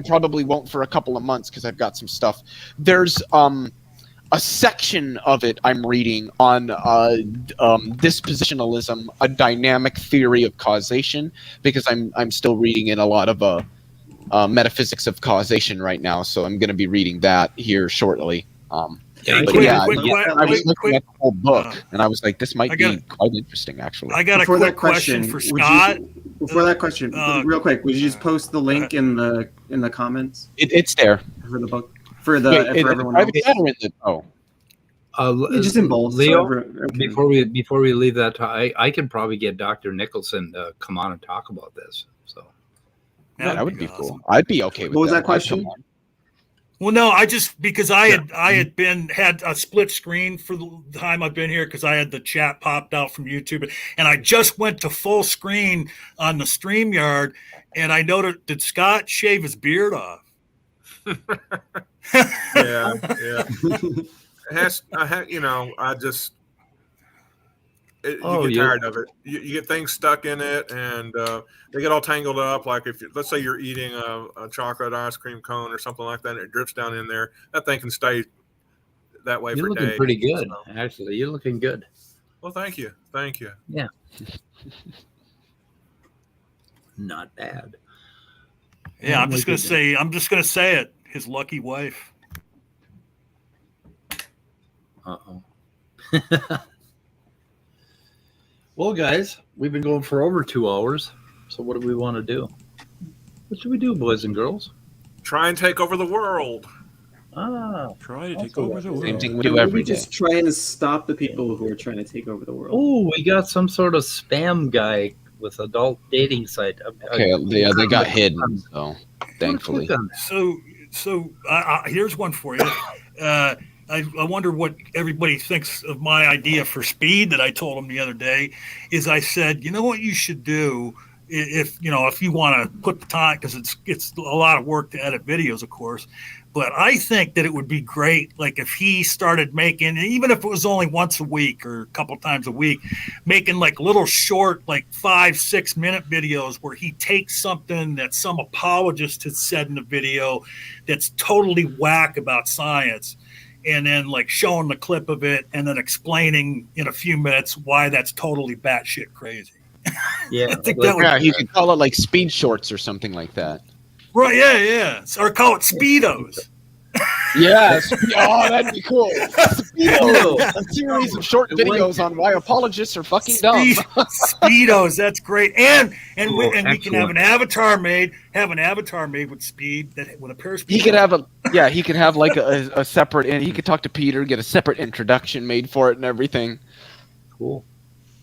probably won't for a couple of months because I've got some stuff. There's a section of it I'm reading on dispositionalism, a dynamic theory of causation, because I'm still reading in a lot of metaphysics of causation right now. So I'm going to be reading that here shortly. I was looking at the whole book, and I was like, this might be quite interesting, actually. I got a quick question for Scott. Before that question, real quick, would you just post the link in the comments? It's there. For the book? For everyone else? Just in both. Leo, before we leave that, I can probably get Dr. Nicholson to come on and talk about this. So that would be awesome. Cool. I'd be okay with that. What was that question? Well, no, because I had a split screen for the time I've been here because I had the chat popped out from YouTube, and I just went to full screen on the StreamYard, and I noticed, did Scott shave his beard off? Yeah. You get tired of it. You get things stuck in it, and they get all tangled up. Like let's say you're eating a chocolate ice cream cone or something like that, and it drips down in there. That thing can stay that way for days. You're looking pretty good, actually. You're looking good. Well, thank you. Yeah. Not bad. Yeah, I'm just gonna say it. His lucky wife. Uh-oh. Well, guys, we've been going for over 2 hours. So what do we want to do? What should we do, boys and girls? Try and take over the world. Try to take over the world. Same thing we do every day. Just try and stop the people who are trying to take over the world. Oh, we got some sort of spam guy with adult dating site. Okay, they got hidden, so thankfully. So here's one for you. I wonder what everybody thinks of my idea for Speed that I told them the other day. Is I said, you know what you should do if you want to put the time, because it's a lot of work to edit videos, of course. But I think that it would be great, like if he started making, even if it was only once a week or a couple times a week, making like little short, like 5-6 minute videos where he takes something that some apologist has said in the video that's totally whack about science, and then like showing the clip of it and then explaining in a few minutes why that's totally batshit crazy. Yeah, I think you could call it like Speed Shorts or something like that. Right, yeah. Or call it Speedos. Yeah, that'd be cool. Speedo, a series of short videos on why apologists are fucking dumb. Speedos, that's great. And we can have an avatar made. With Speed with a pair of Speedos. He could have like a separate, and he could talk to Peter, get a separate introduction made for it and everything. Cool.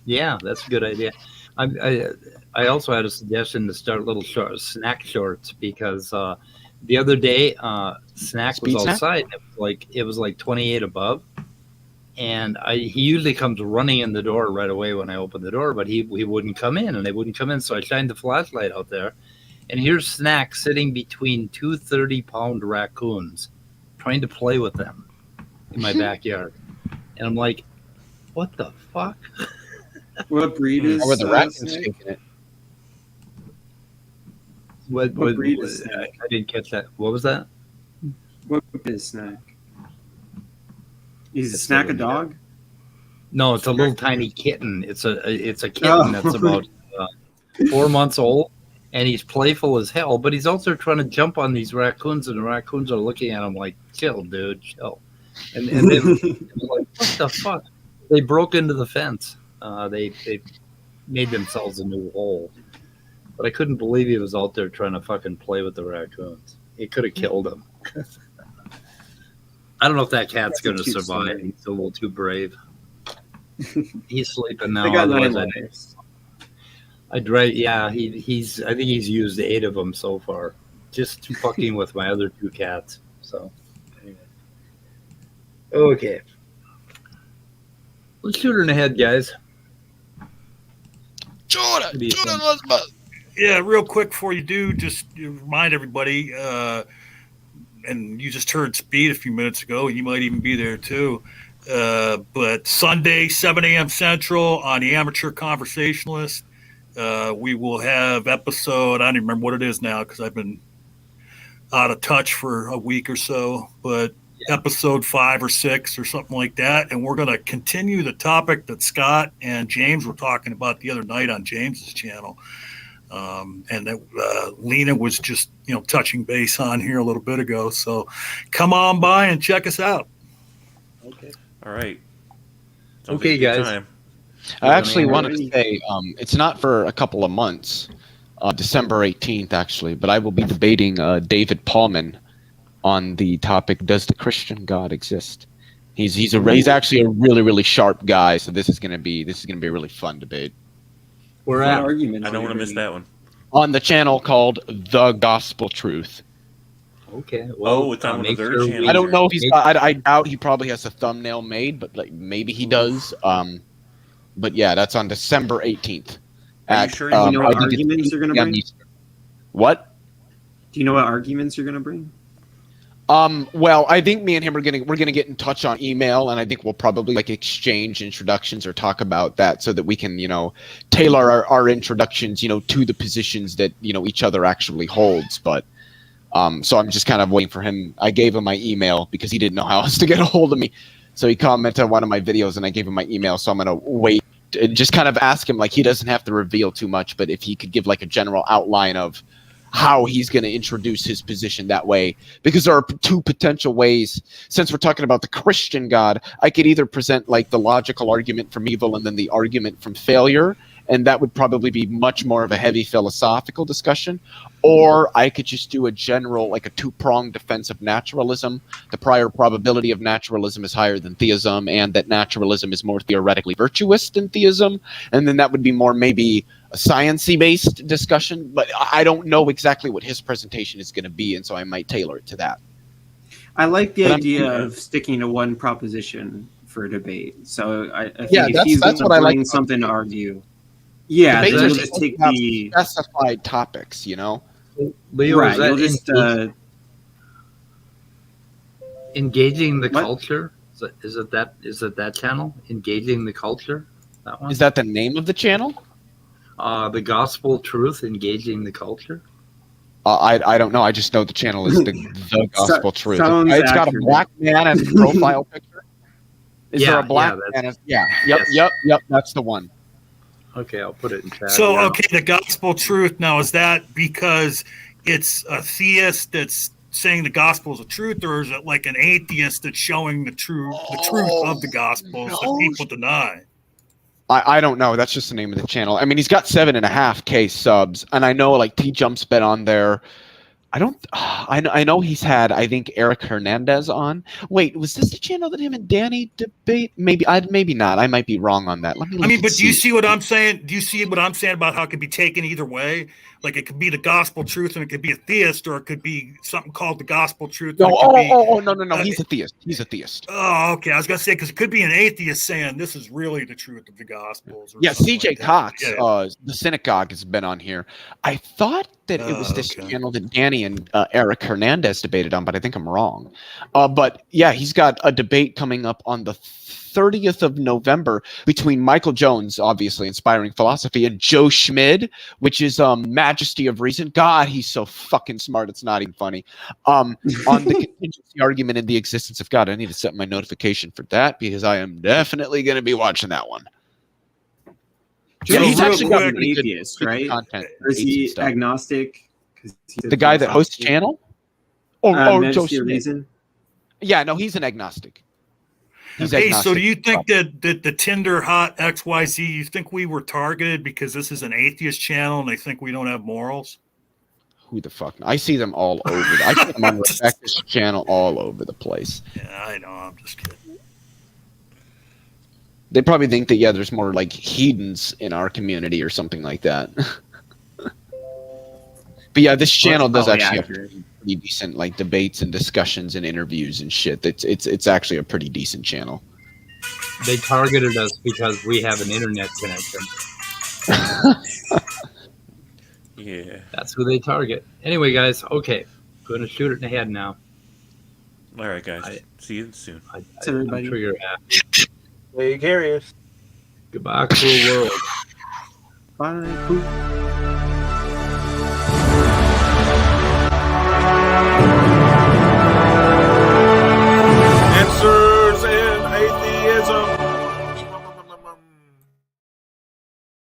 Yeah, that's a good idea. I also had a suggestion to start little snack shorts because the other day Snack was Speed snack? outside. And it was like 28 above, and he usually comes running in the door right away when I open the door, but he wouldn't come in, and they wouldn't come in. So I shined the flashlight out there, and here's Snack sitting between two 30-pound raccoons, trying to play with them in my backyard, and I'm like, what the fuck? What breed is? How were the raccoons Snake? taking it? What breed is Snack? I didn't catch that. What was that? What is Snack? Is It's Snack a really dog? No, it's a little tiny kitten. It's a kitten that's about 4 months old, and he's playful as hell. But he's also trying to jump on these raccoons, and the raccoons are looking at him like, "Chill, dude, chill." And then they're like, "What the fuck?" They broke into the fence. They made themselves a new hole. But I couldn't believe he was out there trying to fucking play with the raccoons. He could have killed them. I don't know if that cat's going to cute survive. story. He's a little too brave. He's sleeping now. They got 9 Otherwise, lives. yeah, I think he's used 8 of them so far, just fucking with my other 2 cats. So, anyway. Okay, let's shoot her in the head, guys. Jordan, let's buzz. Yeah, real quick before you do, just remind everybody, and you just heard Speed a few minutes ago, you might even be there too. But Sunday, 7 a.m. Central on the Amateur Conversationalist, we will have episode, I don't even remember what it is now because I've been out of touch for a week or so, but episode 5 or 6 or something like that. And we're going to continue the topic that Scott and James were talking about the other night on James's channel. And that Lena was just, touching base on here a little bit ago. So come on by and check us out. Okay. All right. Okay, guys. I actually wanted to say it's not for a couple of months, December 18th, actually, but I will be debating David Paulman on the topic, does the Christian God exist? He's actually a really, really sharp guy, so this is gonna be a really fun debate. We're at arguments. I don't want to miss that one. On the channel called The Gospel Truth. Okay. Well, it's on one make of their sure channels. I don't know if he's. I doubt he probably has a thumbnail made, but maybe he does. But yeah, that's on December 18th. Are you sure Do you know what arguments you're gonna bring? What? Do you know what arguments you're gonna bring? Well, I think me and him we're gonna get in touch on email, and I think we'll probably exchange introductions or talk about that so that we can tailor our introductions to the positions that each other actually holds. But so I'm just kind of waiting for him. I gave him my email because he didn't know how else to get a hold of me, so he commented on one of my videos, and I gave him my email. So I'm gonna wait and just kind of ask him, he doesn't have to reveal too much, but if he could give a general outline of how he's going to introduce his position that way, because there are 2 potential ways. Since we're talking about the Christian God, I could either present the logical argument from evil and then the argument from failure, and that would probably be much more of a heavy philosophical discussion, or I could just do a general, a 2-pronged defense of naturalism. The prior probability of naturalism is higher than theism, and that naturalism is more theoretically virtuous than theism, and then that would be more maybe a sciencey based discussion, but I don't know exactly what his presentation is going to be, and so I might tailor it to that. I like the idea of sticking to one proposition for a debate. So I think if he's going to bring something to argue, debates then are you'll just take the specified topics, Leo, right. is that You'll just engaging the culture? Is it that channel? Engaging the culture? That one? Is that the name of the channel? The Gospel Truth, Engaging the Culture. I don't know. I just know the channel is the Gospel Truth. It's got a black man as a profile picture. Is there a black man? Yep. That's the one. Okay, I'll put it in chat. So, the Gospel Truth. Now, is that because it's a theist that's saying the gospel is a truth, or is it like an atheist that's showing the truth of the gospel that people deny? I don't know. That's just the name of the channel. I mean, he's got 7.5K subs, and I know T Jump's been on there I know he's had, I think, Eric Hernandez on. Wait, was this the channel that him and Danny debate? Maybe not. I might be wrong on that. Let me look I mean, and but do you see. see what I'm saying? Do you see what I'm saying about how it could be taken either way? Like it could be the gospel truth, and it could be a theist, or it could be something called the gospel truth. No, and no. He's a theist. He's a theist. Oh, okay. I was gonna say because it could be an atheist saying this is really the truth of the Gospels. Or Yeah, CJ like Cox, yeah. the synagogue, has been on here. I thought that it was this Okay. channel that Danny and Eric Hernandez debated on, but I think I'm wrong. But yeah, he's got a debate coming up on the 30th of November between Michael Jones, obviously inspiring philosophy, and Joe Schmid, which is Majesty of Reason. God, he's so fucking smart. It's not even funny. On the contingency argument in the existence of God. I need to set my notification for that because I am definitely going to be watching that one. Yeah, So he's real actually got an pretty good- atheist, pretty good right? content, Or is debates and he stuff. agnostic? 'Cause he's a The guy that hosts philosophy- channel? Or Joe Majesty of Schmid? Reason? Yeah, no, he's an agnostic. He's Hey, agnostic. so do you think that the Tinder hot XYZ? You think we were targeted because this is an atheist channel and they think we don't have morals? Who the fuck? I see them all over. I see them on Rebecca's channel all over the place. Yeah, I know. I'm just kidding. They probably think that, yeah, there's more like heathens in our community or something like that. But yeah, this channel does Probably actually have accurate. pretty decent like debates and discussions and interviews and shit. It's actually a pretty decent channel. They targeted us because we have an internet connection. Yeah. That's who they target. Anyway, guys, okay. Going to shoot it in the head now. All right, guys. See you soon. everybody. I'm sure you're happy. Stay curious. Goodbye, cruel world. Bye. Poop.